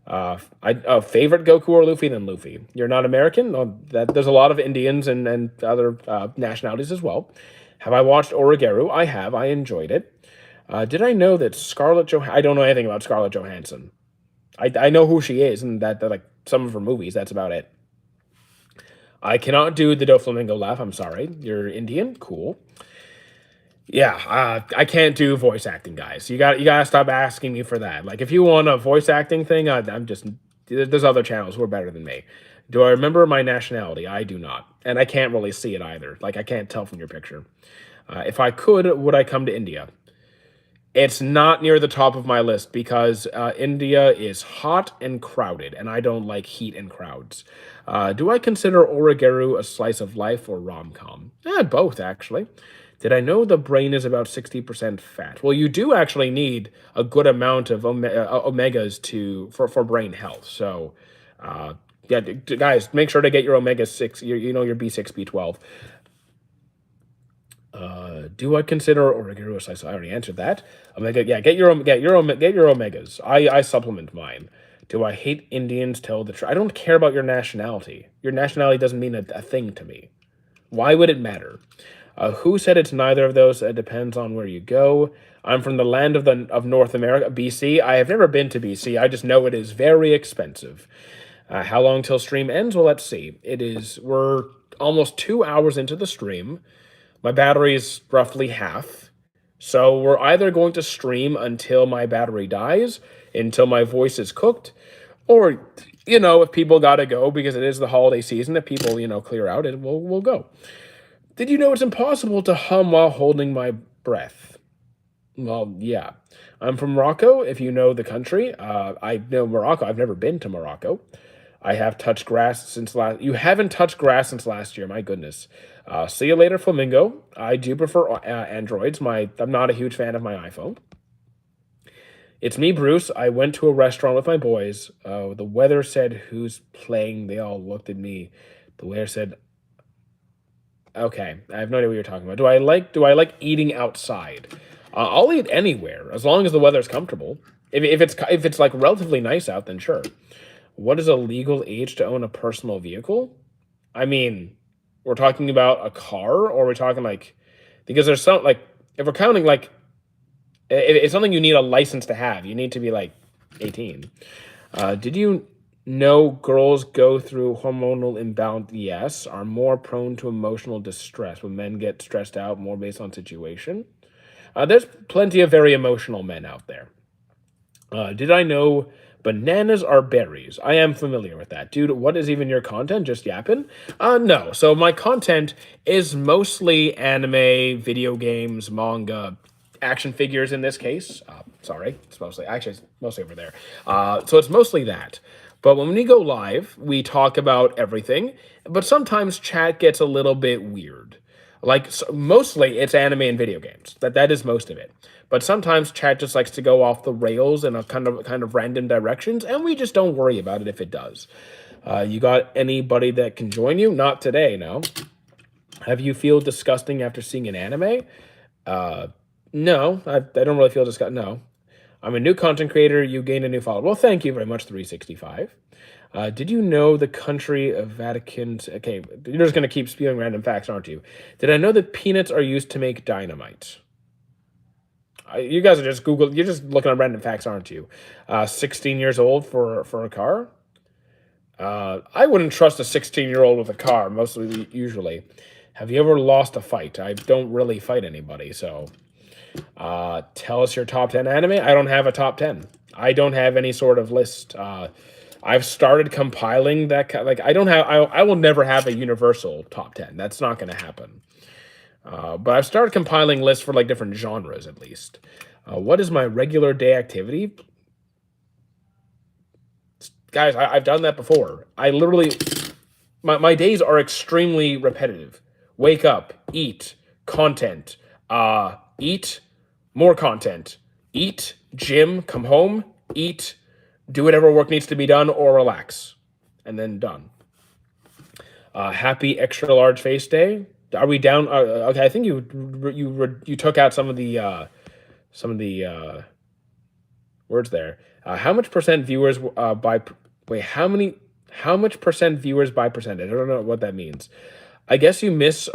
Favorite Goku or Luffy? Then Luffy. You're not American? There's a lot of Indians and other nationalities as well. Have I watched Origeru? I have. I enjoyed it. Did I know that I don't know anything about Scarlett Johansson. I know who she is and that like some of her movies. That's about it. I cannot do the Doflamingo laugh. I'm sorry. You're Indian? Cool. Yeah, I can't do voice acting, guys. You gotta stop asking me for that. Like, if you want a voice acting thing, I'm just there's other channels who are better than me. Do I remember my nationality? I do not, and I can't really see it either. Like, I can't tell from your picture. If I could, would I come to India? It's not near the top of my list because India is hot and crowded, and I don't like heat and crowds. Do I consider Origeru a slice of life or rom-com? Both, actually. Did I know the brain is about 60% fat? Well, you do actually need a good amount of omegas for brain health. So, yeah, guys, make sure to get your omega 6, your B6, B12. Do I consider Origeru a slice? I already answered that. Omega, yeah, get your omegas. I supplement mine. Do I hate Indians? Tell the truth. I don't care about your nationality. Your nationality doesn't mean a thing to me. Why would it matter? Who said it's neither of those? It depends on where you go. I'm from the land of North America, BC. I have never been to BC. I just know it is very expensive. How long till stream ends? Well, let's see. We're almost 2 hours into the stream. My battery is roughly half. So we're either going to stream until my battery dies, until my voice is cooked, or, if people gotta go because it is the holiday season, if people, clear out, we'll go. Did you know it's impossible to hum while holding my breath? Well, yeah. I'm from Morocco, if you know the country. I know Morocco. I've never been to Morocco. I have touched grass since last... You haven't touched grass since last year, my goodness. See you later, Flamingo. I do prefer Androids. I'm not a huge fan of my iPhone. It's me, Bruce. I went to a restaurant with my boys. The weather said, who's playing? They all looked at me. The waiter said, okay, I have no idea what you're talking about. Do I like eating outside? I'll eat anywhere as long as the weather's comfortable. If it's like relatively nice out, then sure. What is a legal age to own a personal vehicle? I mean, we're talking about a car, or we're talking like because there's some like if we're counting like if it's something you need a license to have, you need to be like 18. Did you know girls go through hormonal imbalance? Yes, are more prone to emotional distress when men get stressed out more based on situation. There's plenty of very emotional men out there. Did I know Bananas are berries. I am familiar with that. Dude, what is even your content? Just yapping? No. So my content is mostly anime, video games, manga, action figures in this case. Sorry, it's mostly over there. So it's mostly that. But when we go live, we talk about everything. But sometimes chat gets a little bit weird. Like mostly it's anime and video games. That is most of it. But sometimes chat just likes to go off the rails in a kind of random directions, and we just don't worry about it if it does. You got anybody that can join you? Not today, no. Have you feel disgusting after seeing an anime? No, I don't really feel disgusting. No. I'm a new content creator. You gained a new follower. Well, thank you very much, 365. Did you know the country of Vatican? Okay, you're just going to keep spewing random facts, aren't you? Did I know that peanuts are used to make dynamite? You guys are just Google. You're just looking at random facts, aren't you? 16 years old for a car. I wouldn't trust a 16-year-old with a car. Usually. Have you ever lost a fight? I don't really fight anybody, so. Tell us your top 10 anime. I don't have a top 10. I don't have any sort of list. I've started compiling that. Like I don't have. I will never have a universal top 10. That's not going to happen. But I've started compiling lists for like different genres at least. What is my regular day activity? Guys, I've done that before. I literally, my days are extremely repetitive. Wake up, eat, content, eat, more content, eat, gym, come home, eat, do whatever work needs to be done or relax, and then done. Happy extra large face day. Are we down? Okay, I think you took out some of the words there. How much percent viewers by wait? How much percent viewers by percentage? I don't know what that means. I guess you miss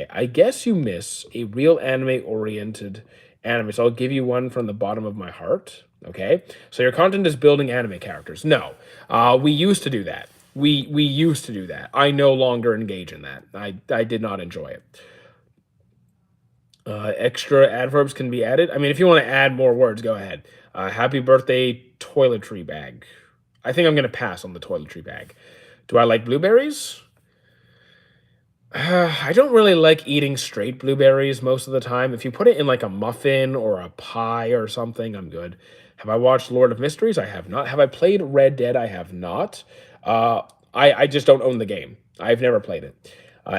I guess you miss a real anime oriented anime. So I'll give you one from the bottom of my heart. Okay. So your content is building anime characters. No. We used to do that. We used to do that. I no longer engage in that. I did not enjoy it. Extra adverbs can be added. I mean, if you want to add more words, go ahead. Happy birthday toiletry bag. I think I'm going to pass on the toiletry bag. Do I like blueberries? I don't really like eating straight blueberries most of the time. If you put it in like a muffin or a pie or something, I'm good. Have I watched Lord of Mysteries? I have not. Have I played Red Dead? I have not. I just don't own the game. I've never played it.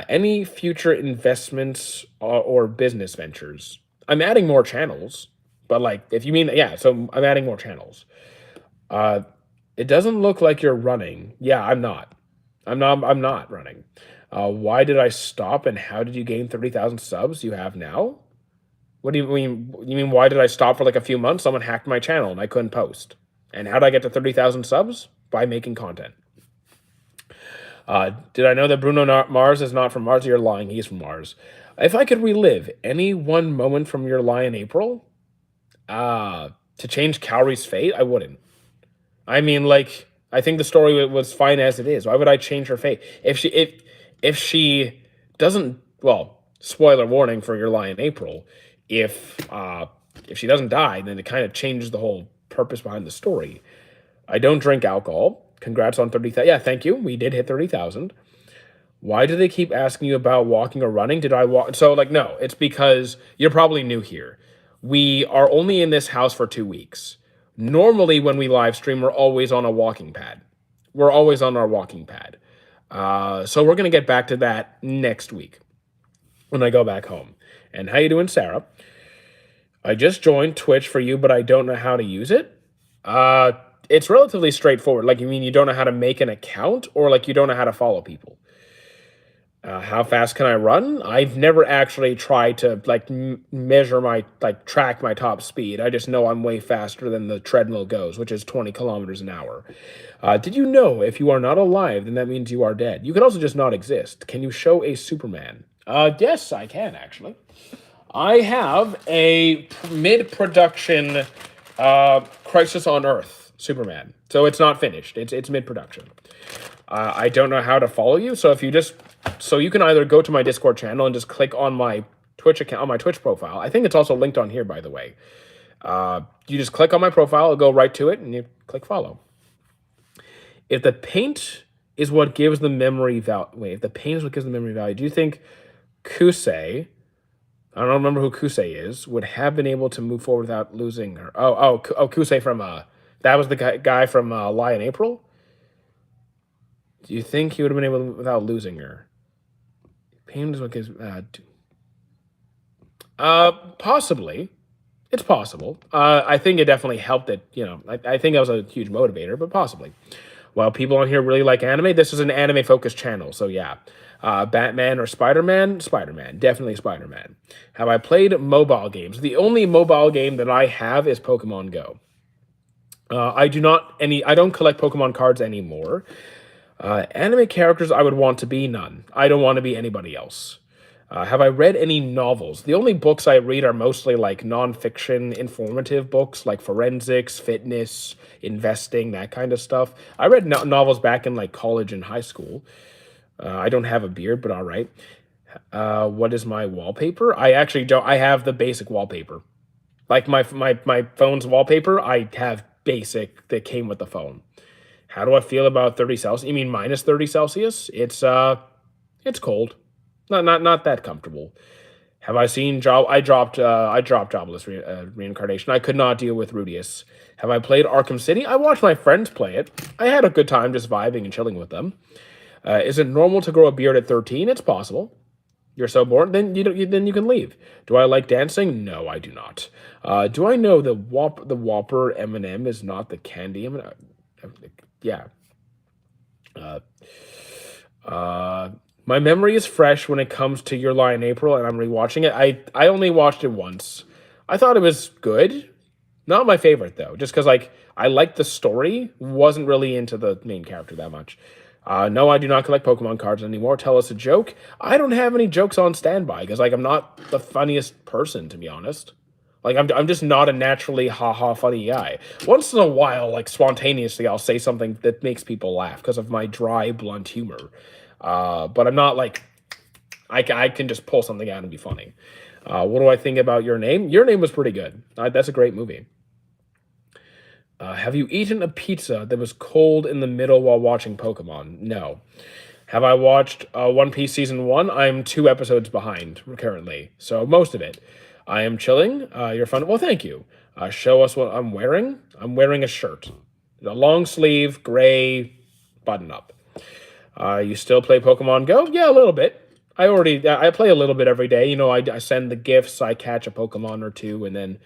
Any future investments or business ventures? I'm adding more channels, but like if you mean yeah, so I'm adding more channels. It doesn't look like you're running. Yeah, I'm not. I'm not running. Why did I stop and how did you gain 30,000 subs you have now? What do you mean? You mean why did I stop for like a few months? Someone hacked my channel and I couldn't post. And how did I get to 30,000 subs? By making content. Did I know that Bruno Mars is not from Mars? You're lying. He's from Mars. If I could relive any one moment from your lie in April, to change Cowrie's fate, I wouldn't. I mean, like, I think the story was fine as it is. Why would I change her fate? If she doesn't, well, spoiler warning for your lie in April, if she doesn't die, then it kind of changes the whole purpose behind the story. I don't drink alcohol. Congrats on 30,000. Yeah, thank you. We did hit 30,000. Why do they keep asking you about walking or running? Did I walk? So, like, no, it's because you're probably new here. We are only in this house for 2 weeks. Normally, when we live stream, we're always on a walking pad. We're always on our walking pad. So we're going to get back to that next week when I go back home. And how you doing, Sarah? I just joined Twitch for you, but I don't know how to use it. It's relatively straightforward. Like, you mean you don't know how to make an account or like you don't know how to follow people? How fast can I run? I've never actually tried to like measure my, like track my top speed. I just know I'm way faster than the treadmill goes, which is 20 kilometers an hour. Did you know if you are not alive, then that means you are dead? You could also just not exist. Can you show a Superman? Yes, I can actually. I have a mid-production Crisis on Earth Superman. So it's not finished. It's mid-production. I don't know how to follow you, so if you just you can either go to my Discord channel and just click on my Twitch account, on my Twitch profile. I think it's also linked on here, by the way. You just click on my profile, it'll go right to it, and you click follow. If the paint is what gives the memory value, if the paint is what gives the memory value, do you think Kusei, I don't remember who Kusei is, would have been able to move forward without losing her? Kusei from that was the guy from Lie in April. Do you think he would have been able to without losing her? Pain is what gives. Possibly, it's possible. I think it definitely helped. It I think that was a huge motivator, but possibly. Well, people on here really like anime. This is an anime focused channel, so yeah. Batman or Spider-Man? Spider-Man. Definitely Spider-Man. Have I played mobile games? The only mobile game that I have is Pokemon Go. I don't collect Pokemon cards anymore. Anime characters I would want to be none. I don't want to be anybody else. Have I read any novels? The only books I read are mostly like nonfiction, informative books like forensics, fitness, investing, that kind of stuff. I read novels back in like college and high school. I don't have a beard, but all right. What is my wallpaper? I actually don't. I have the basic wallpaper. Like my phone's wallpaper, I have basic that came with the phone. How do I feel about 30 Celsius? You mean minus 30 Celsius? It's cold. Not that comfortable. Have I seen Job? I dropped Jobless Reincarnation. I could not deal with Rudius. Have I played Arkham City? I watched my friends play it. I had a good time just vibing and chilling with them. Is it normal to grow a beard at 13? It's possible. You're so bored, then then you can leave. Do I like dancing? No, I do not. Do I know the Whopper M&M is not the candy M&M? Yeah. My memory is fresh when it comes to Your Lie in April, and I'm rewatching it. I only watched it once. I thought it was good. Not my favorite though, just because like I liked the story, wasn't really into the main character that much. No, I do not collect Pokemon cards anymore. Tell us a joke. I don't have any jokes on standby because like I'm not the funniest person, to be honest. Like I'm just not a naturally funny guy. Once in a while, like spontaneously, I'll say something that makes people laugh because of my dry, blunt humor. But I'm not like I can just pull something out and be funny. What do I think about Your Name? Your Name was pretty good. That's a great movie. Have you eaten a pizza that was cold in the middle while watching Pokemon? No. Have I watched One Piece Season 1? I'm 2 episodes behind currently, so most of it. I am chilling. You're fun. Well, thank you. Show us what I'm wearing. I'm wearing a shirt. A long sleeve, gray, button up. You still play Pokemon Go? Yeah, a little bit. I play a little bit every day. You know, I send the gifts, I catch a Pokemon or two, and then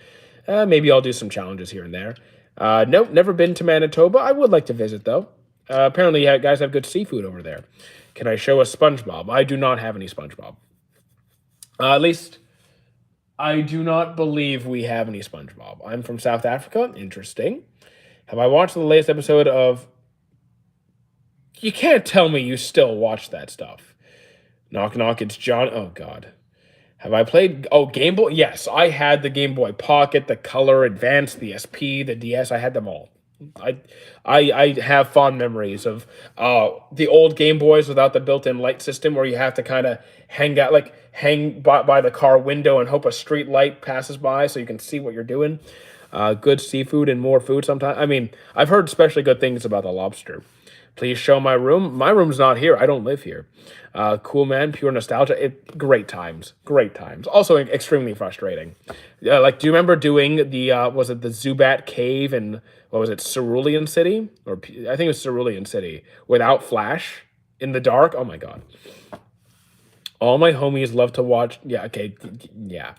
maybe I'll do some challenges here and there. Nope, never been to Manitoba. I would like to visit, though. Apparently, you guys have good seafood over there. Can I show a SpongeBob? I do not have any SpongeBob. At least, I do not believe we have any SpongeBob. I'm from South Africa. Interesting. Have I watched the latest episode of... You can't tell me you still watch that stuff. Knock, knock, it's John... Oh, God. Have I played... Oh, Game Boy? Yes, I had the Game Boy Pocket, the Color, Advance, the SP, the DS. I had them all. I have fond memories of the old Game Boys without the built-in light system where you have to kind of hang by the car window and hope a street light passes by so you can see what you're doing. Good seafood and more food sometimes. I mean, I've heard especially good things about the lobster. Please show my room. My room's not here. I don't live here. Cool, man. Pure nostalgia. Great times. Great times. Also extremely frustrating. Like, do you remember doing the, was it the Zubat Cave in, what was it, Cerulean City? Or I think it was Cerulean City. Without Flash? In the dark? Oh, my God. All my homies love to watch. Yeah, okay. Yeah.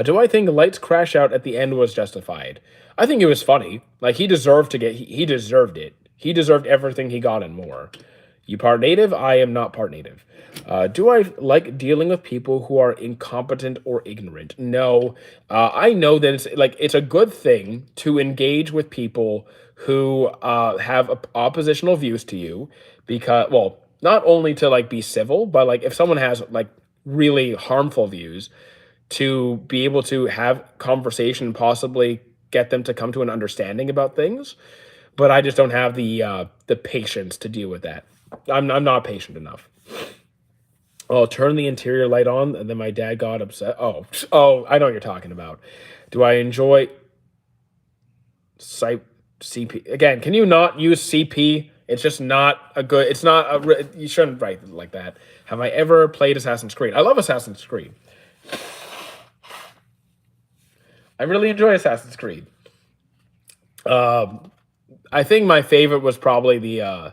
Do I think Lights Crash Out at the end was justified? I think it was funny. Like, he deserved it. He deserved everything he got and more. You part native? I am not part native. Do I like dealing with people who are incompetent or ignorant? No. I know that it's a good thing to engage with people who have oppositional views to you because, well, not only to like be civil, but like if someone has like really harmful views, to be able to have conversation, possibly get them to come to an understanding about things. But I just don't have the patience to deal with that. I'm not patient enough. I'll turn the interior light on, and then my dad got upset. Oh, I know what you're talking about. Do I enjoy... Site CP again. Can you not use CP? It's just not a good. It's not a. You shouldn't write it like that. Have I ever played Assassin's Creed? I love Assassin's Creed. I really enjoy Assassin's Creed. I think my favorite was probably the.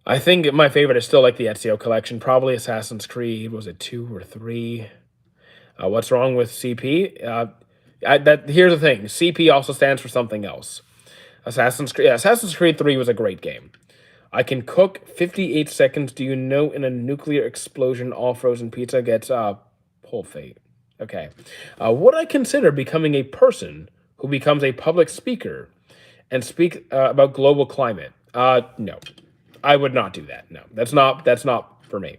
I think my favorite is still like the Ezio collection. Probably Assassin's Creed. Was it 2 or 3? What's wrong with CP? That here's the thing. CP also stands for something else. Assassin's Creed 3 was a great game. I can cook 58 seconds. Do you know in a nuclear explosion, all frozen pizza gets whole fate? Okay. Would I consider becoming a person who becomes a public speaker and speak about global climate? No, I would not do that. No, that's not for me.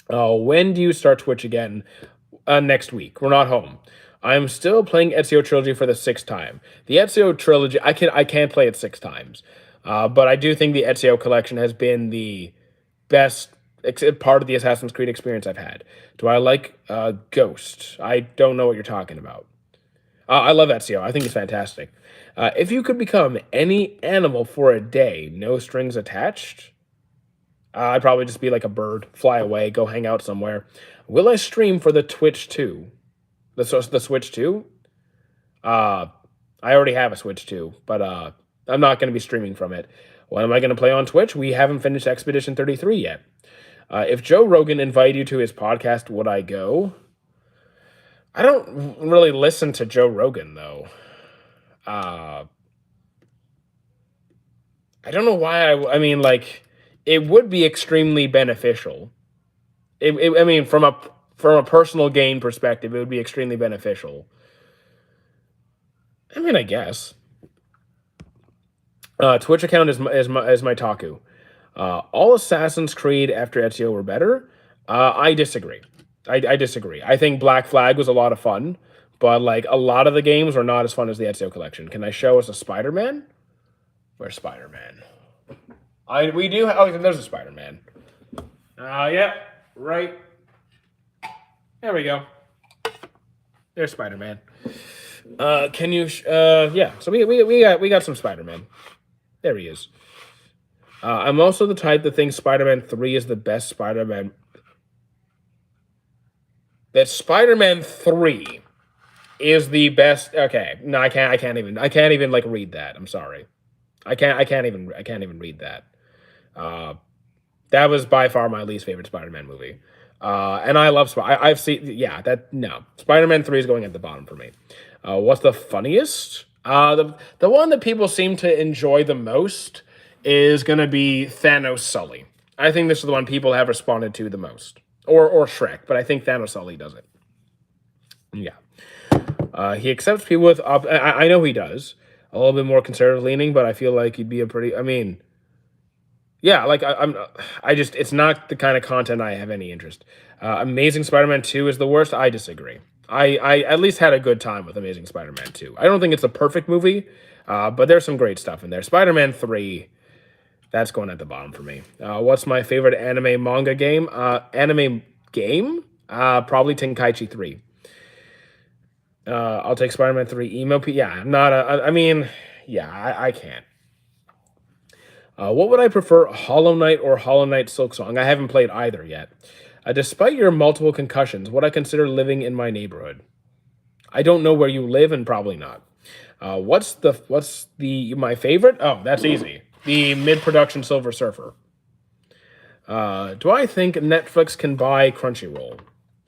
When do you start Twitch again? Next week. We're not home. I'm still playing Ezio Trilogy for the sixth time. The Ezio Trilogy, I can't play it 6 times, but I do think the Ezio collection has been the best part of the Assassin's Creed experience I've had. Do I like Ghost? I don't know what you're talking about. I love Ezio. I think he's fantastic. If you could become any animal for a day, no strings attached, I'd probably just be like a bird, fly away, go hang out somewhere. Will I stream for the Twitch 2? The Switch 2? Uh, I already have a Switch 2, but I'm not going to be streaming from it. What am I going to play on Twitch? We haven't finished Expedition 33 yet. If Joe Rogan invited you to his podcast, would I go? I don't really listen to Joe Rogan, though. Uh, I don't know why I mean, like, it would be extremely beneficial. I mean, from a personal gain perspective, it would be extremely beneficial. I mean, I guess. Twitch account is my Taku. All Assassin's Creed after Ezio were better. I disagree. I disagree. I think Black Flag was a lot of fun, but like a lot of the games were not as fun as the Ezio collection. Can I show us a Spider-Man? Where's Spider-Man? We do. Oh, there's a Spider-Man. Yeah, right. There we go. There's Spider-Man. Can you? Yeah. So we got some Spider-Man. There he is. I'm also the type that thinks Spider-Man 3 is the best Spider-Man. That Spider-Man 3 is the best. Okay, no, I can't even like read that. I'm sorry. I can't even read that. That was by far my least favorite Spider-Man movie. And I love I've seen, yeah, that, no. Spider-Man 3 is going at the bottom for me. What's the funniest? The one that people seem to enjoy the most is going to be Thanos Sully. I think this is the one people have responded to the most. Or Shrek, but I think Thanos Sully does it. Yeah. He accepts people with, I know he does. A little bit more conservative leaning, but I feel like he'd be a pretty, I mean, yeah, like I just, it's not the kind of content I have any interest. Amazing Spider-Man 2 is the worst. I disagree. I at least had a good time with Amazing Spider-Man 2. I don't think it's a perfect movie, but there's some great stuff in there. Spider-Man 3, that's going at the bottom for me. What's my favorite anime manga game? Probably Tenkaichi 3. I'll take Spider-Man 3 emo. Yeah, I'm not I mean, yeah, I can't. What would I prefer, Hollow Knight or Hollow Knight Silksong? I haven't played either yet. Despite your multiple concussions, would I consider living in my neighborhood? I don't know where you live, and probably not. What's my favorite? Oh, that's easy. The mid-production Silver Surfer. Do I think Netflix can buy Crunchyroll?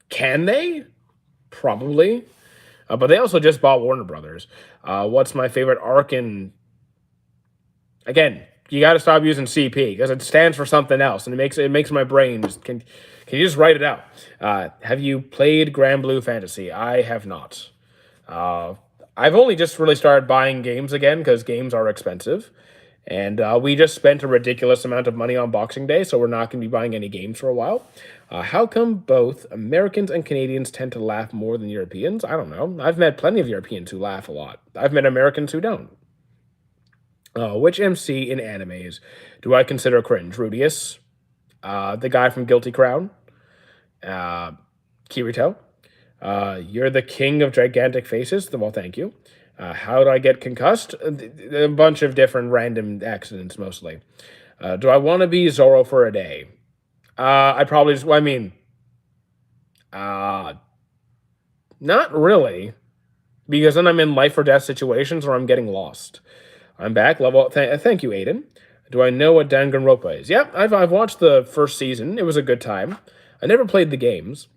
Can they? Probably. But they also just bought Warner Brothers. What's my favorite arc in... Again, you got to stop using CP because it stands for something else, and it makes my brain just... Can you just write it out? Have you played Grand Blue Fantasy? I have not. I've only just really started buying games again because games are expensive. And we just spent a ridiculous amount of money on Boxing Day, so we're not going to be buying any games for a while. How come both Americans and Canadians tend to laugh more than Europeans? I don't know. I've met plenty of Europeans who laugh a lot. I've met Americans who don't. Which MC in animes do I consider cringe? Rudius, the guy from Guilty Crown, Kirito. You're the king of gigantic faces. Well, thank you. How do I get concussed? A bunch of different random accidents, mostly. Do I want to be Zorro for a day? I probably just, well, I mean, uh, not really, because then I'm in life or death situations or I'm getting lost. I'm back. Thank you, Aiden. Do I know what Danganronpa is? Yep, I've watched the first season. It was a good time. I never played the games.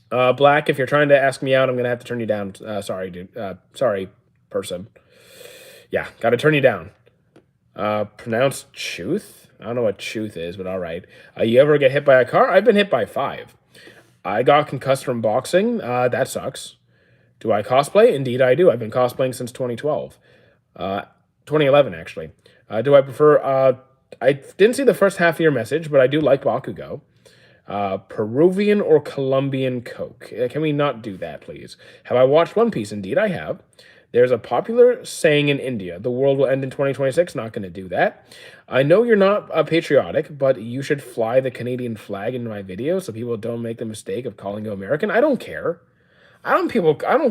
Black, if you're trying to ask me out, I'm gonna have to turn you down. Sorry, dude. Sorry, person. Yeah, gotta turn you down. Pronounced Chuth? I don't know what Chuth is, but all right. You ever get hit by a car? I've been hit by 5. I got concussed from boxing. That sucks. Do I cosplay? Indeed, I do. I've been cosplaying since 2012. 2011, actually. Do I prefer... I didn't see the first half of your message, but I do like Bakugo. Peruvian or Colombian Coke? Can we not do that, please? Have I watched One Piece? Indeed, I have. There's a popular saying in India, the world will end in 2026. Not going to do that. I know you're not patriotic, but you should fly the Canadian flag into my video so people don't make the mistake of calling you American. I don't care. I don't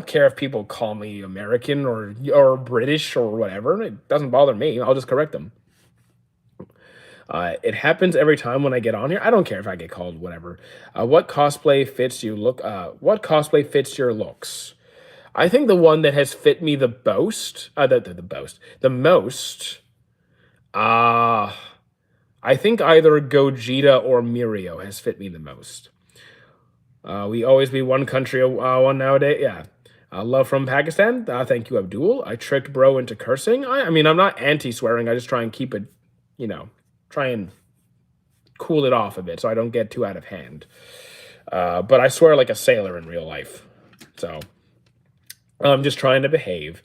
care if people call me American or British or whatever. It doesn't bother me. I'll just correct them. It happens every time when I get on here. I don't care if I get called whatever. What cosplay fits you look? What cosplay fits your looks? I think the one that has fit me the most, the most. Uh, I think either Gogeta or Mirio has fit me the most. We always be one country, one nowadays. Yeah. Love from Pakistan. Thank you, Abdul. I tricked bro into cursing. I mean, I'm not anti-swearing. I just try and keep it, try and cool it off a bit so I don't get too out of hand. But I swear like a sailor in real life. So I'm just trying to behave.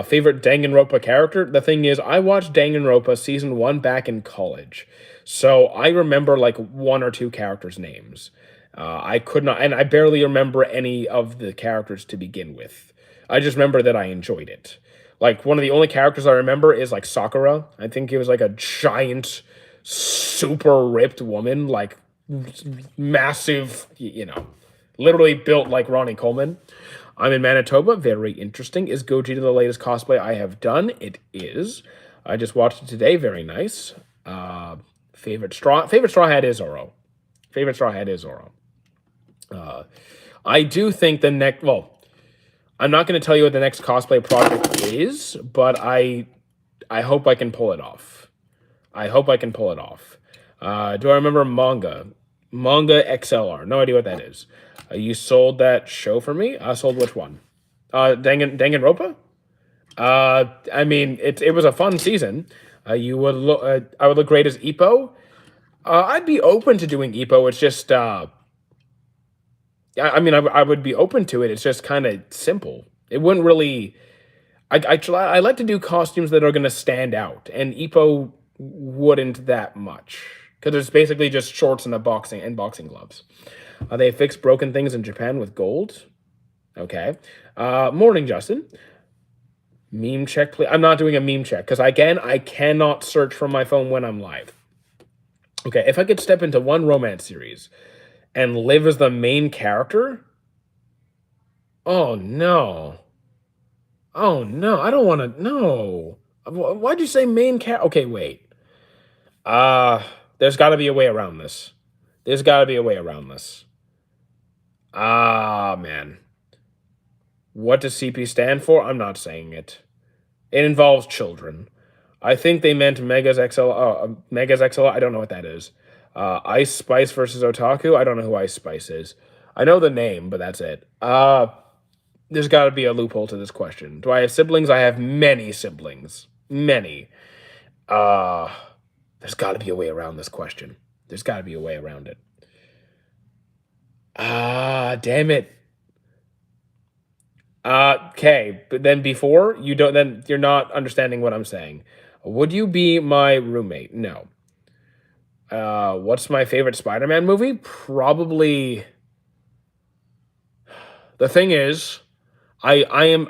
Favorite Danganronpa character? The thing is, I watched Danganronpa season 1 back in college. So I remember like 1 or 2 characters' names. I could not, and I barely remember any of the characters to begin with. I just remember that I enjoyed it. Like, one of the only characters I remember is, like, Sakura. I think it was, like, a giant, super ripped woman, like, massive, literally built like Ronnie Coleman. I'm in Manitoba. Very interesting. Is Gogeta the latest cosplay I have done? It is. I just watched it today. Very nice. Favorite straw hat is Zoro. Favorite straw hat is Zoro. I do think the next... Well, I'm not going to tell you what the next cosplay project is, but I hope I can pull it off. I hope I can pull it off. Do I remember manga? Manga XLR. No idea what that is. You sold that show for me? I sold which one? Danganronpa? I mean, it was a fun season. You would look. I would look great as Ippo. I'd be open to doing Ippo. It's just. I mean, I would be open to it. It's just kind of simple. It wouldn't really. I like to do costumes that are going to stand out, and Ippo wouldn't that much because it's basically just shorts and boxing gloves. They fix broken things in Japan with gold. Okay. Morning, Justin. Meme check, please. I'm not doing a meme check because again, I cannot search from my phone when I'm live. Okay, if I could step into one romance series and live as the main character. Oh no. Oh no, I don't want to. No. Why'd you say main character? Okay, wait. There's got to be a way around this. There's got to be a way around this. Man. What does CP stand for? I'm not saying it. It involves children. I think they meant Megas XL. Megas XL. I don't know what that is. Ice Spice versus Otaku. I don't know who Ice Spice is. I know the name, but that's it. There's got to be a loophole to this question. Do I have siblings? I have many siblings. Many. There's got to be a way around this question. There's got to be a way around it. Damn it. Okay, but then before you don't, then you're not understanding what I'm saying. Would you be my roommate? No. What's my favorite Spider-Man movie? Probably. The thing is, I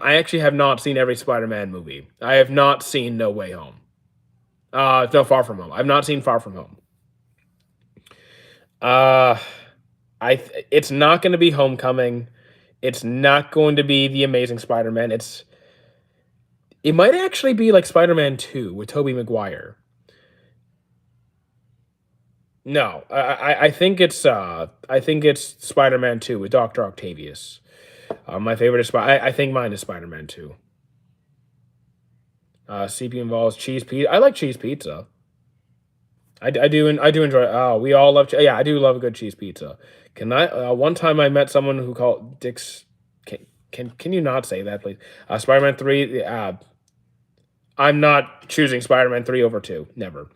actually have not seen every Spider-Man movie. I have not seen No Way Home. No, Far From Home. I've not seen Far From Home. It's not going to be Homecoming. It's not going to be The Amazing Spider-Man. It might actually be like Spider-Man 2 with Tobey Maguire. No, I think it's Spider-Man 2 with Doctor Octavius. My favorite is I think mine is Spider-Man 2. CP involves cheese pizza. I like cheese pizza. I do enjoy. Oh, we all love. Yeah, I do love a good cheese pizza. Can I? One time I met someone who called Dick's. Can you not say that, please? Spider-Man 3. I'm not choosing Spider-Man 3 over 2. Never.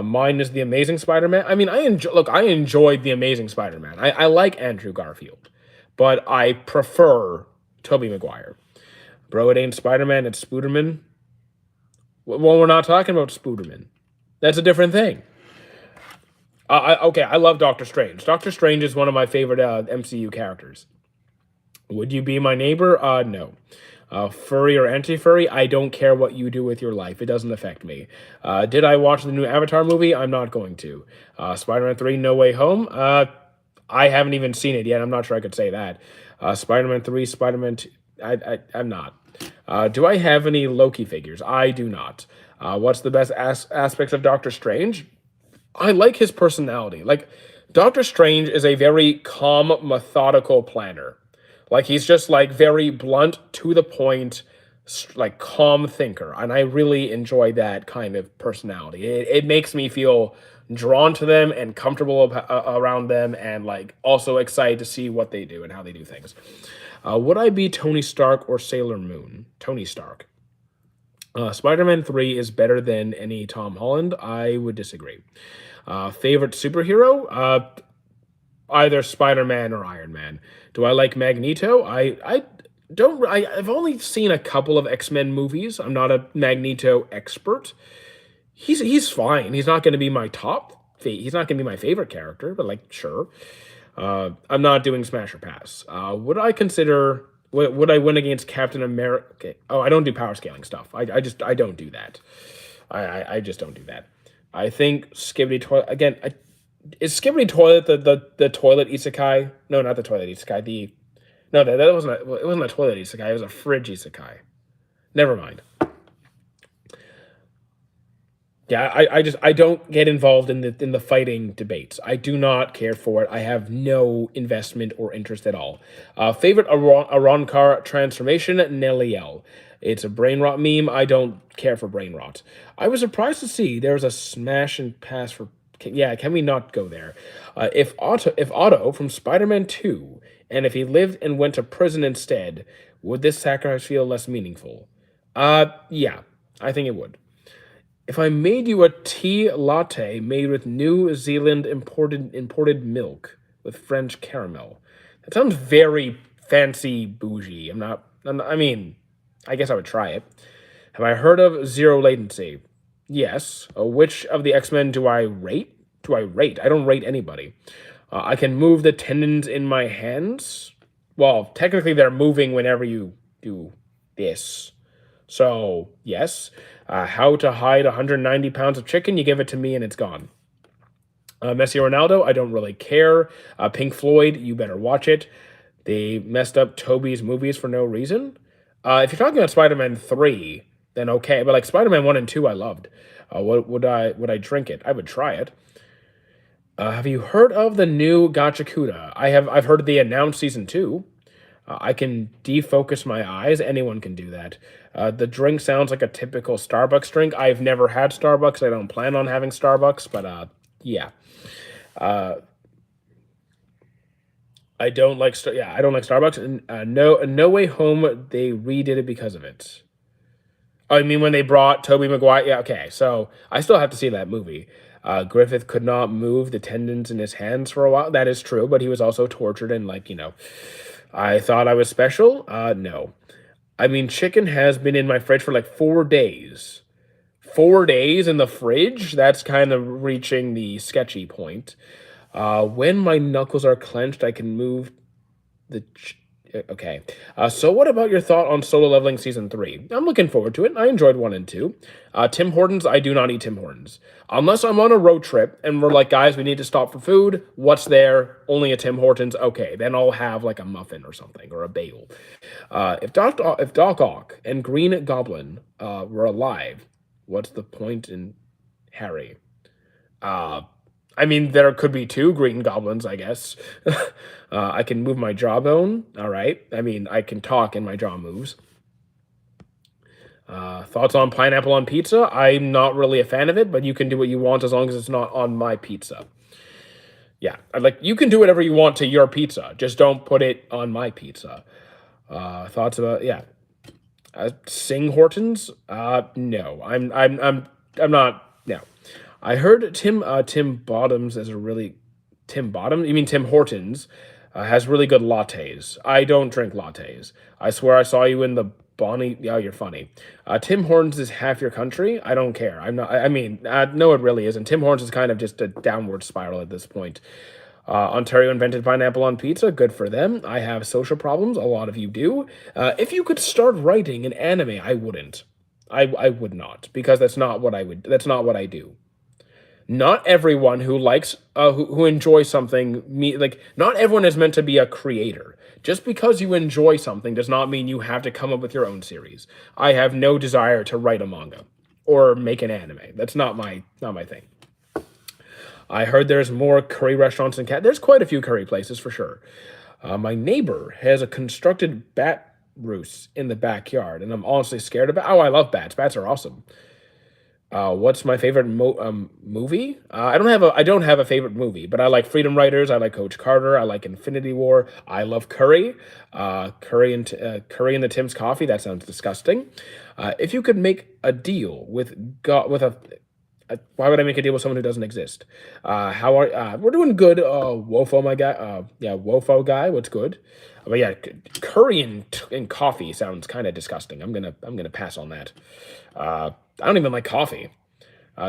Mine is the Amazing Spider-Man. I mean, I enjoyed the Amazing Spider-Man. I like Andrew Garfield, but I prefer Tobey Maguire. Bro, it ain't Spider-Man. It's Spooderman. Well, we're not talking about Spooderman. That's a different thing. Okay, I love Doctor Strange. Doctor Strange is one of my favorite MCU characters. Would you be my neighbor? No. Furry or anti-furry, I don't care what you do with your life. It doesn't affect me. Did I watch the new Avatar movie? I'm not going to. Spider-Man 3, No Way Home? I haven't even seen it yet. I'm not sure I could say that. Spider-Man 3, Spider-Man 2, I'm not. Do I have any Loki figures? I do not. What's the best aspects of Doctor Strange? I like his personality. Like, Doctor Strange is a very calm, methodical planner. Like, he's just like very blunt, to the point, like calm thinker. And I really enjoy that kind of personality. It makes me feel drawn to them and comfortable around them, and like also excited to see what they do and how they do things. Would I be Tony Stark or Sailor Moon? Tony Stark. Spider-Man 3 is better than any Tom Holland. I would disagree. Favorite superhero? Either Spider-Man or Iron Man. Do I like Magneto? I don't. I've only seen a couple of X-Men movies. I'm not a Magneto expert. He's fine. He's not going to be my he's not going to be my favorite character, but like, sure. I'm not doing Smash or Pass. Would I consider? Would I win against Captain America? Okay. Oh, I don't do power scaling stuff. I don't do that. I just don't do that. I think Skibidi Toilet again. Is Skibidi Toilet the toilet isekai? No, not the toilet isekai. That wasn't it wasn't a toilet isekai. It was a fridge isekai. Never mind. Yeah, I don't get involved in the fighting debates. I do not care for it. I have no investment or interest at all. Favorite Aronkar transformation, Neliel. It's a brain rot meme. I don't care for brain rot. I was surprised to see there was a smash and pass for. Yeah, can we not go there? If Otto from Spider-Man 2, and if he lived and went to prison instead, would this sacrifice feel less meaningful? Yeah, I think it would. If I made you a tea latte made with New Zealand imported milk with French caramel, that sounds very fancy bougie. I mean, I guess I would try it. Have I heard of zero latency? Yes. Which of the X-Men do I rate? I don't rate anybody. I can move the tendons in my hands. Well, technically they're moving whenever you do this. So, yes. How to hide 190 pounds of chicken? You give it to me and it's gone. Messi or Ronaldo? I don't really care. Pink Floyd? You better watch it. They messed up Toby's movies for no reason. If you're talking about Spider-Man 3, then okay. But like Spider-Man 1 and 2, I loved. Would I drink it? I would try it. Have you heard of the new Gachakuda? I've heard they announced season 2. I can defocus my eyes. Anyone can do that. The drink sounds like a typical Starbucks drink. I've never had Starbucks. I don't plan on having Starbucks, but yeah. I don't like I don't like Starbucks. And No Way Home, they redid it because of it. Oh, I mean when they brought Tobey Maguire? Yeah, okay. So I still have to see that movie. Griffith could not move the tendons in his hands for a while. That is true, but he was also tortured and I thought I was special. No. I mean, chicken has been in my fridge for like 4 days. 4 days in the fridge? That's kind of reaching the sketchy point. When my knuckles are clenched, I can move the Okay. So what about your thought on Solo Leveling Season 3? I'm looking forward to it. I enjoyed 1 and 2. Tim Hortons, I do not eat Tim Hortons. Unless I'm on a road trip and we're like, guys, we need to stop for food. What's there? Only a Tim Hortons. Okay, then I'll have like a muffin or something, or a bagel. If Doc Ock and Green Goblin were alive, what's the point in Harry? Uh, I mean, there could be 2 Green Goblins, I guess. I can move my jawbone. All right. I mean, I can talk and my jaw moves. Thoughts on pineapple on pizza? I'm not really a fan of it, but you can do what you want as long as it's not on my pizza. Yeah, like you can do whatever you want to your pizza. Just don't put it on my pizza. Thoughts about yeah. Sing Hortons? No. I'm not. No. I heard Tim Bottoms is a really Tim Bottom. You mean Tim Hortons has really good lattes. I don't drink lattes. I swear I saw you in the Bonnie. Oh, you're funny. Tim Hortons is half your country. I don't care. I'm not. I mean, no, it really isn't. Tim Hortons is kind of just a downward spiral at this point. Ontario invented pineapple on pizza. Good for them. I have social problems. A lot of you do. If you could start writing an anime, I wouldn't. I would not because that's not what I would. That's not what I do. Not everyone who likes who enjoys something like not everyone is meant to be a creator. Just because you enjoy something does not mean you have to come up with your own series. I have no desire to write a manga or make an anime. That's not my thing. I heard there's more curry restaurants in Cat. There's quite a few curry places for sure. My neighbor has a constructed bat roost in the backyard, and I'm honestly scared about. Oh, I love bats. Bats are awesome. What's my favorite movie? I don't have a favorite movie, but I like Freedom Writers. I like Coach Carter. I like Infinity War. I love curry. Curry and the Tim's Coffee. That sounds disgusting. If you could make a deal with God with why would I make a deal with someone who doesn't exist? How are we're doing good? Wofo, my guy. Yeah, Wofo guy. What's good? But yeah, curry and coffee sounds kind of disgusting. I'm gonna pass on that. I don't even like coffee.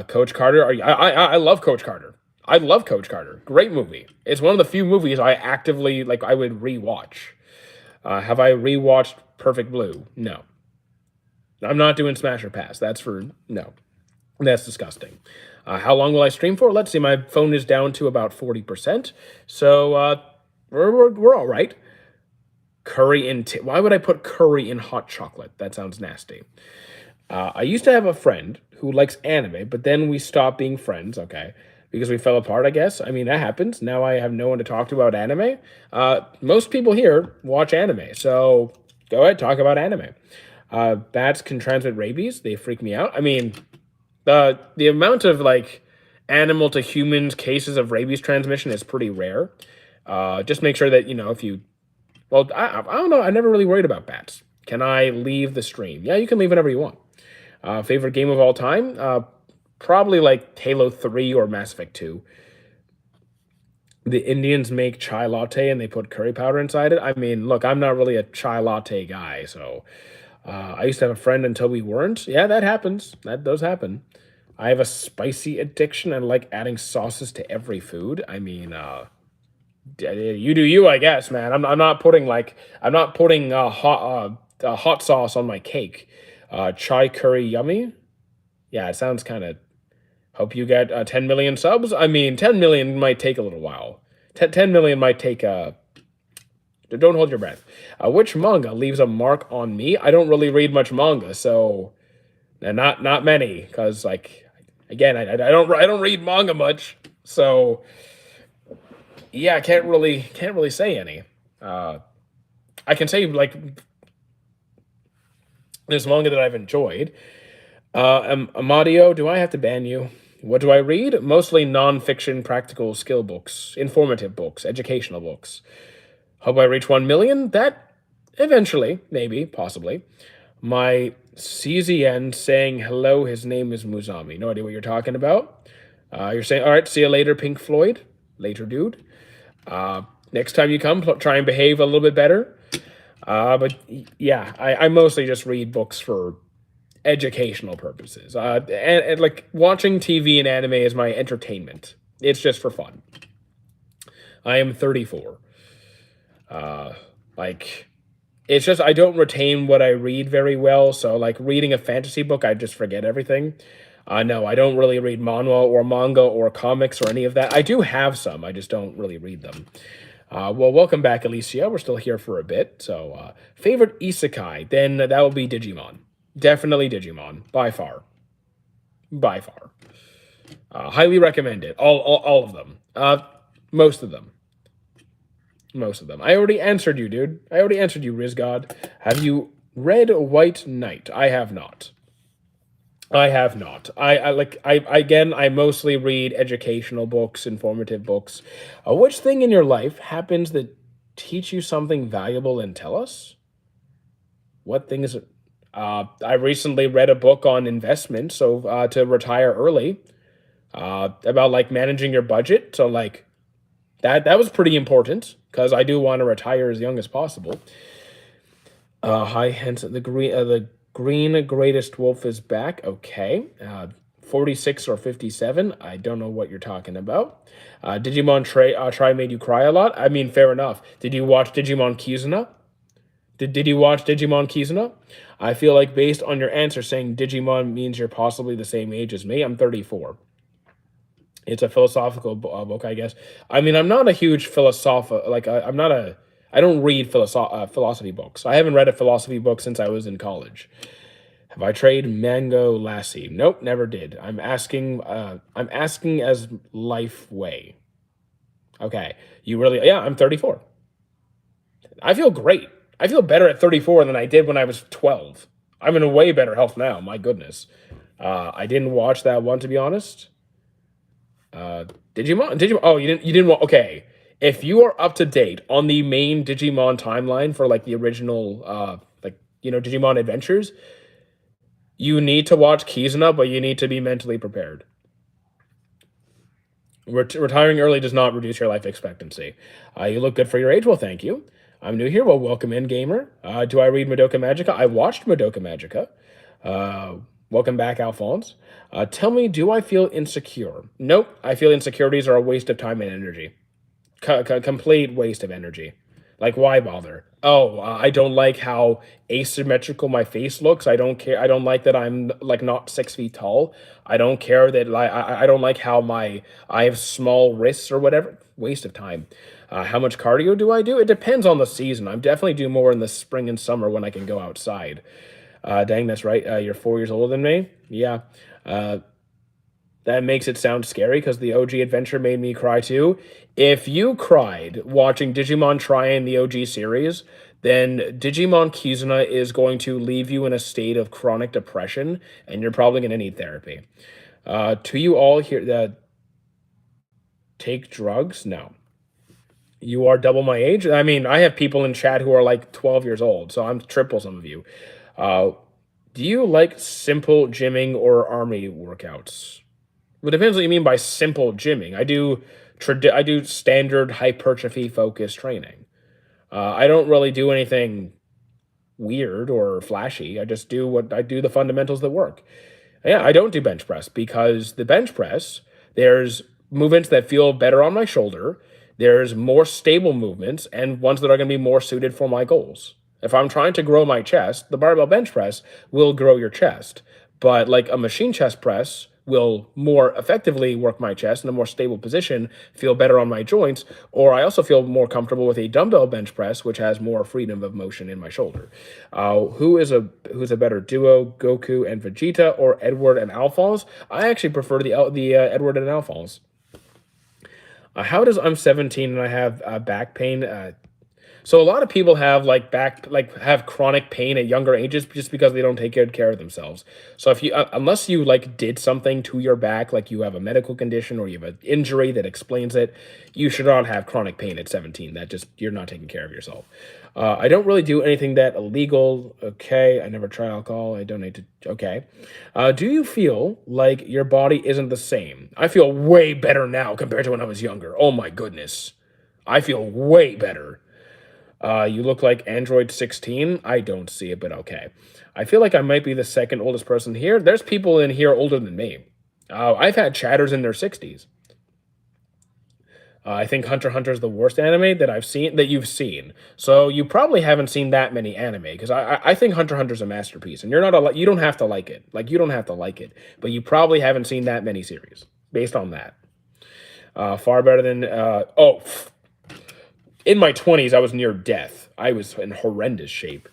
Coach Carter. I love Coach Carter. I love Coach Carter. Great movie. It's one of the few movies I actively like. I would rewatch. Have I rewatched Perfect Blue? No. I'm not doing Smash or Pass. That's for no. That's disgusting. How long will I stream for? Let's see. My phone is down to about 40%. So we're all right. Curry in why would I put curry in hot chocolate? That sounds nasty. I used to have a friend who likes anime, but then we stopped being friends, okay, because we fell apart, I guess. I mean, that happens. Now I have no one to talk to about anime. Most people here watch anime, so go ahead, talk about anime. Bats can transmit rabies. They freak me out. I mean, the amount of, like, animal to humans cases of rabies transmission is pretty rare. Just make sure that, if you... Well, I don't know. I never really worried about bats. Can I leave the stream? Yeah, you can leave whenever you want. Favorite game of all time? Probably like Halo 3 or Mass Effect 2. The Indians make chai latte and they put curry powder inside it. I mean, look, I'm not really a chai latte guy, so I used to have a friend until we weren't. Yeah, that happens. That does happen. I have a spicy addiction and like adding sauces to every food. I mean, you do you, I guess, man. I'm not putting hot sauce on my cake. Chai curry yummy. Yeah, it sounds kind of. Hope you get 10 million subs. I mean, 10 million might take a little while. 10 million might take don't hold your breath. Which manga leaves a mark on me? I don't really read much manga, so not many. Because like, again, I don't read manga much, so yeah, I can't really say any. I can say like there's manga that I've enjoyed. Amadio, do I have to ban you? What do I read? Mostly non-fiction, practical skill books, informative books, educational books. Hope I reach 1 million. That eventually, maybe, possibly. My CZN saying hello. His name is Muzami. No idea what you're talking about. You're saying, all right, see you later, Pink Floyd. Later, dude. Next time you come, try and behave a little bit better. But yeah, I mostly just read books for educational purposes. And like watching TV and anime is my entertainment. It's just for fun. I am 34. Like It's just I don't retain what I read very well, so, like, reading a fantasy book, I just forget everything. No, I don't really read manhwa or manga or comics or any of that. I do have some, I just don't really read them. Well, welcome back, Alicia. We're still here for a bit. So, favorite isekai, then that would be Digimon. Definitely Digimon, by far. By far. Highly recommend it. All of them. Most of them. Most of them. I already answered you, dude. I already answered you, Rizgod. Have you read White Knight? I have not. I have not. I mostly read educational books, informative books. Which thing in your life happens that teach you something valuable and tell us? What thing is it? I recently read a book on investment, so to retire early, about like managing your budget. So like that was pretty important because I do want to retire as young as possible. Hi, hence the green greatest wolf is back. Okay. 46 or 57. I don't know what you're talking about. Digimon Try made you cry a lot. I mean, fair enough. Did you watch Digimon Kizuna? Did you watch Digimon Kizuna? I feel like based on your answer saying Digimon means you're possibly the same age as me. I'm 34. It's a philosophical book, I guess. I mean, I'm not a huge I'm not a. I don't read philosophy books. I haven't read a philosophy book since I was in college. Have I tried Mango Lassie? Nope, never did. I'm asking. I'm asking as life way. Okay, you really? Yeah, I'm 34. I feel great. I feel better at 34 than I did when I was 12. I'm in way better health now. My goodness. I didn't watch that one to be honest. Digimon. Oh, you didn't want. Okay, if you are up to date on the main Digimon timeline for like the original, Digimon Adventures, you need to watch Kizuna, but you need to be mentally prepared. Retiring early does not reduce your life expectancy. You look good for your age. Well, thank you. I'm new here. Well, welcome in, gamer. Do I read Madoka Magica? I watched Madoka Magica. Welcome back, Alphonse. Tell me, do I feel insecure? Nope. I feel insecurities are a waste of time and energy. Complete waste of energy. Like, why bother? Oh, I don't like how asymmetrical my face looks. I don't care. I don't like that I'm like not 6 feet tall. I don't care that like I don't like how I have small wrists or whatever. Waste of time. How much cardio do I do? It depends on the season. I'm definitely do more in the spring and summer when I can go outside. Dang, that's right. You're 4 years older than me. Yeah. Uh, that makes it sound scary because the OG adventure made me cry too. If you cried watching Digimon Try in the OG series, then Digimon Kizuna is going to leave you in a state of chronic depression, and you're probably going to need therapy. To you all here that take drugs, no. You are double my age. I mean, I have people in chat who are like 12 years old, so I'm triple some of you. Uh, do you like simple gymming or army workouts? Well, it depends what you mean by simple gymming. I do standard hypertrophy focused training. I don't really do anything weird or flashy. I do the fundamentals that work. Yeah, I don't do bench press because the bench press, there's movements that feel better on my shoulder. There's more stable movements and ones that are going to be more suited for my goals. If I'm trying to grow my chest, the barbell bench press will grow your chest. But like a machine chest press will more effectively work my chest in a more stable position, feel better on my joints, or I also feel more comfortable with a dumbbell bench press, which has more freedom of motion in my shoulder. Who's a better duo, Goku and Vegeta, or Edward and Alphonse? I actually prefer the Edward and Alphonse. How does I'm 17 and I have back pain? So a lot of people have have chronic pain at younger ages just because they don't take good care of themselves. So if you unless you like did something to your back, like you have a medical condition or you have an injury that explains it, you should not have chronic pain at 17. That just you're not taking care of yourself. I don't really do anything that illegal. Okay, I never try alcohol. I donate to. Okay, do you feel like your body isn't the same? I feel way better now compared to when I was younger. Oh my goodness, I feel way better. You look like Android 16. I don't see it, but okay. I feel like I might be the second oldest person here. There's people in here older than me. I've had chatters in their 60s. I think Hunter x Hunter is the worst anime that you've seen. So you probably haven't seen that many anime because I think Hunter x Hunter is a masterpiece, and you don't have to like it. Like you don't have to like it, but you probably haven't seen that many series based on that. Far better than in my 20s, I was near death. I was in horrendous shape.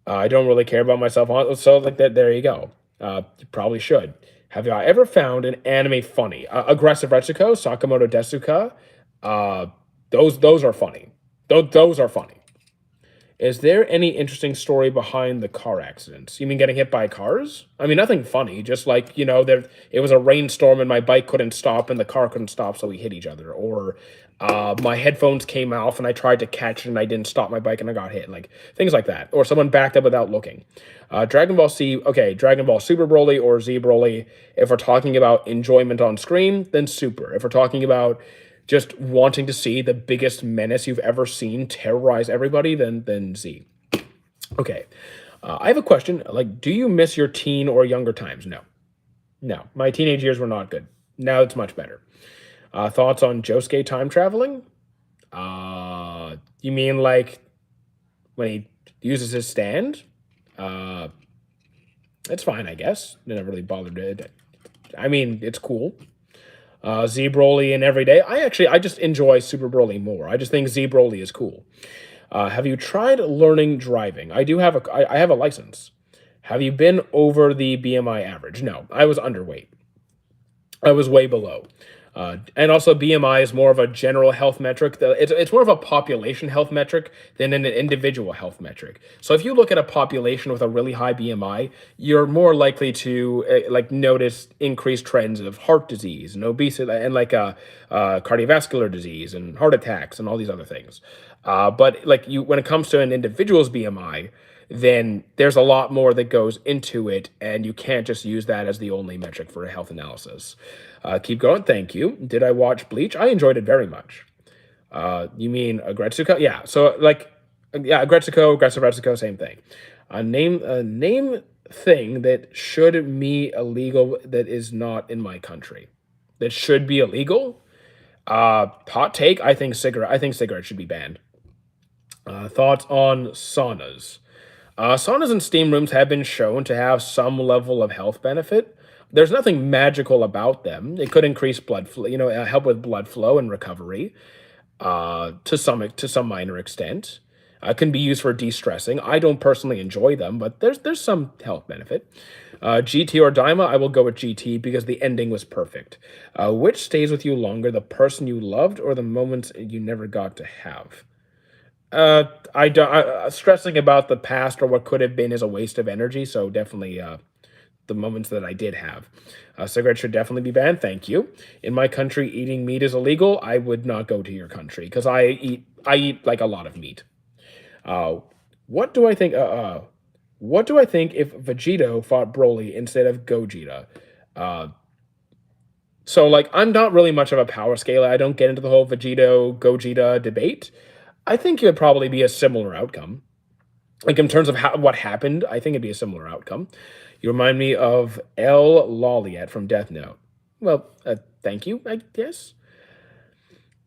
I don't really care about myself, so like that. There you go. You probably should. Have I ever found an anime funny? Aggressive Retsuko, Sakamoto Desuka. Uh, those are funny. Those are funny. Is there any interesting story behind the car accidents? You mean getting hit by cars? I mean, nothing funny. Just like, there it was a rainstorm and my bike couldn't stop and the car couldn't stop, so we hit each other. Or my headphones came off and I tried to catch it and I didn't stop my bike and I got hit. Like things like that. Or someone backed up without looking. Dragon Ball Dragon Ball Super Broly or Z Broly. If we're talking about enjoyment on screen, then Super. If we're talking about just wanting to see the biggest menace you've ever seen terrorize everybody, then Z. Okay. I have a question. Like, do you miss your teen or younger times? No. No. My teenage years were not good. Now it's much better. Thoughts on Josuke time traveling? You mean like when he uses his stand? It's fine, I guess. It never really bothered it. I mean, it's cool. Z Broly and Everyday. I just enjoy Super Broly more. I just think Z Broly is cool. Have you tried learning driving? I have a license. Have you been over the BMI average? No, I was underweight. I was way below. And also BMI is more of a general health metric. It's more of a population health metric than an individual health metric. So if you look at a population with a really high BMI, you're more likely to notice increased trends of heart disease and obesity and cardiovascular disease and heart attacks and all these other things. But when it comes to an individual's BMI, then there's a lot more that goes into it, and you can't just use that as the only metric for a health analysis. Keep going. Thank you. Did I watch Bleach? I enjoyed it very much. You mean Agretsuko? Yeah. So Agretsuko, Aggressive Retsuko, same thing. Name thing that should be illegal that is not in my country. That should be illegal. Hot take. I think cigarettes should be banned. Thoughts on saunas? Saunas and steam rooms have been shown to have some level of health benefit. There's nothing magical about them. It could increase blood flow, help with blood flow and recovery to some minor extent. Can be used for de-stressing. I don't personally enjoy them, but there's some health benefit. GT or Daima, I will go with GT because the ending was perfect. Which stays with you longer, the person you loved or the moments you never got to have? Stressing about the past or what could have been is a waste of energy. So definitely, the moments that I did have. Cigarettes should definitely be banned. Thank you. In my country, eating meat is illegal. I would not go to your country because I eat like a lot of meat. What do I think? What do I think if Vegito fought Broly instead of Gogeta? So I'm not really much of a power scaler. I don't get into the whole Vegito Gogeta debate. I think it would probably be a similar outcome. Like in terms of what happened, I think it'd be a similar outcome. You remind me of El Loliet from Death Note. Well, thank you, I guess.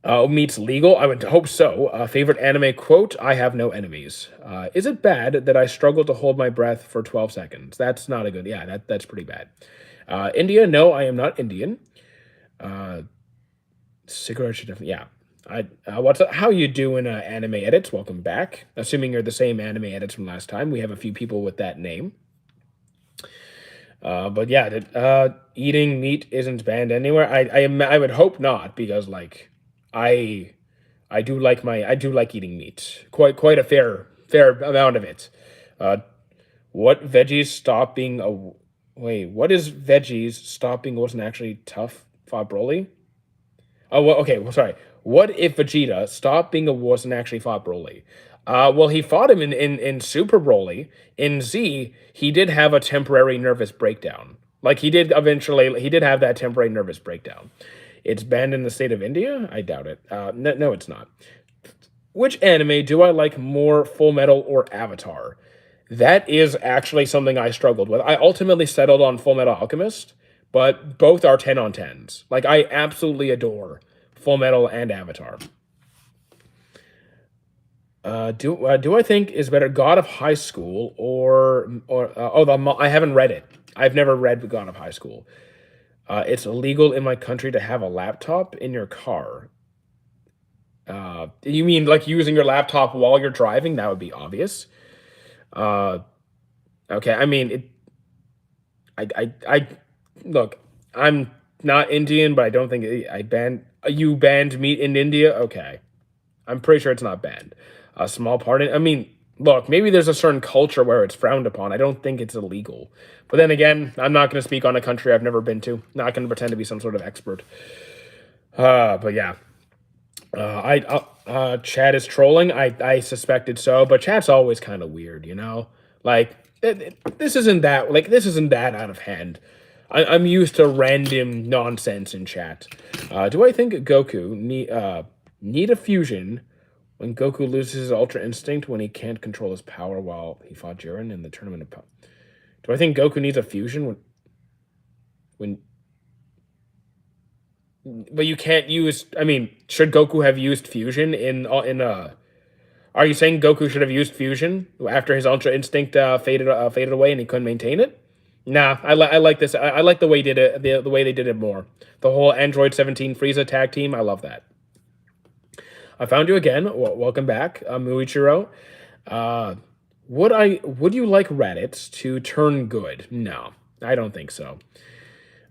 Meets legal? I would hope so. Favorite anime quote? I have no enemies. Is it bad that I struggle to hold my breath for 12 seconds? That's not a good. Yeah, that's pretty bad. India? No, I am not Indian. Cigarette should definitely. Yeah. How you doing, anime edits? Welcome back. Assuming you're the same anime edits from last time, we have a few people with that name. But yeah, eating meat isn't banned anywhere. I would hope not because I do like eating meat. Quite a fair amount of it. What veggies stop being a wait? What is veggies stopping wasn't actually tough? Fought Broly. Oh, well, okay. Well, sorry. What if Vegeta stopped being a wuss and actually fought Broly? Well, he fought him in Super Broly. In Z, he did have a temporary nervous breakdown. He did have that temporary nervous breakdown. It's banned in the state of India? I doubt it. No, it's not. Which anime do I like more, Full Metal or Avatar? That is actually something I struggled with. I ultimately settled on Full Metal Alchemist, but both are 10 on 10s. I absolutely adore Full Metal and Avatar. Do I think is better God of High School I haven't read it. I've never read God of High School. It's illegal in my country to have a laptop in your car. You mean like using your laptop while you're driving? That would be obvious. Uh, okay. I mean, I look. I'm not Indian, but I don't think I banned. You banned meat in India. Okay, I'm pretty sure it's not banned. A small part. I mean, look. Maybe there's a certain culture where it's frowned upon. I don't think it's illegal. But then again, I'm not going to speak on a country I've never been to. Not going to pretend to be some sort of expert. But yeah. Chad is trolling. I suspected so, but Chad's always kind of weird, you know. Like this isn't that out of hand. I'm used to random nonsense in chat. Do I think Goku need a fusion when Goku loses his Ultra Instinct when he can't control his power while he fought Jiren in the Tournament of Power? Do I think Goku needs a fusion when but you can't use. I mean, should Goku have used fusion in? Are you saying Goku should have used fusion after his Ultra Instinct faded away and he couldn't maintain it? Nah, I like this. I like the way did it the way they did it more. The whole Android 17 Frieza tag team. I love that. I found you again. Welcome back, Muichiro. Would you like Reddit to turn good? No, I don't think so.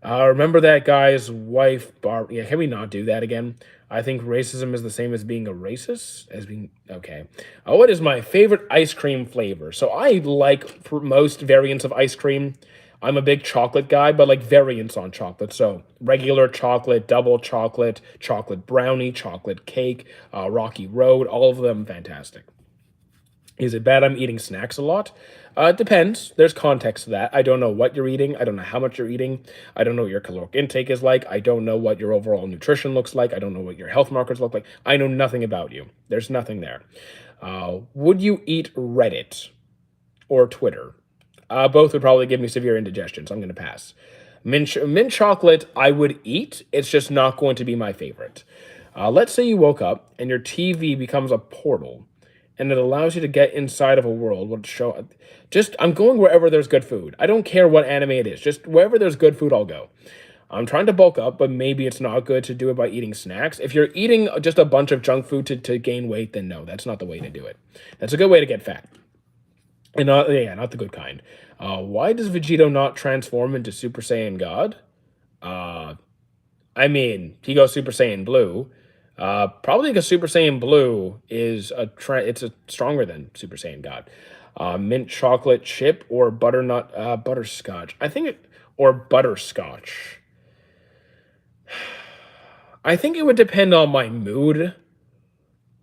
Remember that guy's wife, Yeah, can we not do that again? I think racism is the same as being a racist. As being okay. What is my favorite ice cream flavor? So I like for most variants of ice cream. I'm a big chocolate guy, but like variants on chocolate. So regular chocolate, double chocolate, chocolate brownie, chocolate cake, Rocky Road, all of them fantastic. Is it bad I'm eating snacks a lot? It depends. There's context to that. I don't know what you're eating. I don't know how much you're eating. I don't know what your caloric intake is like. I don't know what your overall nutrition looks like. I don't know what your health markers look like. I know nothing about you. There's nothing there. Would you eat Reddit or Twitter? Both would probably give me severe indigestion, so I'm going to pass. Mint chocolate, I would eat. It's just not going to be my favorite. Let's say you woke up and your TV becomes a portal and it allows you to get inside of a world. I'm going wherever there's good food. I don't care what anime it is. Just wherever there's good food, I'll go. I'm trying to bulk up, but maybe it's not good to do it by eating snacks. If you're eating just a bunch of junk food to gain weight, then no, that's not the way to do it. That's a good way to get fat. And not the good kind. Why does Vegito not transform into Super Saiyan God? I mean, he goes Super Saiyan Blue. Probably because Super Saiyan Blue is stronger than Super Saiyan God. Mint chocolate chip or butternut butterscotch. Or butterscotch. I think it would depend on my mood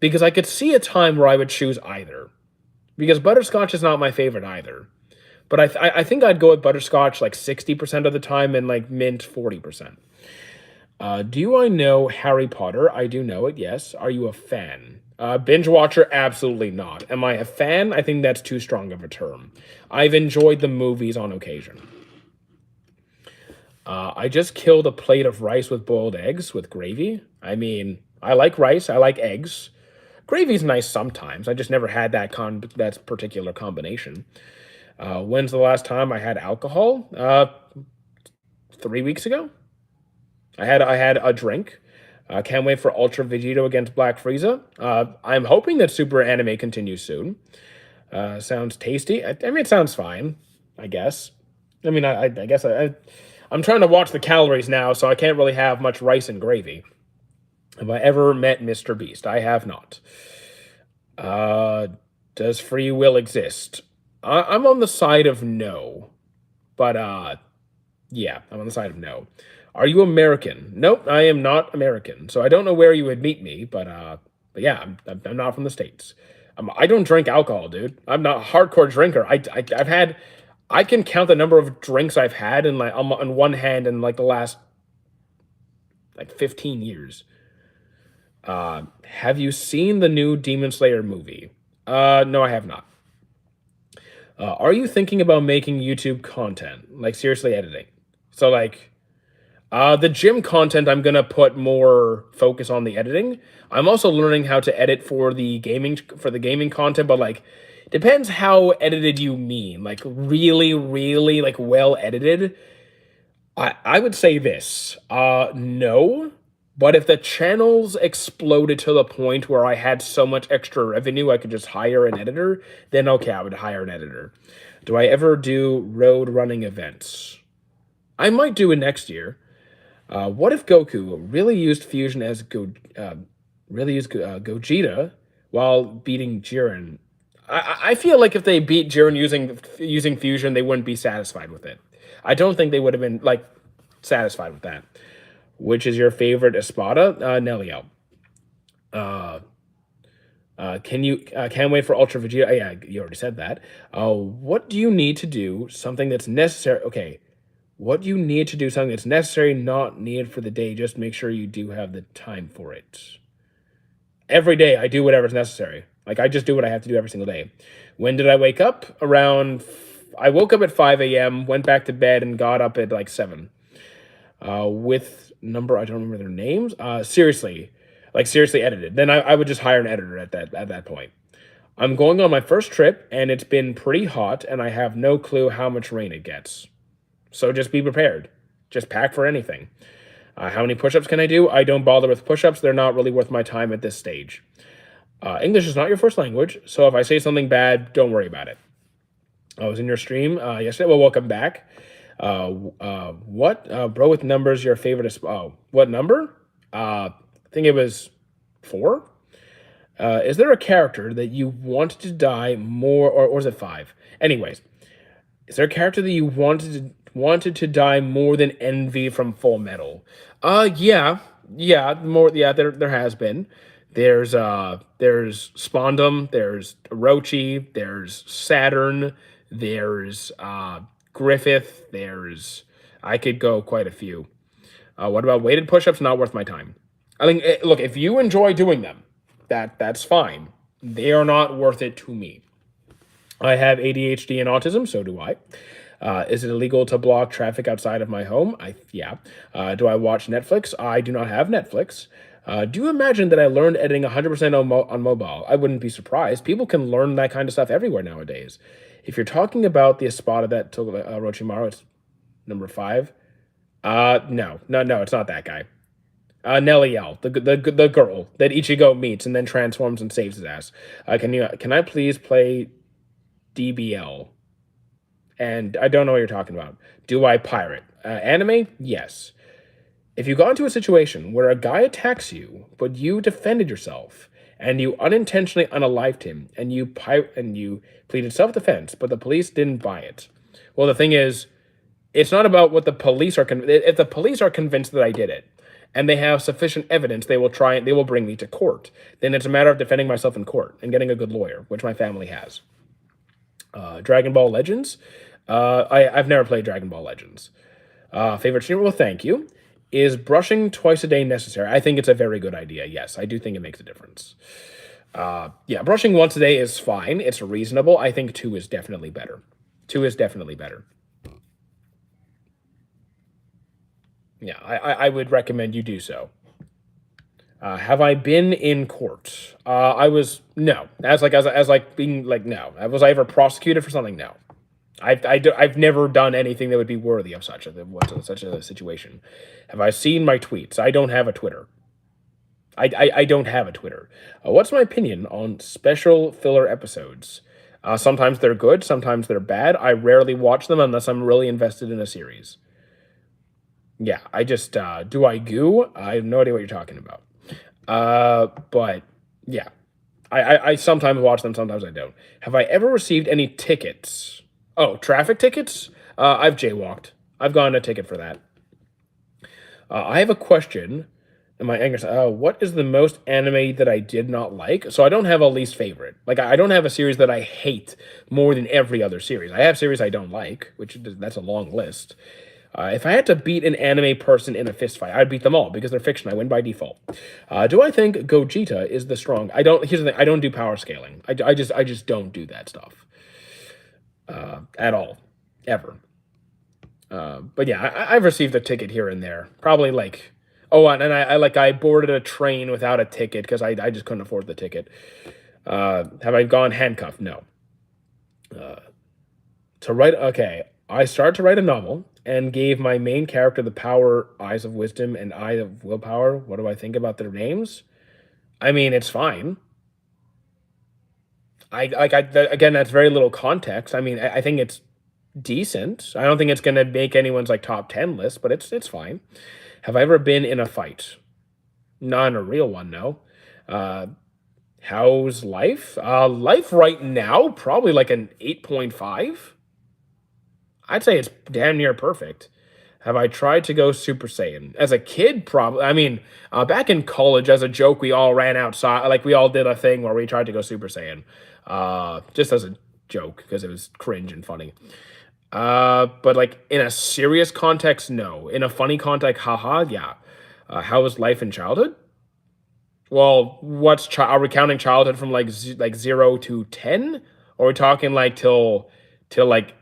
because I could see a time where I would choose either. Because butterscotch is not my favorite either. But I think I'd go with butterscotch like 60% of the time and like mint 40%. Do I know Harry Potter? I do know it, yes. Are you a fan? Binge watcher? Absolutely not. Am I a fan? I think that's too strong of a term. I've enjoyed the movies on occasion. I just killed a plate of rice with boiled eggs with gravy. I mean, I like rice. I like eggs. Gravy's nice sometimes. I just never had that particular combination. When's the last time I had alcohol? 3 weeks ago. I had a drink. Can't wait for Ultra Vegito against Black Frieza. I'm hoping that Super Anime continues soon. Sounds tasty. I mean, it sounds fine, I guess. I mean, I guess I'm trying to watch the calories now, so I can't really have much rice and gravy. Have I ever met Mr. Beast? I have not. Does free will exist? I'm on the side of no. But, yeah, I'm on the side of no. Are you American? Nope, I am not American. So I don't know where you would meet me, but yeah, I'm not from the States. I don't drink alcohol, dude. I'm not a hardcore drinker. I can count the number of drinks I've had on one hand in like the last like 15 years. Have you seen the new Demon Slayer movie? No, I have not. Are you thinking about making YouTube content? Like seriously editing? So like, The gym content, I'm gonna put more focus on the editing. I'm also learning how to edit for the gaming content, but like depends how edited you mean. Like really, really like well edited. I would say this. No. But if the channels exploded to the point where I had so much extra revenue I could just hire an editor, then okay, I would hire an editor. Do I ever do road running events? I might do it next year. What if Goku really used fusion as Gogeta while beating Jiren? I feel like if they beat Jiren using fusion, they wouldn't be satisfied with it. I don't think they would have been like satisfied with that. Which is your favorite Espada? Nelio. Can't wait for Ultra Vegeta. Yeah, you already said that. What do you need to do? Something that's necessary. Okay. What do you need to do? Something that's necessary, not needed for the day. Just make sure you do have the time for it. Every day, I do whatever's necessary. Like, I just do what I have to do every single day. When did I wake up? I woke up at 5 a.m., went back to bed, and got up at like 7. With number, I don't remember their names. Seriously edited. Then I would just hire an editor at that point. I'm going on my first trip, and it's been pretty hot, and I have no clue how much rain it gets. So just be prepared. Just pack for anything. How many push-ups can I do? I don't bother with push-ups. They're not really worth my time at this stage. English is not your first language, so if I say something bad, don't worry about it. I was in your stream yesterday. Well, welcome back. What? Bro with numbers, your favorite is... Oh, what number? I think it was 4. Is there a character that you wanted to die more... Or was it 5? Anyways. Is there a character that you wanted to die more than Envy from Full Metal? Yeah, more. Yeah, there has been. There's Spondum, there's Orochi, there's Saturn, there's Griffith, I could go quite a few. What about weighted push-ups? Not worth my time. I think look, if you enjoy doing them, that's fine. They are not worth it to me. I have ADHD and autism, so do I. Is it illegal to block traffic outside of my home? Yeah. Do I watch Netflix? I do not have Netflix. Do you imagine that I learned editing 100% on mobile? I wouldn't be surprised. People can learn that kind of stuff everywhere nowadays. If you're talking about the Espada that took Orochimaru, it's number 5. No, it's not that guy. Nelliel, the girl that Ichigo meets and then transforms and saves his ass. Can I please play DBL? And I don't know what you're talking about. Do I pirate? Anime? Yes. If you got into a situation where a guy attacks you, but you defended yourself, and you unintentionally unalived him, and you pleaded self-defense, but the police didn't buy it. Well, the thing is, it's not about what the police are... If the police are convinced that I did it, and they have sufficient evidence, they will bring me to court. Then it's a matter of defending myself in court and getting a good lawyer, which my family has. Dragon Ball Legends? I've never played Dragon Ball Legends. Favorite streamer? Well, thank you. Is brushing twice a day necessary? I think it's a very good idea. Yes, I do think it makes a difference. Yeah, brushing once a day is fine. It's reasonable. I think 2 is definitely better. 2 is definitely better. Yeah, I would recommend you do so. Have I been in court? No. No. Was I ever prosecuted for something? No. I've never done anything that would be worthy of such a situation. Have I seen my tweets? I don't have a Twitter. I don't have a Twitter. What's my opinion on special filler episodes? Sometimes they're good, sometimes they're bad. I rarely watch them unless I'm really invested in a series. Yeah, I just, do I goo? I have no idea what you're talking about. But, yeah. I sometimes watch them, sometimes I don't. Have I ever received any tickets? Oh, traffic tickets? I've jaywalked. I've gotten a ticket for that. I have a question. What is the most anime that I did not like? So I don't have a least favorite. Like, I don't have a series that I hate more than every other series. I have series I don't like, that's a long list. If I had to beat an anime person in a fist fight, I'd beat them all because they're fiction. I win by default. Do I think Gogeta is the strong? Here's the thing. I don't do power scaling. I just don't do that stuff. At all. Ever. But yeah, I've received a ticket here and there. Probably like, oh, and I boarded a train without a ticket because I just couldn't afford the ticket. Have I gone handcuffed? No. To write, okay, I started to write a novel and gave my main character the power Eyes of Wisdom and Eye of Willpower. What do I think about their names? I mean, it's fine. Again, that's very little context. I mean, I think it's decent. I don't think it's gonna make anyone's like top 10 list, but it's fine. Have I ever been in a fight? Not in a real one, no. Uh, how's life? Life right now, probably like an 8.5. I'd say it's damn near perfect. Have I tried to go Super Saiyan? As a kid, probably. I mean, back in college, as a joke, we all ran outside. Like, we all did a thing where we tried to go Super Saiyan. Just as a joke, because it was cringe and funny. But, like, in a serious context, no. In a funny context, haha, yeah. How was life in childhood? Well, are we counting childhood from, like 0 to 10? Or are we talking, like, till, like,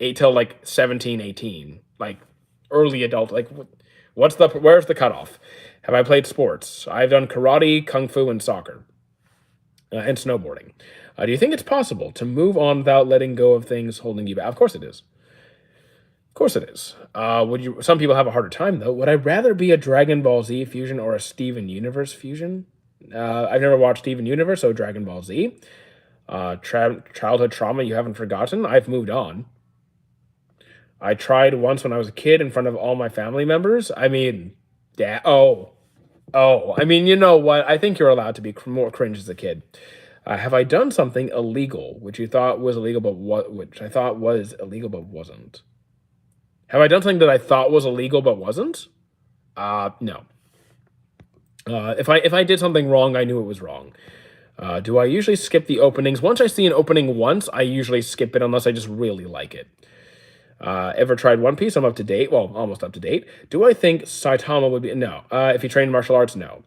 8 till like 17, 18, like early adult, like where's the cutoff? Have I played sports? I've done karate, kung fu, and soccer, and snowboarding. Do you think it's possible to move on without letting go of things holding you back? Of course it is. Of course it is. Would you? Some people have a harder time though. Would I rather be a Dragon Ball Z fusion or a Steven Universe fusion? I've never watched Steven Universe, so Dragon Ball Z. Childhood trauma you haven't forgotten. I've moved on. I tried once when I was a kid in front of all my family members. I mean, yeah. Oh. I mean, you know what? I think you're allowed to be more cringe as a kid. Have I done something illegal, which you thought was illegal, but which I thought was illegal, but wasn't? Have I done something that I thought was illegal, but wasn't? No. If I did something wrong, I knew it was wrong. Do I usually skip the openings? Once I see an opening once, I usually skip it unless I just really like it. Ever tried One Piece? I'm up to date. Well, almost up to date. Do I think Saitama would be? No. If he trained martial arts, no.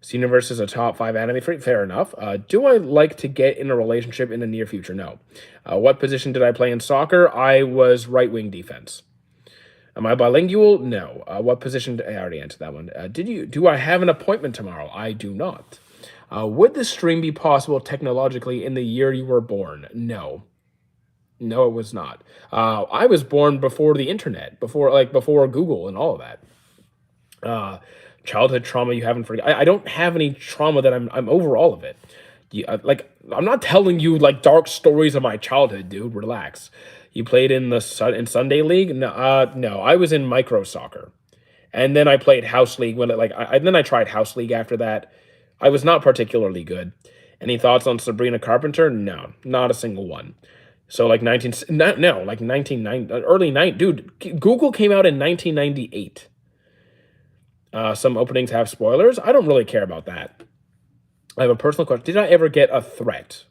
Universe is a top 5 anime freak. Fair enough. Do I like to get in a relationship in the near future? No. What position did I play in soccer? I was right wing defense. Am I bilingual? No. What position? I already answered that one. Do I have an appointment tomorrow? I do not. Would the stream be possible technologically in the year you were born? No. No, it was not. I was born before the internet, before Google and all of that. Childhood trauma you haven't forgotten. I don't have any trauma that I'm over all of it. I'm not telling you like dark stories of my childhood, dude. Relax. You played in in Sunday League? No, no. I was in micro soccer, and then I played house league then I tried house league after that. I was not particularly good. Any thoughts on Sabrina Carpenter? No, not a single one. So like 1990, early 9, dude, Google came out in 1998. Some openings have spoilers. I don't really care about that. I have a personal question. Did I ever get a threat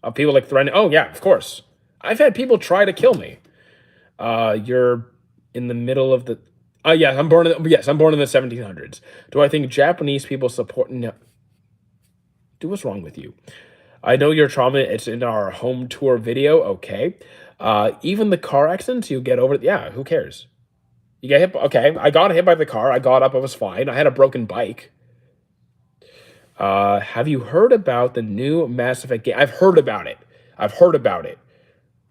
of people like threatening? Oh yeah, of course. I've had people try to kill me. You're in the middle of the. Yeah, I'm born in the 1700s. Do I think Japanese people support? No. Dude, what's wrong with you? I know your trauma. It's in our home tour video. Okay. Even the car accidents, you get over it. Yeah, who cares? You get hit. Okay, I got hit by the car. I got up. I was fine. I had a broken bike. Have you heard about the new Mass Effect game? I've heard about it.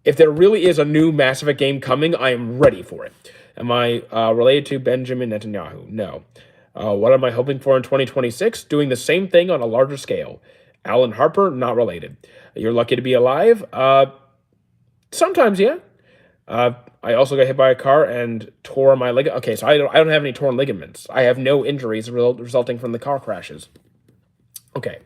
If there really is a new Mass Effect game coming, I am ready for it. Am I related to Benjamin Netanyahu? No. What am I hoping for in 2026? Doing the same thing on a larger scale. Alan Harper, not related. You're lucky to be alive? Sometimes, yeah. I also got hit by a car and tore my leg. Okay, so I don't have any torn ligaments. I have no injuries resulting from the car crashes. Okay.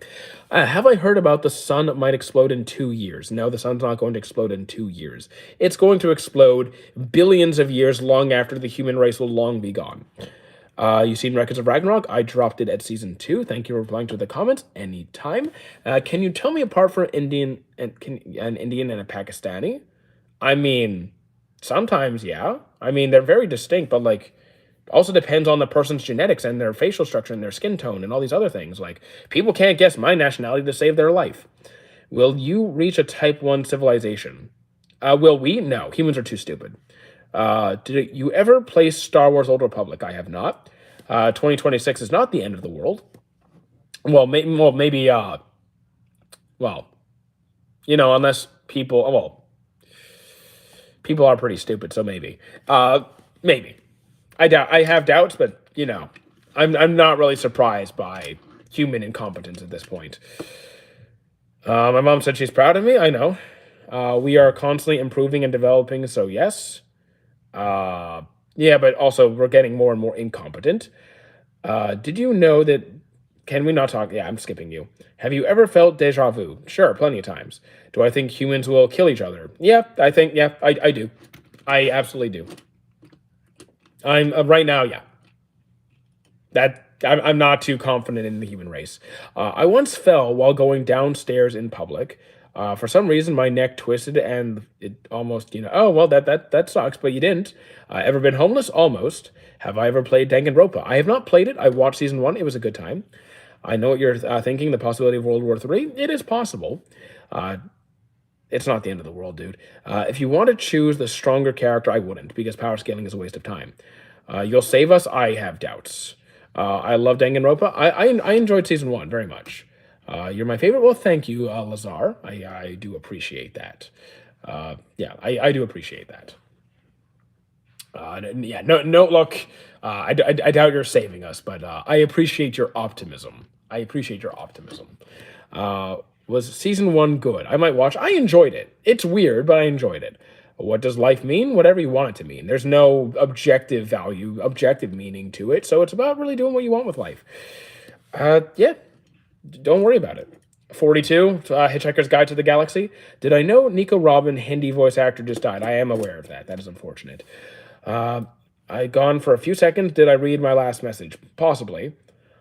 Have I heard about the sun might explode in 2 years? No, the sun's not going to explode in 2 years. It's going to explode billions of years long after the human race will long be gone. You seen Records of Ragnarok? I dropped it at season 2. Thank you for replying to the comments anytime. Can you tell me apart from an Indian and a Pakistani? I mean, sometimes, yeah. I mean, they're very distinct, but like, also depends on the person's genetics and their facial structure and their skin tone and all these other things. Like, people can't guess my nationality to save their life. Will you reach a type 1 civilization? Will we? No, humans are too stupid. Did you ever play Star Wars Old Republic? I have not. 2026 is not the end of the world. Well, unless people are pretty stupid, so maybe. Maybe. I have doubts, but I'm not really surprised by human incompetence at this point. My mom said she's proud of me. I know. We are constantly improving and developing, so yes. Yeah, but also we're getting more and more incompetent. Did you know that? Can we not talk? Yeah, I'm skipping you. Have you ever felt deja vu? Sure, plenty of times. Do I think humans will kill each other? Yeah, I do. I absolutely do. I'm right now, yeah. I'm not too confident in the human race. I once fell while going downstairs in public. For some reason, my neck twisted and it almost, oh well, that sucks, but you didn't. Ever been homeless? Almost. Have I ever played Danganronpa? I have not played it. I watched season 1. It was a good time. I know what you're thinking. The possibility of World War III. It is possible. It's not the end of the world, dude. If you want to choose the stronger character, I wouldn't, because power scaling is a waste of time. You'll save us? I have doubts. I love Danganronpa. I enjoyed season 1 very much. You're my favorite. Well, thank you, Lazar. I do appreciate that. Yeah, I do appreciate that. Yeah, no, look, I doubt you're saving us, but I appreciate your optimism. I appreciate your optimism. Was season 1 good? I might watch. I enjoyed it. It's weird, but I enjoyed it. What does life mean? Whatever you want it to mean. There's no objective value, objective meaning to it. So it's about really doing what you want with life. Yeah, don't worry about it. 42, Hitchhiker's Guide to the Galaxy. Did I know Nico Robin, Hindi voice actor, just died? I am aware of that. That is unfortunate. I gone for a few seconds. Did I read my last message? Possibly.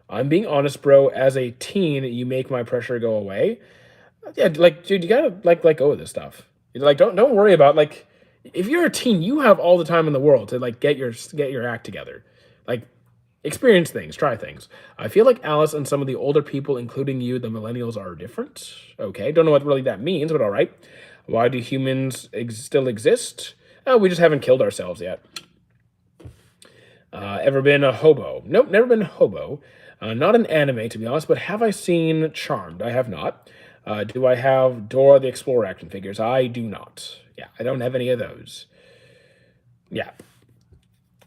I'm being honest, bro. As a teen, you make my pressure go away. Yeah, dude, you gotta let go of this stuff. Don't worry about if you're a teen, you have all the time in the world to get your act together. Experience things, try things. I feel like Alice and some of the older people, including you, the millennials, are different. Okay, don't know what really that means, but all right. Why do humans still exist? We just haven't killed ourselves yet. Ever been a hobo? Nope, never been a hobo. Not an anime, to be honest, but have I seen Charmed? I have not. Do I have Dora the Explorer action figures? I do not. Yeah, I don't have any of those. Yeah.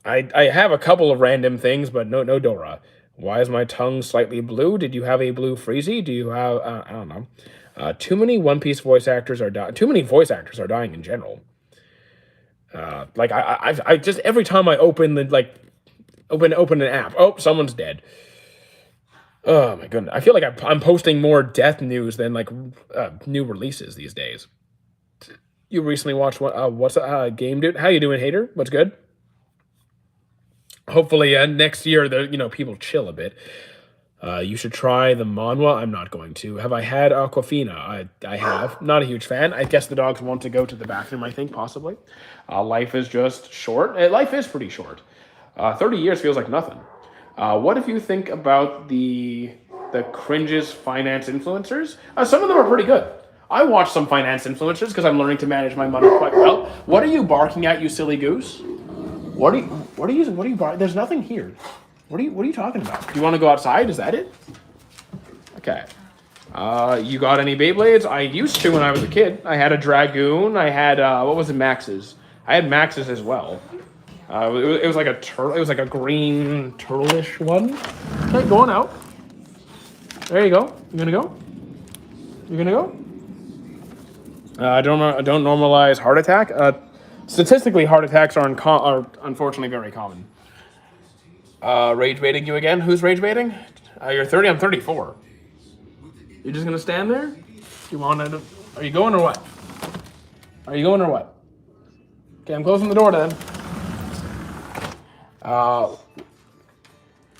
I have a couple of random things, but no Dora. Why is my tongue slightly blue? Did you have a blue Freezy? Do you have, I don't know. Too many One Piece voice actors are dying. Too many voice actors are dying in general. I just, every time I open open an app, oh, someone's dead. Oh my goodness. I feel like I'm posting more death news than new releases these days. You recently watched what's Game Dude? How you doing, hater? What's good? Hopefully next year people chill a bit. You should try the manhwa. I'm not going to. Have I had Aquafina? I have. Not a huge fan. I guess the dogs want to go to the bathroom, I think, possibly. Life is just short. Life is pretty short. 30 years feels like nothing. What if you think about the cringes finance influencers? Some of them are pretty good. I watch some finance influencers because I'm learning to manage my money quite well. What are you barking at, you silly goose? What are you barking? There's nothing here. What are you talking about? Do you want to go outside? Is that it? Okay. You got any Beyblades? I used to when I was a kid. I had a Dragoon. I had what was it, Max's? I had Max's as well. It was like a turtle. It was like a green turtleish one. Okay, going out. There you go. You gonna go? You gonna go? Don't normalize heart attack. Statistically, heart attacks are unfortunately very common. Rage baiting you again? Who's rage baiting? You're 30. I'm 34. You're just gonna stand there? You want to? Are you going or what? Are you going or what? Okay, I'm closing the door then.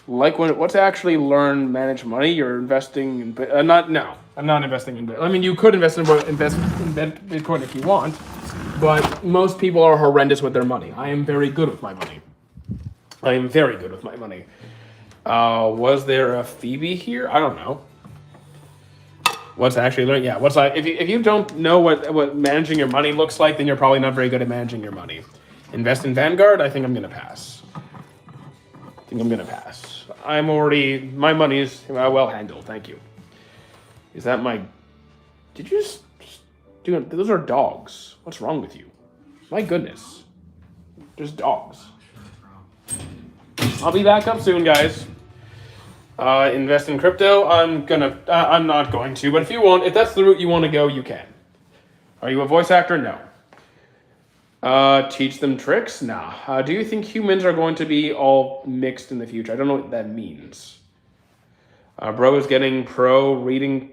What to actually learn manage money? You're investing in no. I'm not investing in Bitcoin. I mean, you could invest in Bitcoin if you want, but most people are horrendous with their money. I am very good with my money. I am very good with my money. Was there a Phoebe here? I don't know. What's actually learning? Yeah. What's if you don't know what managing your money looks like, then you're probably not very good at managing your money. Invest in Vanguard? I think I'm going to pass. I'm already, my money is well handled. Thank you. Is that my, did you just do, those are dogs. What's wrong with you? My goodness. Just dogs. I'll be back up soon, guys. Invest in crypto. I'm not going to, but if that's the route you want to go, you can. Are you a voice actor? No. Teach them tricks? Nah. Do you think humans are going to be all mixed in the future? I don't know what that means. Bro is getting pro reading,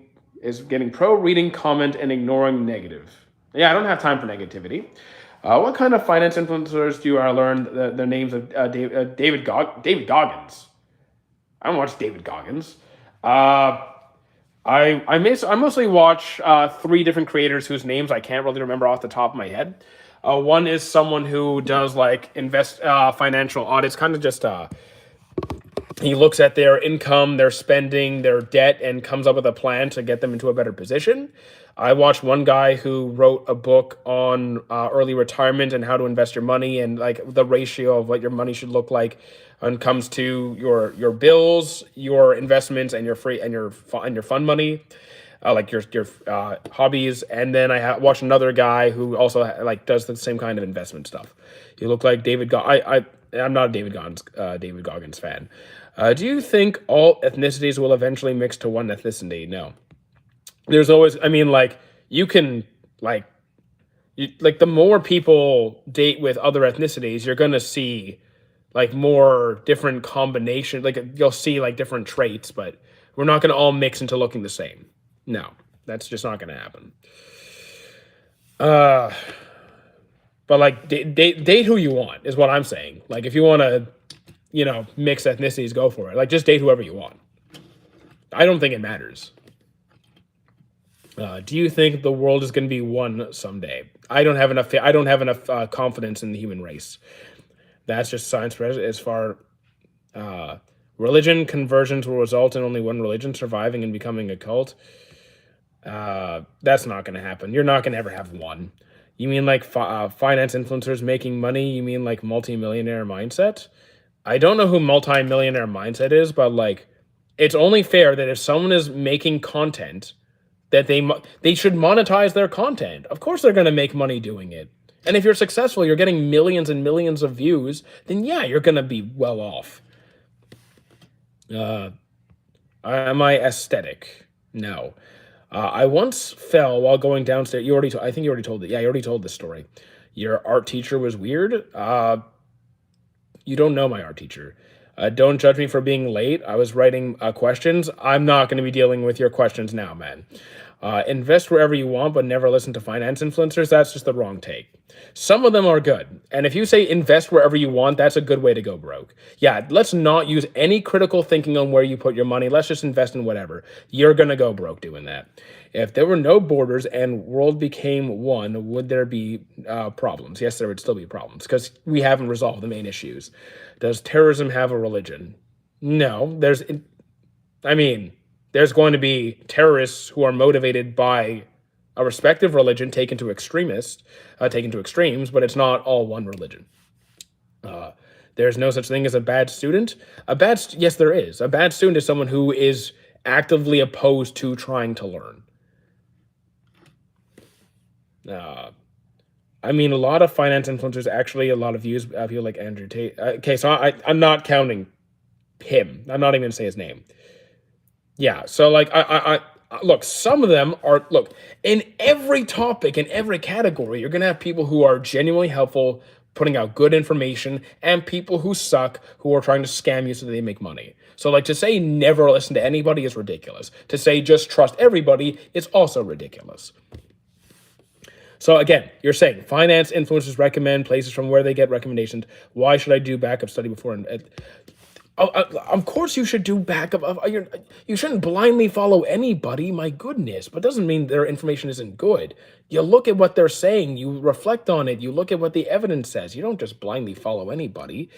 comment, and ignoring negative. Yeah, I don't have time for negativity. What kind of finance influencers do you learn the names of David Goggins? I don't watch David Goggins. I mostly watch 3 different creators whose names I can't really remember off the top of my head. One is someone who does like financial audits, kind of just he looks at their income, their spending, their debt, and comes up with a plan to get them into a better position. I watched one guy who wrote a book on early retirement and how to invest your money and like the ratio of what your money should look like when it comes to your bills, your investments, and your fund money, like your hobbies. And then I watched another guy who also like does the same kind of investment stuff. He looked like David. I'm not a David Goggins fan. Do you think all ethnicities will eventually mix to one ethnicity? No. There's always, I mean, like, you can, like, the more people date with other ethnicities, you're going to see, like, more different combinations. Like, you'll see, like, different traits, but we're not going to all mix into looking the same. No, that's just not going to happen. But, like, date who you want is what I'm saying. Like, if you want to, mix ethnicities, go for it. Like, just date whoever you want. I don't think it matters. Do you think the world is going to be one someday? I don't have enough confidence in the human race. That's just science. As far religion conversions will result in only one religion surviving and becoming a cult. That's not going to happen. You're not going to ever have one. You mean like finance influencers making money? You mean like multimillionaire mindset? I don't know who multimillionaire mindset is, but like, it's only fair that if someone is making content, that they should monetize their content. Of course they're going to make money doing it. And if you're successful, you're getting millions and millions of views, then yeah, you're going to be well off. Am I aesthetic? No. I once fell while going downstairs. I think you already told it. Yeah, you already told this story. Your art teacher was weird. You don't know my art teacher. Don't judge me for being late. I was writing questions. I'm not going to be dealing with your questions now, man. Invest wherever you want, but never listen to finance influencers. That's just the wrong take. Some of them are good. And if you say invest wherever you want, that's a good way to go broke. Yeah, let's not use any critical thinking on where you put your money. Let's just invest in whatever. You're going to go broke doing that. If there were no borders and world became one, would there be problems? Yes, there would still be problems because we haven't resolved the main issues. Does terrorism have a religion? No, there's going to be terrorists who are motivated by a respective religion taken to extremes, but it's not all one religion. There's no such thing as a bad student. Yes, there is. A bad student is someone who is actively opposed to trying to learn. A lot of finance influencers, actually, a lot of views, people like Andrew Tate. Okay, so I'm not counting him. I'm not even going to say his name. Yeah, so like I look, some of them are in every topic, in every category, you're gonna have people who are genuinely helpful, putting out good information, and people who suck, who are trying to scam you so that they make money. So like to say never listen to anybody is ridiculous. To say just trust everybody is also ridiculous. So again, you're saying finance influencers recommend places from where they get recommendations. Why should I do backup study before? Of course you should do backup. You shouldn't blindly follow anybody, my goodness. But doesn't mean their information isn't good. You look at what they're saying. You reflect on it. You look at what the evidence says. You don't just blindly follow anybody.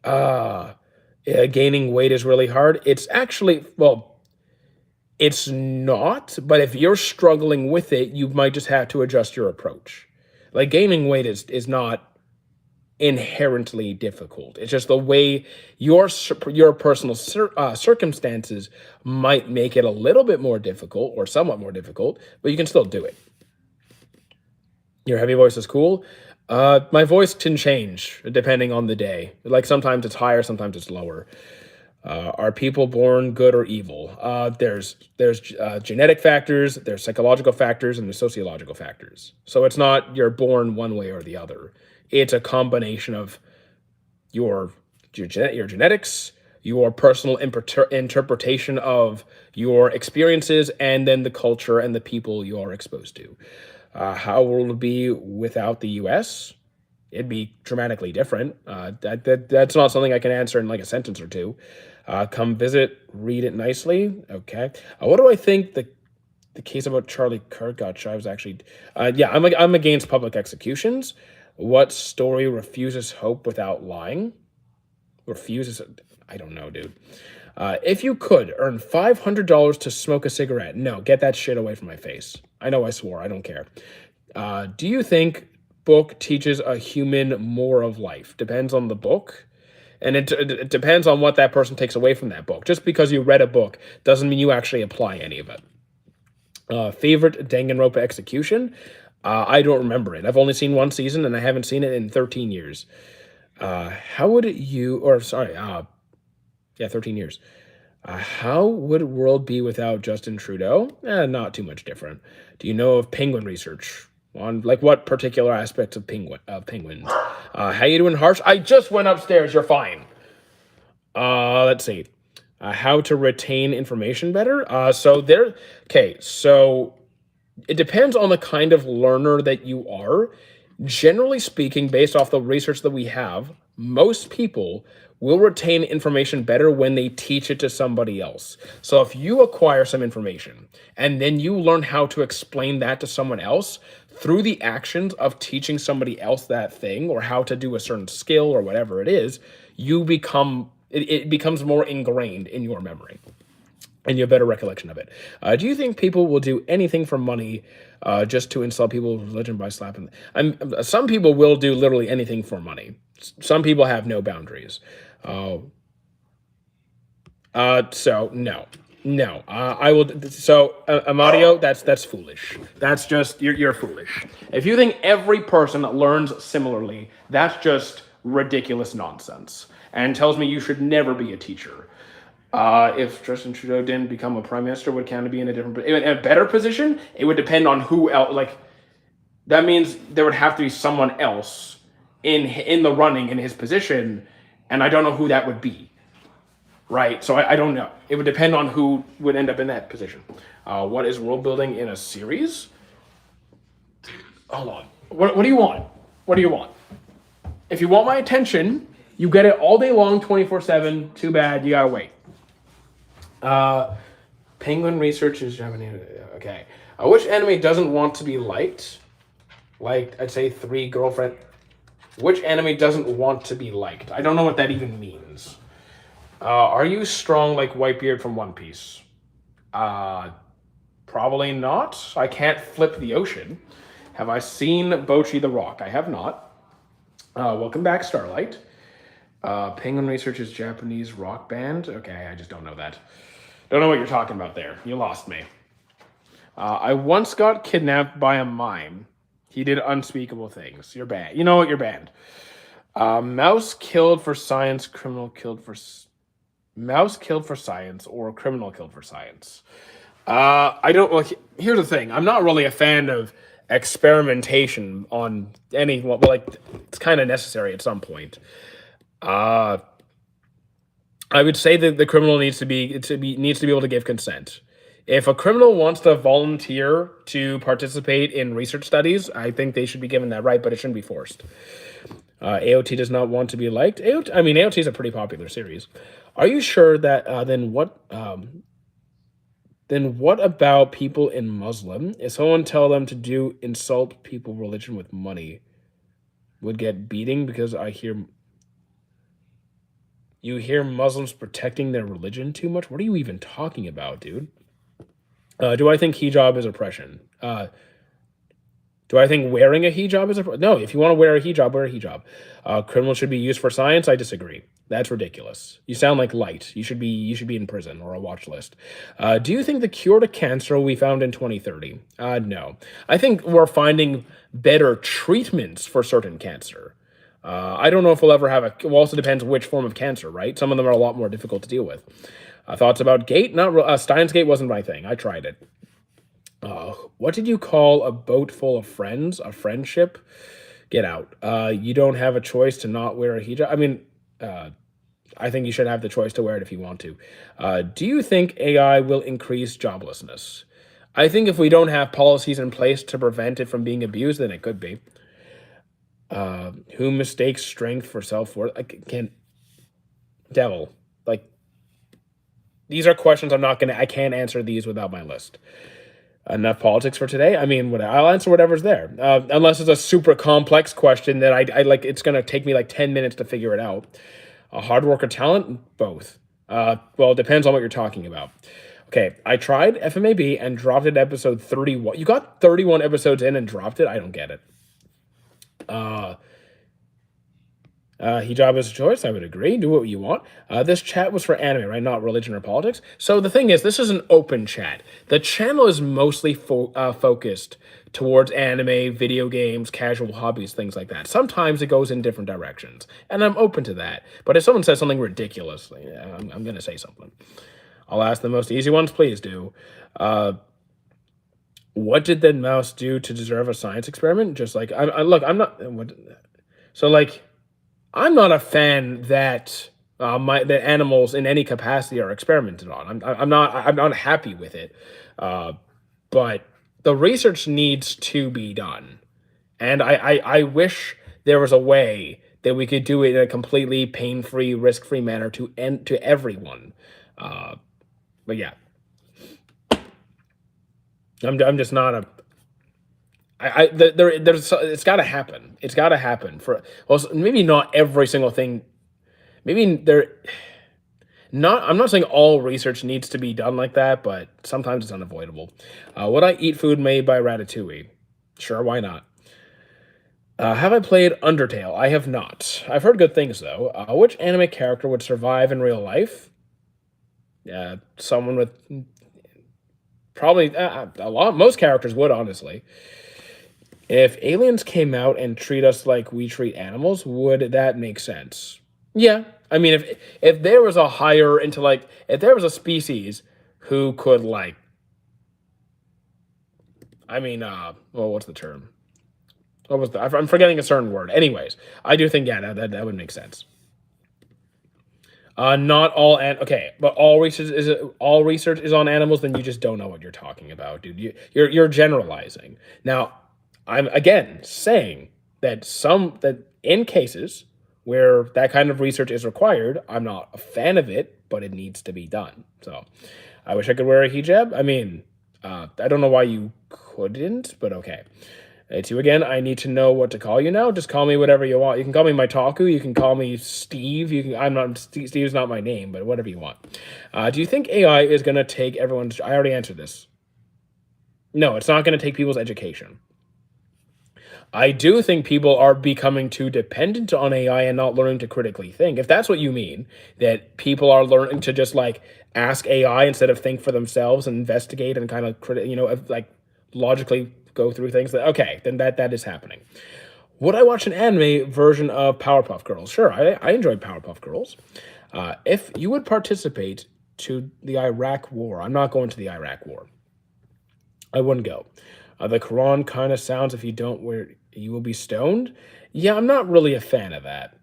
Gaining weight is really hard. It's actually, it's not. But if you're struggling with it, you might just have to adjust your approach. Like gaining weight is not inherently difficult. It's just the way your personal circumstances might make it a little bit more difficult or somewhat more difficult, but you can still do it. Your heavy voice is cool. My voice can change depending on the day. Like sometimes it's higher, sometimes it's lower. Are people born good or evil? There's genetic factors, there's psychological factors, and there's sociological factors. So it's not you're born one way or the other. It's a combination of your genetics, your personal interpretation of your experiences, and then the culture and the people you are exposed to. How will it be without the U.S.? It'd be dramatically different. That's not something I can answer in like a sentence or two. Come visit, read it nicely. Okay. What do I think the case about Charlie Kirk got? I was actually, yeah, I'm against public executions. What story refuses hope without lying? Refuses, I don't know, dude. If you could earn $500 to smoke a cigarette, no, get that shit away from my face. I know I swore, I don't care. Do you think book teaches a human more of life? Depends on the book. And it depends on what that person takes away from that book. Just because you read a book doesn't mean you actually apply any of it. Favorite Danganronpa execution? I don't remember it. I've only seen one season and I haven't seen it in 13 years. How would you, or sorry, yeah, 13 years. How would world be without Justin Trudeau? Not too much different. Do you know of penguin research? On like what particular aspects of penguins? How you doing, Harsh? I just went upstairs. You're fine. Let's see. How to retain information better? Okay, so it depends on the kind of learner that you are. Generally speaking, based off the research that we have, most people will retain information better when they teach it to somebody else. So if you acquire some information and then you learn how to explain that to someone else through the actions of teaching somebody else that thing or how to do a certain skill or whatever it is, it becomes more ingrained in your memory and you have better recollection of it. Do you think people will do anything for money just to insult people's religion by slapping them? Some people will do literally anything for money. Some people have no boundaries. So no. I will. So Amadio, that's foolish. That's just you're foolish. If you think every person learns similarly, that's just ridiculous nonsense, and tells me you should never be a teacher. If Justin Trudeau didn't become a prime minister, would Canada be in a better position? It would depend on who else. Like that means there would have to be someone else in the running in his position, and I don't know who that would be. Right, so I don't know. It would depend on who would end up in that position. What is world building in a series? Hold on. What do you want? What do you want? If you want my attention, you get it all day long, 24/7. Too bad, you gotta wait. Penguin research is Japanese. Okay. Which anime doesn't want to be liked? Like, I'd say 3 girlfriend. Which anime doesn't want to be liked? I don't know what that even means. Are you strong like Whitebeard from One Piece? Probably not. I can't flip the ocean. Have I seen Bocchi the Rock? I have not. Welcome back, Starlight. Penguin Research is Japanese rock band. Okay, I just don't know that. Don't know what you're talking about there. You lost me. I once got kidnapped by a mime. He did unspeakable things. You're banned. You know what? You're banned. Mouse killed for science, mouse killed for science, or criminal killed for science. I don't. Well, here's the thing. I'm not really a fan of experimentation on any. Well, like it's kind of necessary at some point. I would say that the criminal needs to be able to give consent. If a criminal wants to volunteer to participate in research studies, I think they should be given that right, but it shouldn't be forced. AOT does not want to be liked. AOT is a pretty popular series. Are you sure that then what about people in Muslim? If someone tell them to insult people religion with money, would get beating because you hear Muslims protecting their religion too much? What are you even talking about, dude? Do I think hijab is oppression? Do I think wearing a hijab is a no? If you want to wear a hijab, wear a hijab. Criminals should be used for science. I disagree. That's ridiculous. You sound like light. You should be in prison or a watch list. Do you think the cure to cancer will be found in 2030? No. I think we're finding better treatments for certain cancer. I don't know if we'll ever have a. Well, also depends which form of cancer, right? Some of them are a lot more difficult to deal with. Thoughts about Gate? Not Steins Gate wasn't my thing. I tried it. What did you call a boat full of friends? A friendship? Get out. You don't have a choice to not wear a hijab. I mean, uh, I think you should have the choice to wear it if you want to. Do you think AI will increase joblessness? I think if we don't have policies in place to prevent it from being abused, then it could be. Who mistakes strength for self worth? I can't. Devil. Like, these are questions I can't answer these without my list. Enough politics for today. I mean, I'll answer whatever's there, unless it's a super complex question that I like. It's gonna take me like 10 minutes to figure it out. A hard work or talent, both. Well, it depends on what you're talking about. Okay, I tried FMAB and dropped it at episode 31. You got 31 episodes in and dropped it. I don't get it. Uh, Hijab is a choice. I would agree. Do what you want. This chat was for anime, right? Not religion or politics. So the thing is, this is an open chat. The channel is mostly focused towards anime, video games, casual hobbies, things like that. Sometimes it goes in different directions, and I'm open to that. But if someone says something ridiculous, I'm going to say something. I'll ask the most easy ones. Please do. Uh, what did the mouse do to deserve a science experiment? Just like look, I'm not. So like. I'm not a fan that that animals in any capacity are experimented on. I'm not happy with it. Uh, but the research needs to be done, and I wish there was a way that we could do it in a completely pain-free, risk-free manner to everyone. Uh, but yeah, I'm just not a there's it's got to happen. It's got to happen for well, maybe not every single thing. Maybe there not. I'm not saying all research needs to be done like that, but sometimes it's unavoidable. Would I eat food made by Ratatouille? Sure, why not? Have I played Undertale? I have not. I've heard good things though. Which anime character would survive in real life? Someone with probably a lot. Most characters would honestly. If aliens came out and treat us like we treat animals, would that make sense? Yeah. I mean, if there was a higher intellect, if there was a species who could like, I mean, well, what's the term? What was the? I'm forgetting a certain word. Anyways, I do think yeah, that would make sense. Not all and okay, but all research is on animals. Then you just don't know what you're talking about, dude. You're generalizing. Now, I'm again saying that that in cases where that kind of research is required, I'm not a fan of it, but it needs to be done. So, I wish I could wear a hijab. I mean, I don't know why you couldn't, but okay. It's you again. I need to know what to call you now. Just call me whatever you want. You can call me Maitaku. You can call me Steve. You can. I'm not. Steve's not my name, but whatever you want. Do you think AI is gonna take everyone's? I already answered this. No, it's not gonna take people's education. I do think people are becoming too dependent on AI and not learning to critically think. If that's what you mean, that people are learning to just like ask AI instead of think for themselves and investigate and kind of like logically go through things. That okay, then that is happening. Would I watch an anime version of Powerpuff Girls? Sure, I enjoyed Powerpuff Girls. If you would participate to the Iraq War, I'm not going to the Iraq War. I wouldn't go. The Quran kind of sounds if you don't wear, you will be stoned. Yeah, I'm not really a fan of that.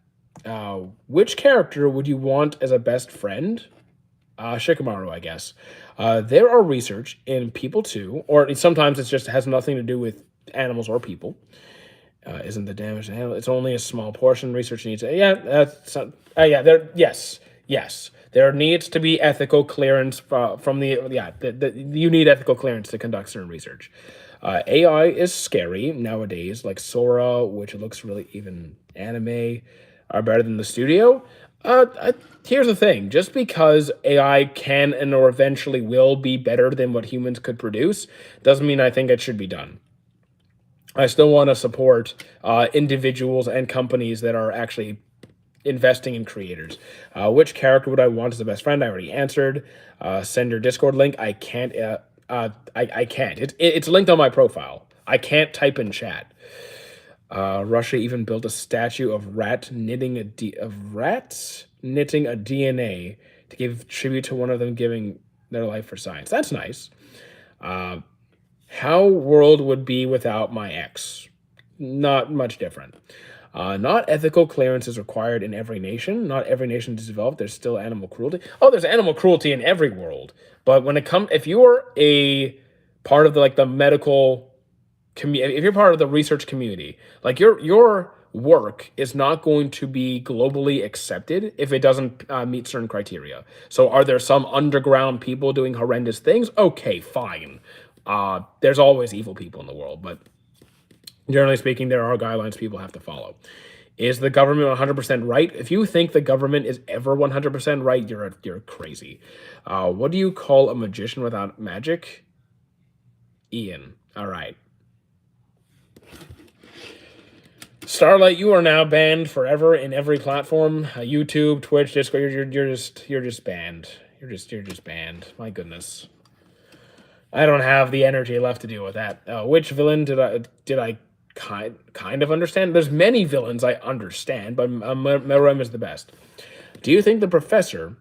Which character would you want as a best friend? Shikamaru, I guess. There are research in people too, or sometimes it just has nothing to do with animals or people. Isn't the damage to animal? It's only a small portion. Research needs. Yeah, yeah. There. Yes. Yes. There needs to be ethical clearance from the yeah. You need ethical clearance to conduct certain research. AI is scary nowadays, like Sora, which looks really even anime, are better than the studio. Here's the thing: just because AI can and or eventually will be better than what humans could produce, doesn't mean I think it should be done. I still want to support individuals and companies that are actually investing in creators. Which character would I want as the best friend? I already answered. Send your Discord link. I can't. I can't. It's linked on my profile. I can't type in chat. Russia even built a statue of rats knitting a DNA to give tribute to one of them giving their life for science. That's nice. How world would be without my ex? Not much different. Not ethical clearance is required in every nation. Not every nation is developed. There's still animal cruelty. Oh, there's animal cruelty in every world. But when it comes, if you are a part of the medical community, if you're part of the research community, like your work is not going to be globally accepted if it doesn't meet certain criteria. So are there some underground people doing horrendous things? Okay, fine. There's always evil people in the world, but generally speaking, there are guidelines people have to follow. Is the government 100% right? If you think the government is ever 100% right, you're crazy. What do you call a magician without magic? Ian. All right. Starlight, you are now banned forever in every platform. YouTube, Twitch, Discord. You're just banned. You're just banned. My goodness. I don't have the energy left to deal with that. Which villain did I kind of understand? There's many villains I understand, but Melrem is the best. Do you think the professor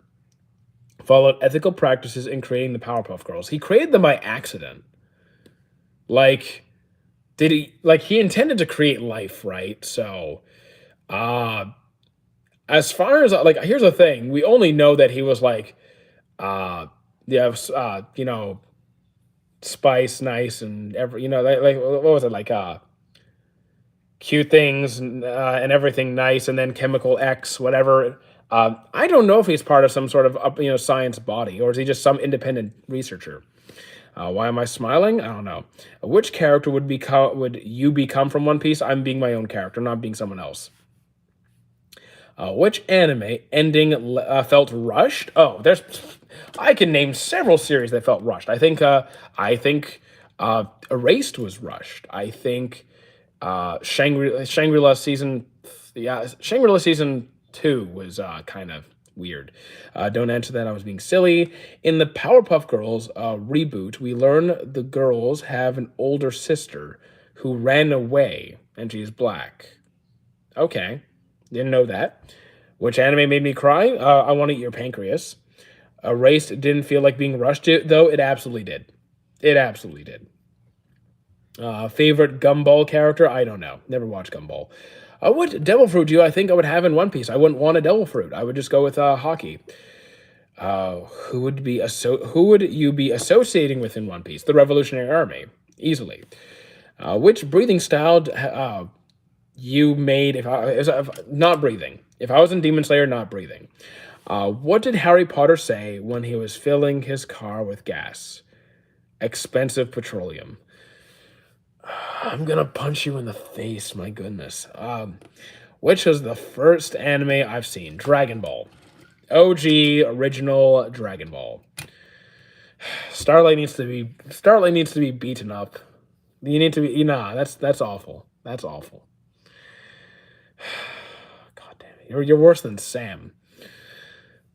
followed ethical practices in creating the Powerpuff Girls? He created them by accident. Like, did he, he intended to create life, right? So, as far as, here's the thing. We only know that he was Spice, Nice, and what was it, cute things and everything nice, and then Chemical X, whatever. I don't know if he's part of some sort of science body, or is he just some independent researcher? Why am I smiling? I don't know. Which character would you become from One Piece? I'm being my own character, not being someone else. Which anime ending felt rushed? Oh, I can name several series that felt rushed. I think Erased was rushed. I think Shangri-La season 2 was kind of weird. Don't answer that. I was being silly. In the Powerpuff Girls reboot, we learn the girls have an older sister who ran away, and she's black. Okay, didn't know that. Which anime made me cry? I Want to Eat Your Pancreas. Erased didn't feel like being rushed, though it absolutely did. It absolutely did. Favorite Gumball character? I don't know. Never watched Gumball. What devil fruit do I think I would have in One Piece? I wouldn't want a devil fruit. I would just go with hockey. Who would you be associating with in One Piece? The Revolutionary Army, easily. Which breathing style you made if not breathing? If I was in Demon Slayer, not breathing. What did Harry Potter say when he was filling his car with gas? Expensive petroleum. I'm gonna punch you in the face, my goodness. Which was the first anime I've seen? Dragon Ball. OG, original Dragon Ball. Starlight needs to be beaten up. You need to be, that's awful. That's awful. God damn it. You're worse than Sam.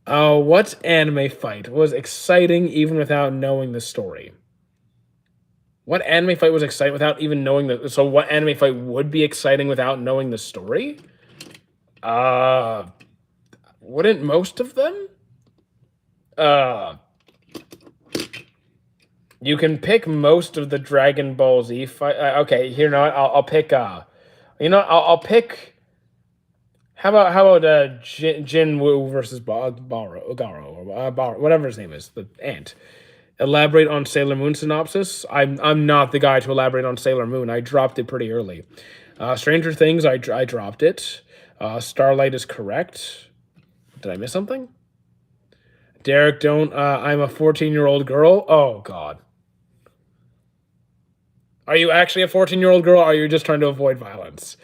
What anime fight was exciting even without knowing the story? What anime fight was exciting without even knowing so what anime fight would be exciting without knowing the story? Wouldn't most of them? You can pick most of the Dragon Ball Z fight. Okay, here, no, I'll pick, I'll pick, how about Jin Woo versus Garo, or whatever his name is, the ant. Elaborate on Sailor Moon synopsis. I'm not the guy to elaborate on Sailor Moon. I dropped it pretty early. Stranger Things, I dropped it. Starlight is correct. Did I miss something? Derek, don't. I'm a 14-year-old girl. Oh, God. Are you actually a 14-year-old girl, or are you just trying to avoid violence?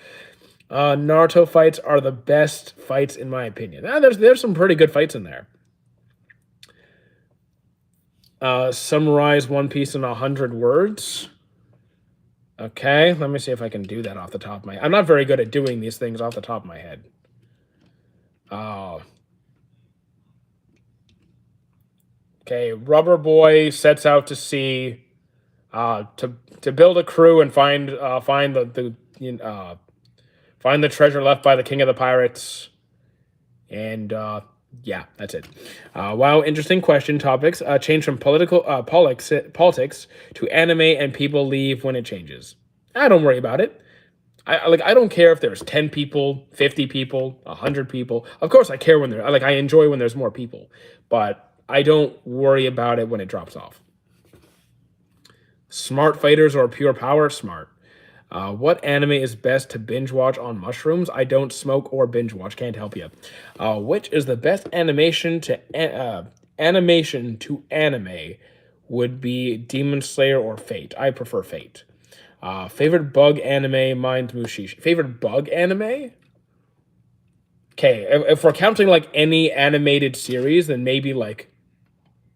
Naruto fights are the best fights, in my opinion. There's some pretty good fights in there. Summarize One Piece in 100 words. Okay, let me see if I can do that off the top of my head. I'm not very good at doing these things off the top of my head. Okay, Rubber Boy sets out to sea, to build a crew and find find the treasure left by the king of the pirates. And yeah, that's it. Wow, interesting question. Topics change from politics to anime, and people leave when it changes. I don't worry about it. I don't care if there's 10 people, 50 people, 100 people. Of course I care when there I enjoy when there's more people, but I don't worry about it when it drops off. Smart fighters or pure power? Smart. What anime is best to binge watch on mushrooms? I don't smoke or binge watch. Can't help you. Which is the best animation to anime? Would be Demon Slayer or Fate. I prefer Fate. Favorite bug anime? Mine's Mushishi. Favorite bug anime? Okay, if we're counting like any animated series, then maybe like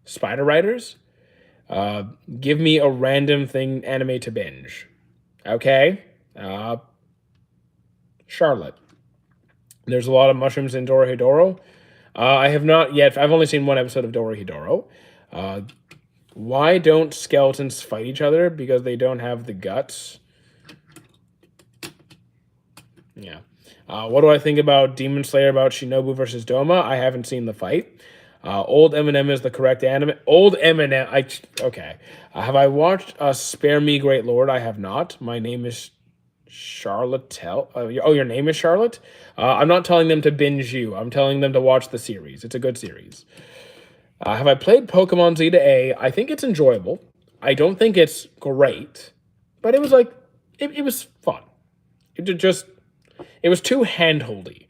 Spider Riders. Give me a random thing anime to binge. Okay. Charlotte. There's a lot of mushrooms in Dorohedoro. I have not yet. I've only seen one episode of Dorohedoro. Why don't skeletons fight each other? Because they don't have the guts. Yeah. What do I think about Demon Slayer, about Shinobu versus Doma? I haven't seen the fight. Old Eminem is the correct anime. Old Eminem. Okay. Have I watched Spare Me, Great Lord? I have not. My name is Charlotte. Your name is Charlotte? I'm not telling them to binge you. I'm telling them to watch the series. It's a good series. Have I played Pokemon Z to A? I think it's enjoyable. I don't think it's great, but it was like, it was fun. It was too handholdy.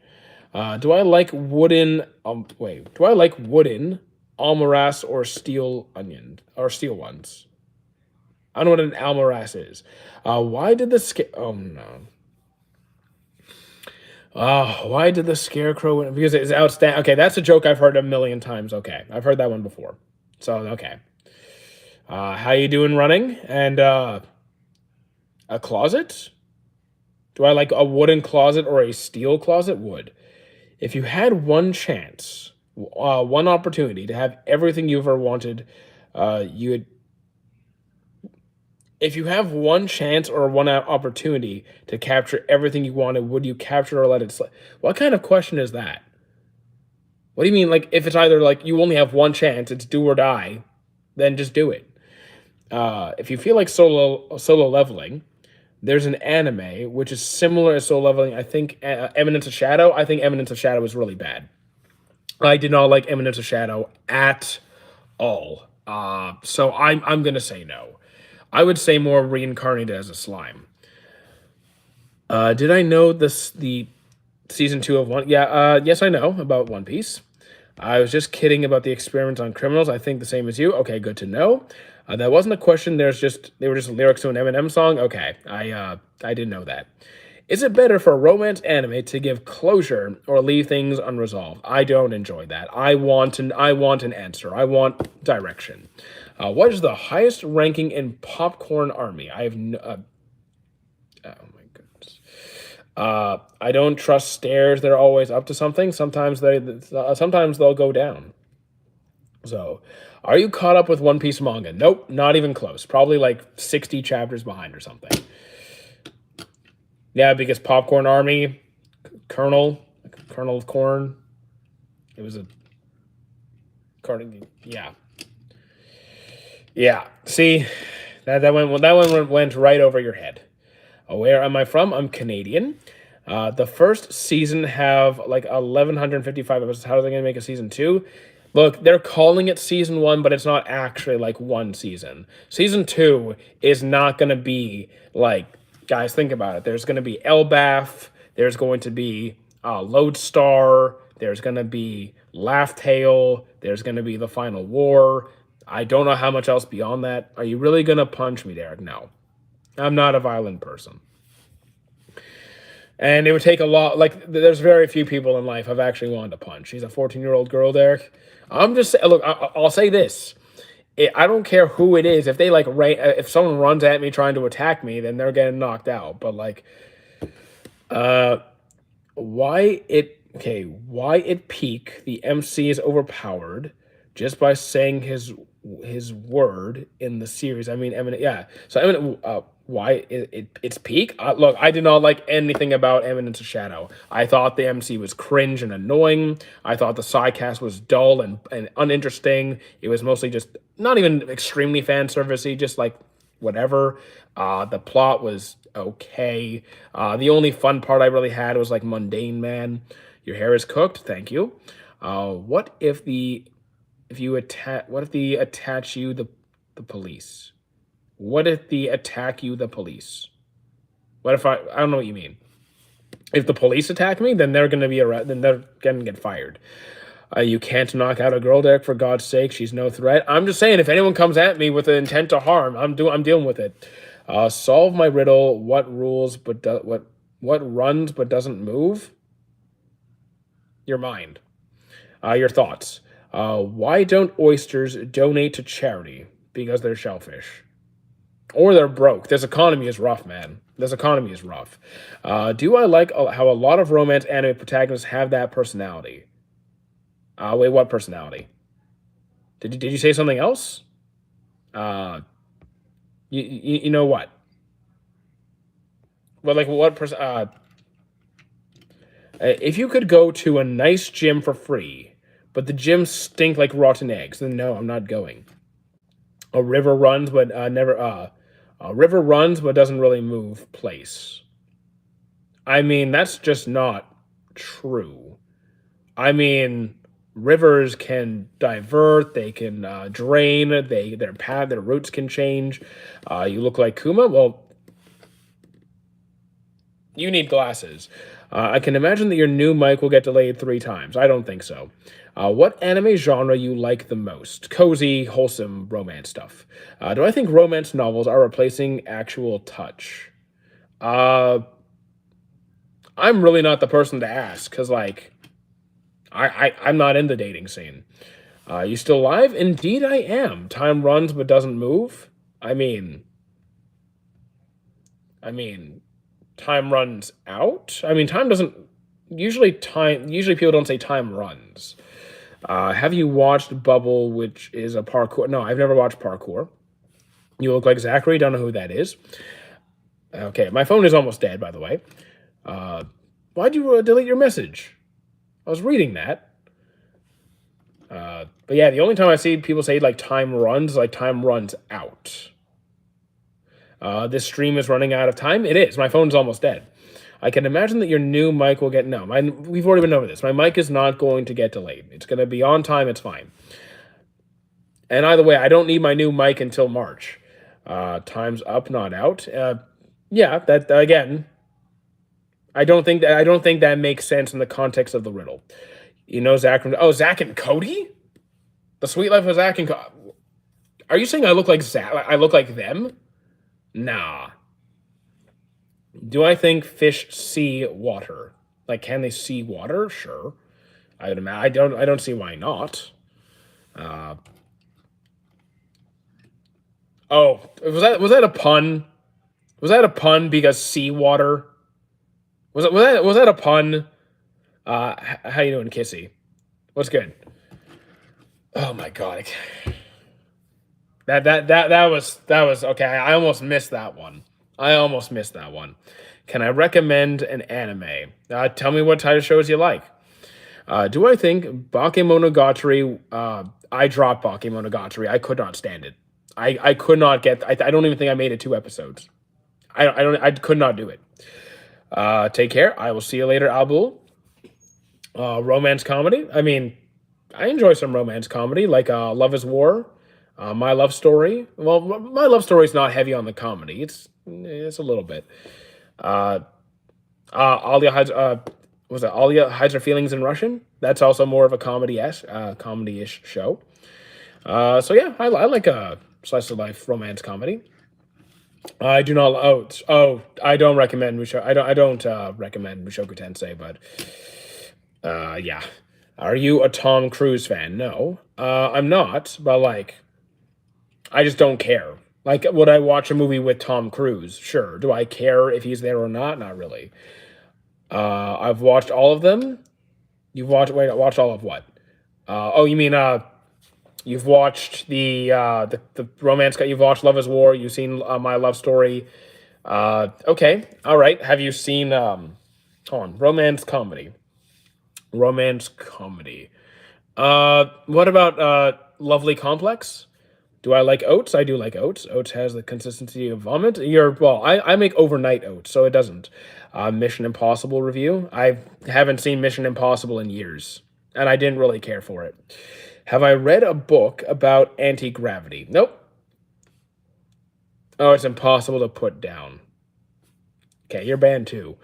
Do I like wooden? Do I like wooden almaras or steel onion or steel ones? I don't know what an almaras is. Why did the Oh no. Why did the scarecrow win? Because it's outstanding. Okay, that's a joke I've heard a million times. Okay, I've heard that one before. So okay. How you doing running? And a closet? Do I like a wooden closet or a steel closet? Wood. If you had one chance, one opportunity to have everything you ever wanted, you would. If you have one chance or one opportunity to capture everything you wanted, would you capture or let it slip? What kind of question is that? What do you mean? Like, if it's either like you only have one chance, it's do or die, then just do it. If you feel like solo leveling, there's an anime which is similar to solo leveling. I think Eminence of Shadow. I think Eminence of Shadow is really bad. I did not like Eminence of Shadow at all. So I'm gonna say no. I would say more reincarnated as a slime. Did I know the season 2 of One? Yeah. Yes, I know about One Piece. I was just kidding about the experiments on criminals. I think the same as you. Okay, good to know. That wasn't a question. They were just lyrics to an Eminem song. Okay, I didn't know that. Is it better for a romance anime to give closure or leave things unresolved? I don't enjoy that. I want an answer. I want direction. What is the highest ranking in Popcorn Army? I have no. Oh my goodness. I don't trust stairs. They're always up to something. Sometimes they'll go down. So, are you caught up with One Piece manga? Nope, not even close. Probably like 60 chapters behind or something. Yeah, because Popcorn Army, Kernel of Corn. It was a cartoon. Yeah. Yeah. See, that one went right over your head. Where am I from? I'm Canadian. The first season have like 1,155 episodes. How are they going to make a season 2? Look, they're calling it season 1, but it's not actually like one season. Season 2 is not going to be like, guys, think about it. There's going to be Elbaf. There's going to be Lodestar. There's going to be Laugh Tale. There's going to be The Final War. I don't know how much else beyond that. Are you really going to punch me, Derek? No. I'm not a violent person. And it would take a lot. Like, there's very few people in life I've actually wanted to punch. She's a 14-year-old girl, Derek. I'm just look. I'll say this: I don't care who it is. If they like if someone runs at me trying to attack me, then they're getting knocked out. But like, uh, why it peak? The MC is overpowered just by saying his word in the series. I mean, Eminent, yeah. So Eminent, why it's peak? Look, I did not like anything about Eminence of Shadow. I thought the MC was cringe and annoying. I thought the sidecast was dull and uninteresting. It was mostly just not even extremely fan servicey, just like whatever. The plot was okay. The only fun part I really had was like Mundane Man. Your hair is cooked. Thank you. What if the if you attack? What if the attach you the police? What if the attack you the police? What if I don't know what you mean. If the police attack me, then they're gonna be then they're gonna get fired. You can't knock out a girl, Derek. For God's sake, she's no threat. I'm just saying, if anyone comes at me with the intent to harm, I'm dealing with it. Solve my riddle. What rules but what runs but doesn't move? Your mind. Your thoughts. Why don't oysters donate to charity? Because they're shellfish. Or they're broke. This economy is rough, man. This economy is rough. Do I like how a lot of romance anime protagonists have that personality? Wait, what personality? Did you say something else? You know what? Well, like what person? If you could go to a nice gym for free, but the gyms stink like rotten eggs, then no, I'm not going. A river runs, but never. A river runs, but doesn't really move. Place. I mean, that's just not true. I mean, rivers can divert, they can drain, their roots can change. You look like Kuma. Well, you need glasses. I can imagine that your new mic will get delayed 3 times. I don't think so. What anime genre you like the most? Cozy, wholesome romance stuff. Do I think romance novels are replacing actual touch? I'm really not the person to ask, because, like, I'm not in the dating scene. You still alive? Indeed I am. Time runs but doesn't move. I mean, time runs out. I mean, time doesn't. Usually people don't say time runs. Have you watched Bubble, which is a parkour? No, I've never watched parkour. You look like Zachary. Don't know who that is. Okay, my phone is almost dead, by the way. Why'd you delete your message? I was reading that. But yeah, the only time I see people say like time runs, like time runs out. This stream is running out of time. It is. My phone's almost dead. I can imagine that your new mic will get... No, we've already been over this. My mic is not going to get delayed. It's going to be on time. It's fine. And either way, I don't need my new mic until March. Time's up, not out. Yeah, that again. I don't think that makes sense in the context of the riddle. You know, Zach and Cody? The Sweet Life of Zach and Cody. Are you saying I look like Zach? I look like them? Nah. Do I think fish see water? Like, can they see water? Sure. I would imagine. I don't see why not. Oh, was that a pun? Was that a pun because seawater? Was that a pun? How you doing, Kissy? What's good? Oh my god. That was okay. I almost missed that one. Can I recommend an anime? Tell me what type of shows you like. Do I think Bakemonogatari? I dropped Bakemonogatari. I could not stand it. I could not get. I don't even think I made it 2 episodes. I could not do it. Take care. I will see you later, Abul. Romance comedy. I mean, I enjoy some romance comedy, like Love is War, My Love Story. Well, My Love Story is not heavy on the comedy. It's a little bit. Alia hides. Was it Alia hides her feelings in Russian? That's also more of a comedy-ish show. So yeah, I like a slice of life romance comedy. I do not. I don't recommend Mushoku. I don't recommend Mushoku Tensei, but yeah. Are you a Tom Cruise fan? No, I'm not. But like, I just don't care. Like, would I watch a movie with Tom Cruise? Sure. Do I care if he's there or not? Not really. I've watched all of them. You've watched, wait, watched all of what? Oh, you mean you've watched the romance. You've watched Love Is War. You've seen My Love Story. Okay, all right. Have you seen hold on, romance comedy? Romance comedy. What about Lovely Complex? Do I like oats? I do like oats. Oats has the consistency of vomit. I make overnight oats, so it doesn't. Mission Impossible review. I haven't seen Mission Impossible in years, and I didn't really care for it. Have I read a book about anti gravity? Nope. Oh, it's impossible to put down. Okay, you're banned too.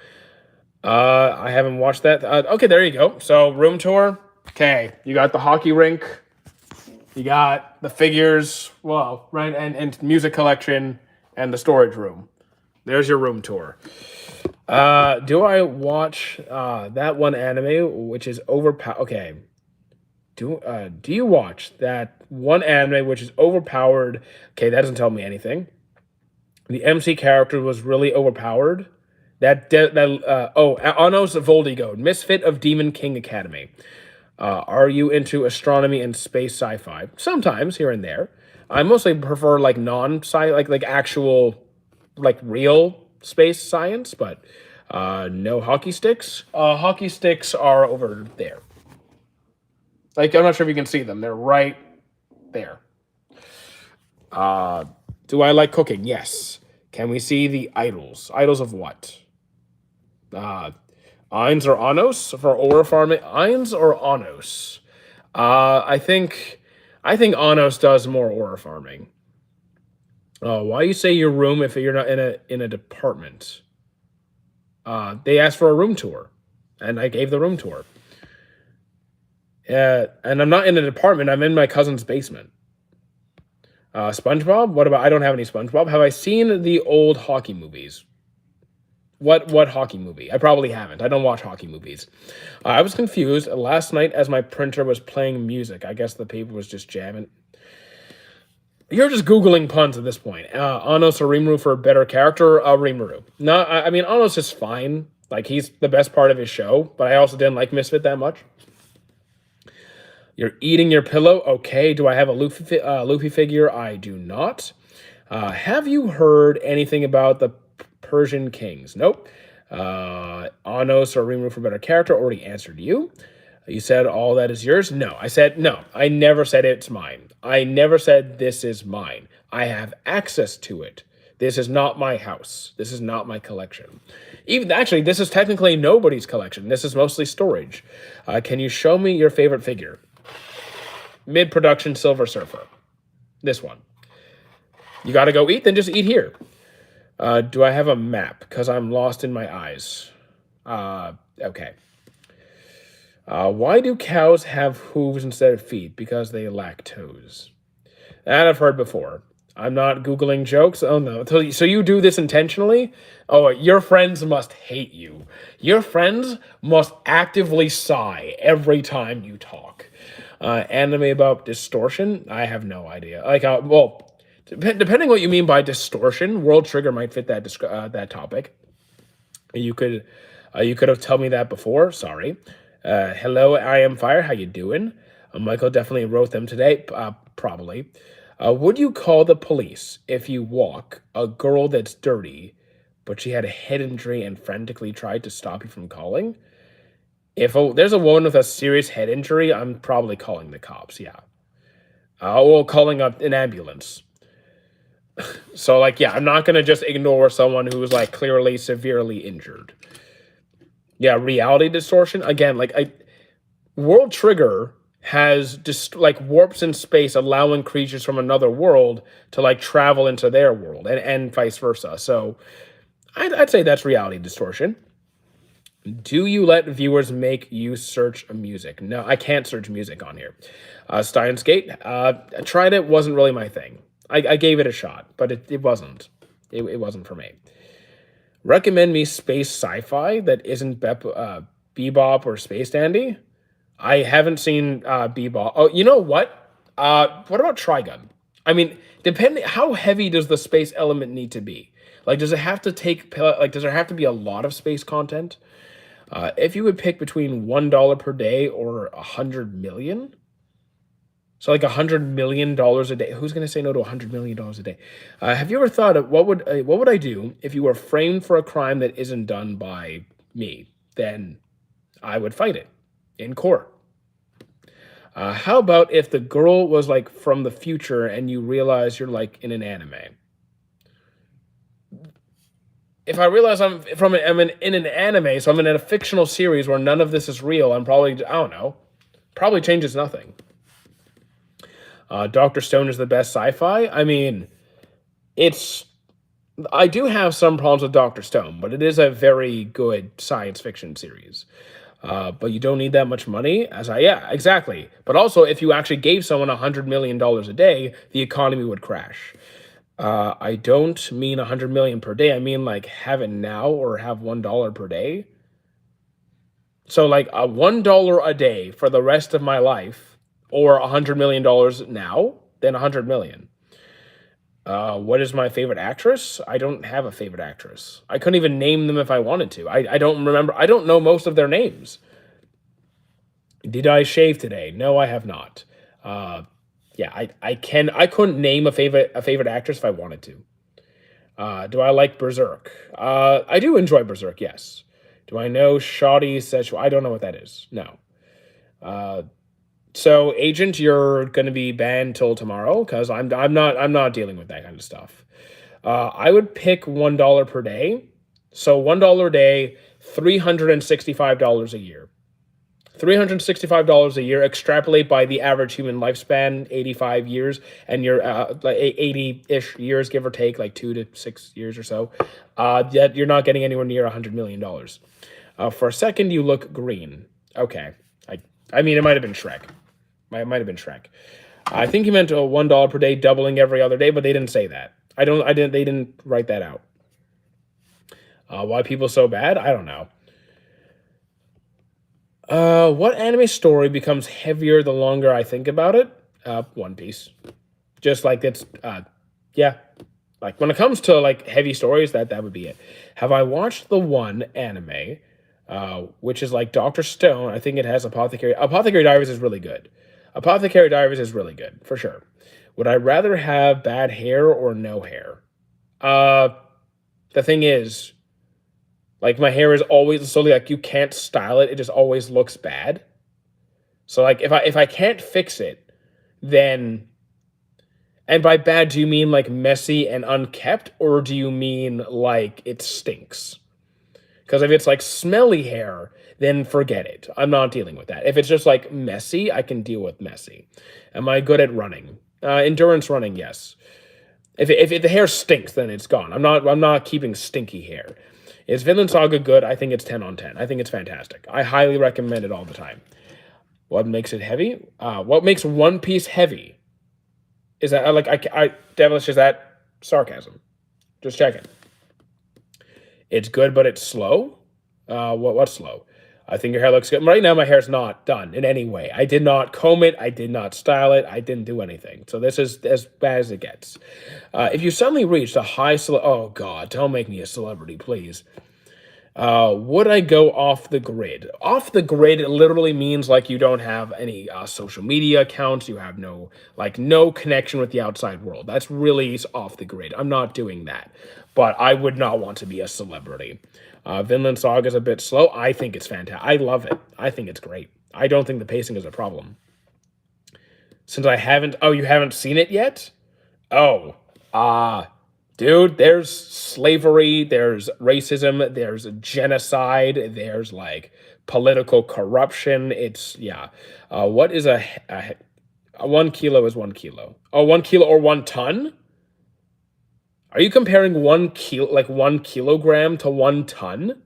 I haven't watched that. Okay, there you go. So, room tour. Okay, you got the hockey rink. You got the figures, well, right, and music collection and the storage room. There's your room tour. Do I watch that one anime which is overpowered? Okay. Do you watch that one anime which is overpowered? Okay, that doesn't tell me anything. The MC character was really overpowered. Anos Voldigode, Misfit of Demon King Academy. Are you into astronomy and space sci-fi? Sometimes here and there. I mostly prefer like non-sci, like actual, like real space science, but no hockey sticks. Hockey sticks are over there. Like I'm not sure if you can see them. They're right there. Do I like cooking? Yes. Can we see the idols? Idols of what? Uh, Eins or Anos for ore farming? Eins or Anos? I think Anos does more ore farming. Why you say your room if you're not in a department? They asked for a room tour, and I gave the room tour. And I'm not in a department. I'm in my cousin's basement. SpongeBob? What about? I don't have any SpongeBob. Have I seen the old hockey movies? What hockey movie? I probably haven't. I don't watch hockey movies. I was confused last night as my printer was playing music. I guess the paper was just jamming. You're just googling puns at this point. Anos or Rimuru for a better character? Rimuru. No, I mean Anos is fine. Like he's the best part of his show, but I also didn't like Misfit that much. You're eating your pillow. Okay. Do I have a Luffy figure? I do not. Have you heard anything about the Persian kings? Nope. Anos or Rimuru for better character? Already answered you. You said all that is yours? No. I said no. I never said it's mine. I never said this is mine. I have access to it. This is not my house. This is not my collection. Even actually, this is technically nobody's collection. This is mostly storage. Can you show me your favorite figure? Mid-production Silver Surfer. This one. You got to go eat? Then just eat here. Do I have a map? Because I'm lost in my eyes. Okay. Why do cows have hooves instead of feet? Because they lack toes. That I've heard before. I'm not Googling jokes. Oh, no. So you do this intentionally? Oh, your friends must hate you. Your friends must actively sigh every time you talk. Anime about distortion? I have no idea. Depending what you mean by distortion, World Trigger might fit that topic. You could have told me that before. Sorry. Hello, I am Fire. How you doing? Michael definitely wrote them today. Probably. Would you call the police if you walk a girl that's dirty, but she had a head injury and frantically tried to stop you from calling? If there's a woman with a serious head injury, I'm probably calling the cops. Yeah. Or calling up an ambulance. So, I'm not going to just ignore someone who's, clearly severely injured. Yeah, reality distortion. Again, World Trigger has just, warps in space, allowing creatures from another world to, travel into their world, and vice versa. So, I'd say that's reality distortion. Do you let viewers make you search music? No, I can't search music on here. Steins Gate. I tried it. Wasn't really my thing. I gave it a shot, but it wasn't. It wasn't for me. Recommend me space sci-fi that isn't Bebop or Space Dandy. I haven't seen Bebop. Oh, you know what? What about Trigun? I mean, depending how heavy does the space element need to be? Like, does it have to take like does there have to be a lot of space content? If you would pick between $1 per day or 100 million, so like $100 million a day, who's going to say no to $100 million a day? Have you ever thought of what would I do if you were framed for a crime that isn't done by me? Then I would fight it in court. How about if the girl was like from the future and you realize you're like in an anime? If I realize I'm in an anime, so I'm in a fictional series where none of this is real, I'm probably, I don't know, probably changes nothing. Doctor Stone is the best sci-fi. I mean, it's I do have some problems with Doctor Stone, but it is a very good science fiction series. But you don't need that much money, yeah, exactly. But also, if you actually gave someone $100 million a day, the economy would crash. I don't mean 100 million per day. I mean like have it now or have $1 per day. So like a $1 a day for the rest of my life, or $100 million now, then 100 million. What is my favorite actress? I don't have a favorite actress. I couldn't even name them if I wanted to. I don't remember. I don't know most of their names. Did I shave today? No, I have not. Yeah, I couldn't name a favorite actress if I wanted to. Do I like Berserk? I do enjoy Berserk. Yes. Do I know Shoddy Szechuan? I don't know what that is. No. Uh, so Agent, you're gonna be banned till tomorrow because I'm not dealing with that kind of stuff. I would pick $1 per day. So $1 a day, $365 a year. $365 a year, extrapolate by the average human lifespan, 85 years, and you're like 80-ish years, give or take, like 2 to 6 years or so. Yet you're not getting anywhere near $100 million. For a second, you look green. Okay, I mean, it might have been Shrek. Might have been Shrek. I think he meant a $1 per day, doubling every other day, but they didn't say that. I don't. I didn't. They didn't write that out. Why people so bad? I don't know. What anime story becomes heavier the longer I think about it? One Piece. Just like it's, yeah. Like when it comes to like heavy stories, that would be it. Have I watched the one anime, which is like Doctor Stone? I think it has Apothecary. Apothecary Diaries is really good. Apothecary Diaries is really good for sure. Would I rather have bad hair or no hair? Uh, the thing is, like my hair is always so like you can't style it; it just always looks bad. So like if I can't fix it, then and by bad do you mean like messy and unkept, or do you mean like it stinks? Because if it's like smelly hair, then forget it. I'm not dealing with that. If it's just like messy, I can deal with messy. Am I good at running? Endurance running, yes. If the hair stinks, then it's gone. I'm not keeping stinky hair. Is Vinland Saga good? I think it's 10 on 10. I think it's fantastic. I highly recommend it all the time. What makes it heavy? What makes One Piece heavy? Is that like Devilish? Is that sarcasm? Just checking. It's good, but it's slow. What's slow? I think your hair looks good. Right now, my hair's not done in any way. I did not comb it. I did not style it. I didn't do anything. So this is as bad as it gets. If you suddenly reached a oh God, don't make me a celebrity, please. Would I go off the grid? Off the grid literally means like you don't have any social media accounts. You have no connection with the outside world. That's really off the grid. I'm not doing that. But I would not want to be a celebrity. Vinland Saga is a bit slow. I think it's fantastic. I love it. I think it's great. I don't think the pacing is a problem. Since you haven't seen it yet? Oh, dude, there's slavery, there's racism, there's genocide, there's like political corruption. Yeah. What is a 1 kilo is 1 kilo? Oh, 1 kilo or 1 ton? Are you comparing 1 kilo, like 1 kilogram to 1 ton?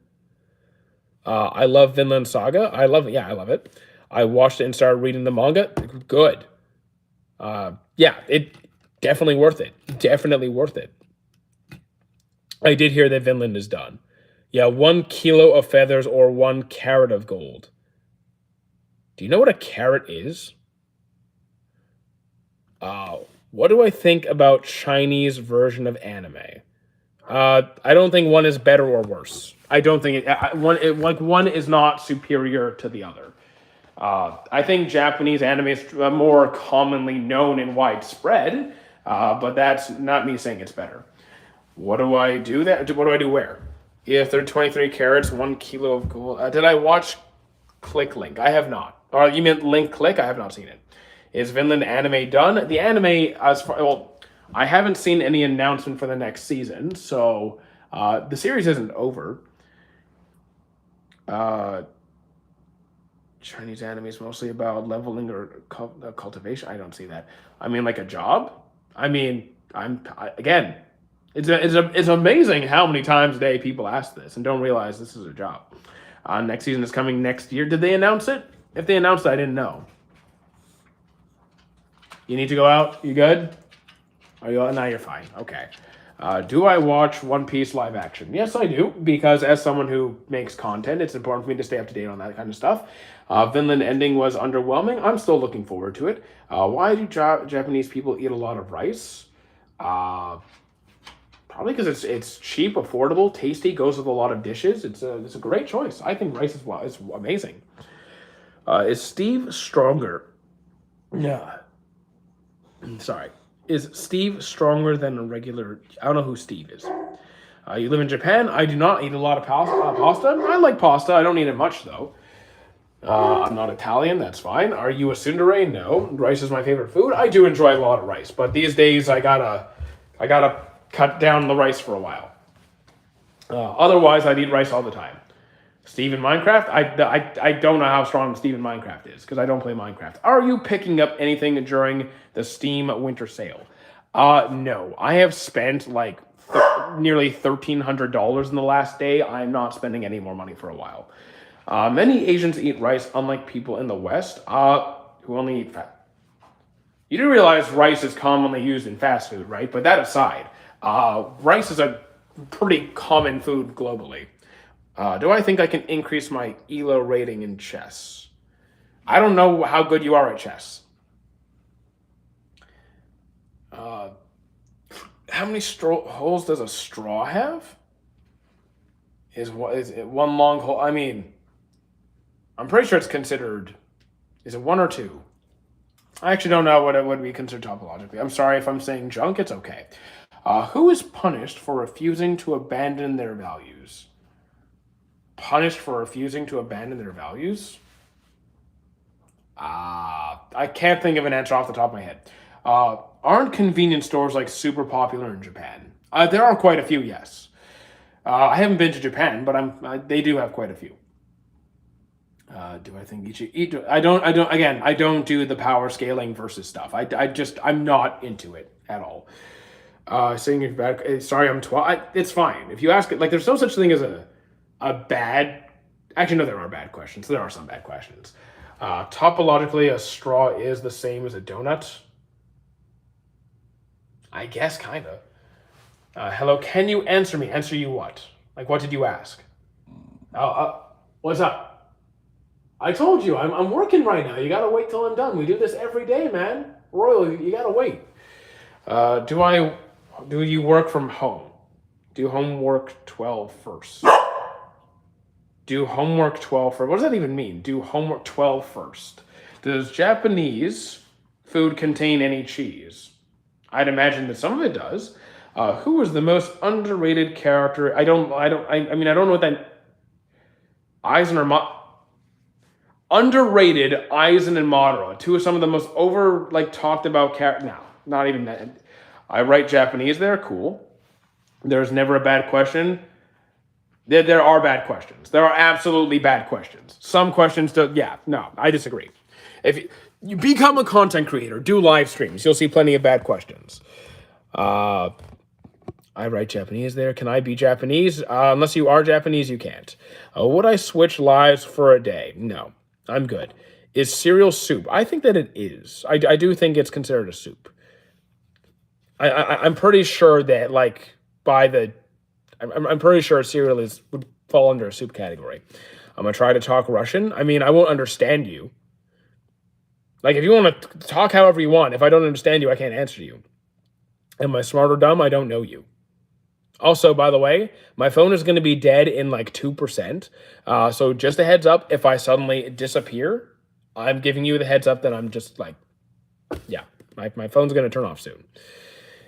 I love Vinland Saga. I love it. Yeah, I love it. I watched it and started reading the manga. Good. Yeah, it definitely worth it. Definitely worth it. I did hear that Vinland is done. Yeah, 1 kilo of feathers or 1 carat of gold. Do you know what a carat is? Oh, What do I think about Chinese version of anime? I don't think one is better or worse. I don't think one is not superior to the other. I think Japanese anime is more commonly known and widespread, but that's not me saying it's better. What do I do that? What do I do where? If they're 23 carats, 1 kilo of gold. Did I watch Click Link? I have not. Or you meant Link Click? I have not seen it. Is Vinland anime done? The anime, as far well, I haven't seen any announcement for the next season, so the series isn't over. Uh, Chinese anime is mostly about leveling or cultivation. I don't see that. I mean, like a job. I mean, again. It's amazing how many times a day people ask this and don't realize this is a job. Next season is coming next year. Did they announce it? If they announced it, I didn't know. You need to go out? You good? Are you? Now you're fine. Okay. Do I watch One Piece live action? Yes, I do, because as someone who makes content, it's important for me to stay up to date on that kind of stuff. Vinland ending was underwhelming. I'm still looking forward to it. Why do Japanese people eat a lot of rice? Probably because it's cheap, affordable, tasty, goes with a lot of dishes. It's a great choice. I think rice is amazing. Is Steve stronger? Yeah. Sorry. Is Steve stronger than a regular? I don't know who Steve is. You live in Japan. I do not eat a lot of pasta. I like pasta. I don't eat it much though. I'm not Italian. That's fine. Are you a tsundere? No. Rice is my favorite food. I do enjoy a lot of rice, but these days I gotta cut down the rice for a while. Otherwise, I'd eat rice all the time. Steve in Minecraft? I don't know how strong Steve in Minecraft is because I don't play Minecraft. Are you picking up anything during the Steam winter sale? No. I have spent like nearly $1,300 in the last day. I'm not spending any more money for a while. Many Asians eat rice, unlike people in the West who only eat fat. You do realize rice is commonly used in fast food, right? But that aside, rice is a pretty common food globally. Do I think I can increase my ELO rating in chess? I don't know how good you are at chess. How many holes does a straw have? Is it one long hole? I mean, I'm pretty sure it's considered. Is it one or two? I actually don't know what it would be considered topologically. I'm sorry if I'm saying junk. It's okay. Who is punished for refusing to abandon their values? Punished for refusing to abandon their values? I can't think of an answer off the top of my head. Aren't convenience stores like super popular in Japan? There are quite a few, yes. I haven't been to Japan, but they do have quite a few. Do I think you should eat? I don't. Again, I don't do the power scaling versus stuff. I'm not into it at all. Saying you're bad. Sorry, I'm 12. It's fine. If you ask it, like, there's no such thing as a bad. Actually, no, there are bad questions. There are some bad questions. Topologically, a straw is the same as a donut. I guess, kind of. Hello, can you answer me? Answer you what? Like, what did you ask? What's up? I told you, I'm working right now. You gotta wait till I'm done. We do this every day, man. Royal, you gotta wait. Do you work from home? Do homework 12 first. Do homework 12 first. What does that even mean? Do homework 12 first. Does Japanese food contain any cheese? I'd imagine that some of it does. Who is the most underrated character? I don't know what that. Aizen or underrated Aizen and Madara, two of some of the most talked about characters. No, not even that. I write Japanese there. Cool. There's never a bad question. There are bad questions. There are absolutely bad questions. Some questions do. Yeah, no, I disagree. If you become a content creator, do live streams. You'll see plenty of bad questions. I write Japanese there. Can I be Japanese? Unless you are Japanese, you can't. Would I switch lives for a day? No, I'm good. Is cereal soup? I think that it is. I do think it's considered a soup. I'm pretty sure that I'm pretty sure cereal would fall under a soup category. I'm gonna try to talk Russian. I mean, I won't understand you. Like, if you want to talk however you want, if I don't understand you, I can't answer you. Am I smart or dumb? I don't know you. Also, by the way, my phone is going to be dead in like 2%. So just a heads up, if I suddenly disappear, I'm giving you the heads up that I'm just like, yeah, my phone's going to turn off soon.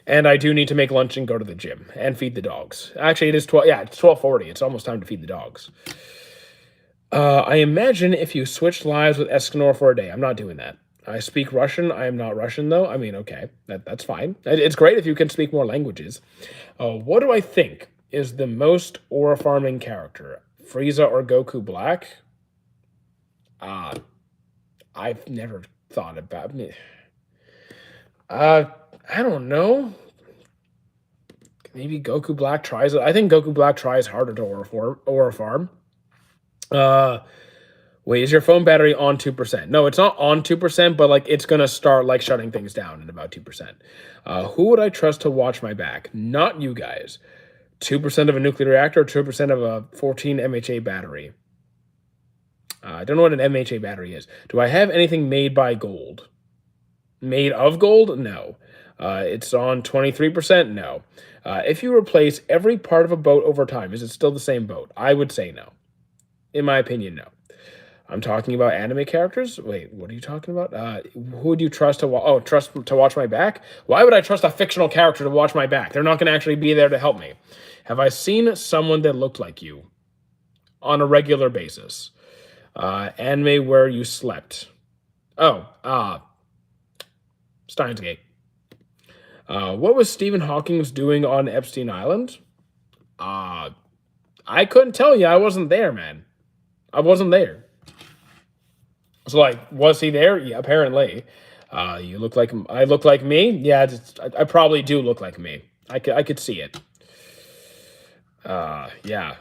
And I do need to make lunch and go to the gym and feed the dogs. Actually, it is 12. Yeah, it's 12:40. It's almost time to feed the dogs. I imagine if you switched lives with Escanor for a day. I'm not doing that. I speak Russian. I am not Russian, though. I mean, okay, that's fine. It's great if you can speak more languages. What do I think is the most aura farming character? Frieza or Goku Black? Uh, I've never thought about me. I don't know. Maybe Goku Black tries it. I think Goku Black tries harder to aura farm. Wait, is your phone battery on 2%? No, it's not on 2%, but like it's gonna start like shutting things down at about 2%. Who would I trust to watch my back? Not you guys. 2% of a nuclear reactor, or 2% of a 14 MHA battery. I don't know what an MHA battery is. Do I have anything made by gold? Made of gold? No. It's on 23%? No. If you replace every part of a boat over time, is it still the same boat? I would say no. In my opinion, no. I'm talking about anime characters. Wait, what are you talking about? Who would you trust to watch? Oh, trust to watch my back? Why would I trust a fictional character to watch my back? They're not going to actually be there to help me. Have I seen someone that looked like you on a regular basis? Anime where you slept. Oh, Steins Gate. What was Stephen Hawking doing on Epstein Island? I couldn't tell you. I wasn't there, man. I wasn't there. So, like, was he there? Yeah, apparently. You look like I look like me. Yeah, I probably do look like me. I could see it. Yeah.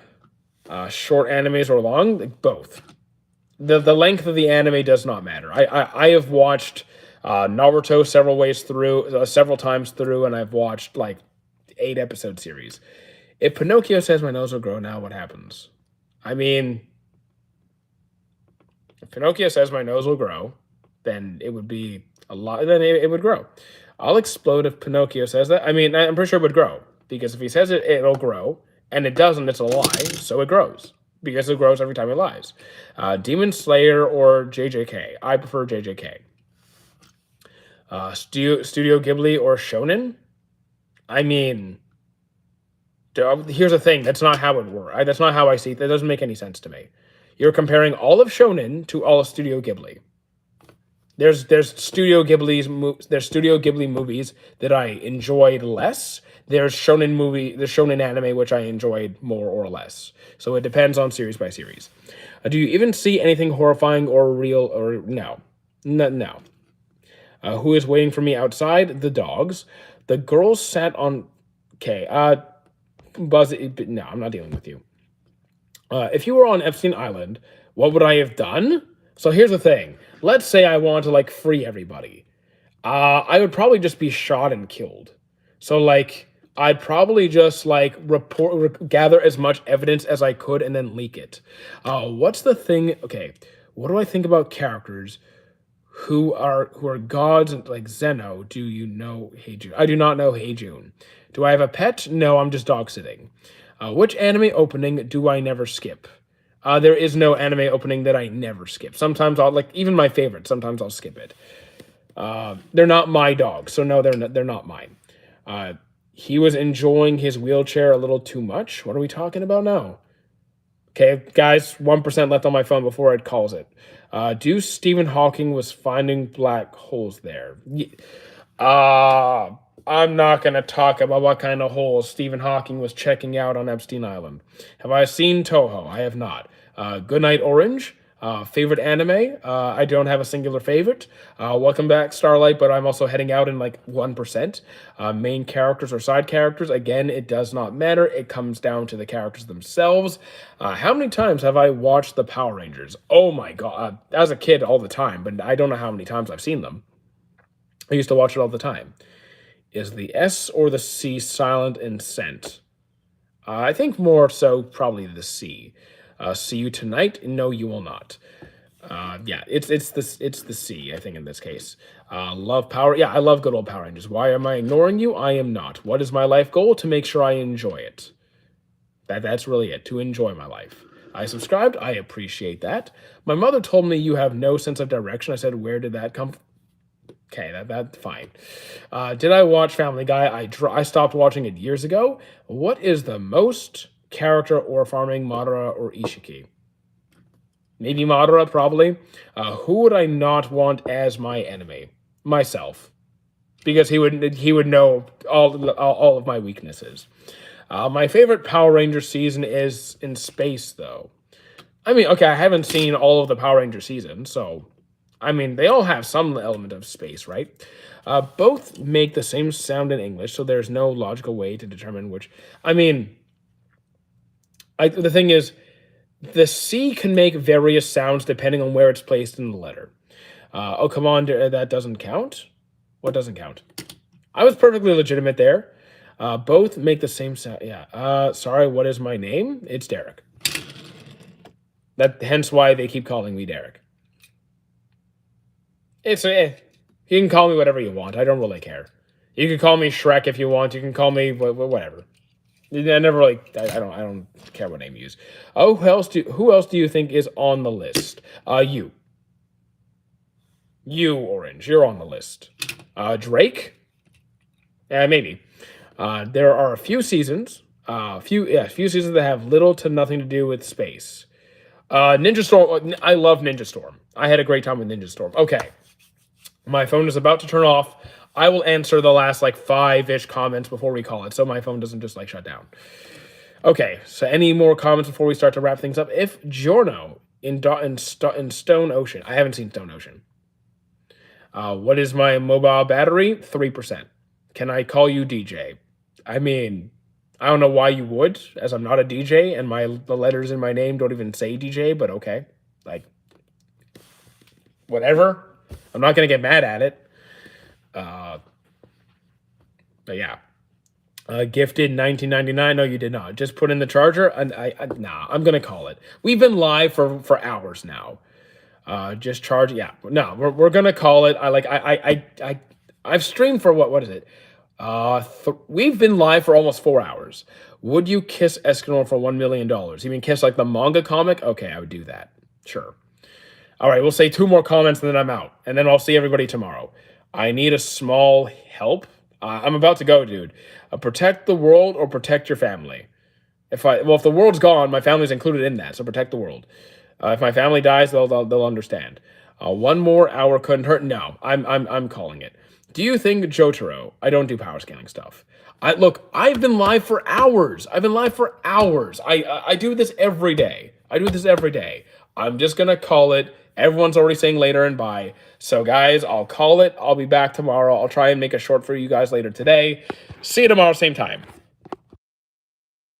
Short animes or long? Like, both. The length of the anime does not matter. I have watched Naruto several times through, and I've watched like 8 episode series. If Pinocchio says my nose will grow now, what happens? I mean, if Pinocchio says my nose will grow, then it would be a lot. Then it would grow. I'll explode if Pinocchio says that. I mean, I'm pretty sure it would grow because if he says it, it'll grow, and it doesn't. It's a lie, so it grows because it grows every time it lies. Demon Slayer or JJK? I prefer JJK. Studio Ghibli or Shonen? I mean, here's the thing. That's not how it works. That's not how I see it. That doesn't make any sense to me. You're comparing all of Shonen to all of Studio Ghibli. There's Studio Ghibli movies that I enjoyed less. There's shonen anime which I enjoyed more or less. So it depends on series by series. Do you even see anything horrifying or real or no? No. Who is waiting for me outside? The dogs. The girls sat on. Okay. Buzz. No, I'm not dealing with you. If you were on Epstein Island, what would I have done? So here's the thing. Let's say I want to like free everybody. I would probably just be shot and killed. So like I'd probably just like gather as much evidence as I could and then leak it. What's the thing? Okay, what do I think about characters who are gods like Zeno? Do you know Heijun? I do not know Heijun. Do I have a pet? No, I'm just dog sitting. Which anime opening do I never skip? There is no anime opening that I never skip. Sometimes I'll like even my favorite. Sometimes I'll skip it. They're not my dogs, so no, they're not mine. He was enjoying his wheelchair a little too much. What are we talking about now? Okay, guys, 1% left on my phone before it calls it. Do Stephen Hawking was finding black holes there? I'm not going to talk about what kind of holes Stephen Hawking was checking out on Epstein Island. Have I seen Toho? I have not. Goodnight Orange. Favorite anime? I don't have a singular favorite. Welcome back, Starlight, but I'm also heading out in like 1%. Main characters or side characters? Again, it does not matter. It comes down to the characters themselves. How many times have I watched the Power Rangers? Oh my god. As a kid, all the time, but I don't know how many times I've seen them. I used to watch it all the time. Is the S or the C silent in scent? I think more so probably the C. See you tonight? No, you will not. Yeah, it's the C, I think, in this case. Love Power. Yeah, I love good old Power Rangers. Why am I ignoring you? I am not. What is my life goal? To make sure I enjoy it. That's really it. To enjoy my life. I subscribed. I appreciate that. My mother told me you have no sense of direction. I said, where did that come from? Okay, that's fine. Did I watch Family Guy? I stopped watching it years ago. What is the most character or farming, Madara or Ishiki? Maybe Madara, probably. Who would I not want as my enemy? Myself, because he would know all of my weaknesses. My favorite Power Ranger season is in space, though. I mean, okay, I haven't seen all of the Power Ranger seasons, so I mean, they all have some element of space, right? Both make the same sound in English, so there's no logical way to determine which. I mean, the thing is, the C can make various sounds depending on where it's placed in the letter. Oh, come on, that doesn't count? What doesn't count? I was perfectly legitimate there. Both make the same sound. Yeah. Sorry, what is my name? It's Derek. Hence why they keep calling me Derek. It's you can call me whatever you want. I don't really care. You can call me Shrek if you want. You can call me whatever. I never really. I don't care what name you use. Oh, who else do you think is on the list? You. You, Orange. You're on the list. Drake. Maybe. There are a few seasons. Few seasons that have little to nothing to do with space. Ninja Storm. I love Ninja Storm. I had a great time with Ninja Storm. Okay. My phone is about to turn off. I will answer the last like 5-ish comments before we call it, so my phone doesn't just like shut down. Okay, so any more comments before we start to wrap things up? If Giorno in Stone Ocean, I haven't seen Stone Ocean. What is my mobile battery? 3%. Can I call you DJ? I mean, I don't know why you would, as I'm not a DJ, and the letters in my name don't even say DJ, but okay. Like, whatever. I'm not going to get mad at it. But yeah. Gifted 1999. No, you did not. Just put in the charger. And nah, I'm going to call it. We've been live for hours now. Just charge. Yeah. No, we're going to call it. I've streamed for what is it? We've been live for almost 4 hours. Would you kiss Escanor for $1 million? You mean kiss like the manga comic? Okay, I would do that. Sure. All right, we'll say 2 more comments and then I'm out. And then I'll see everybody tomorrow. I need a small help. I'm about to go, dude. Protect the world or protect your family. If the world's gone, my family's included in that, so protect the world. If my family dies, they'll understand. 1 more hour couldn't hurt. No, I'm calling it. Do you think Jotaro? I don't do power scaling stuff. Look, I've been live for hours. I do this every day. I'm just gonna call it. Everyone's already saying later and bye. So guys, I'll call it. I'll be back tomorrow. I'll try and make a short for you guys later today. See you tomorrow, same time.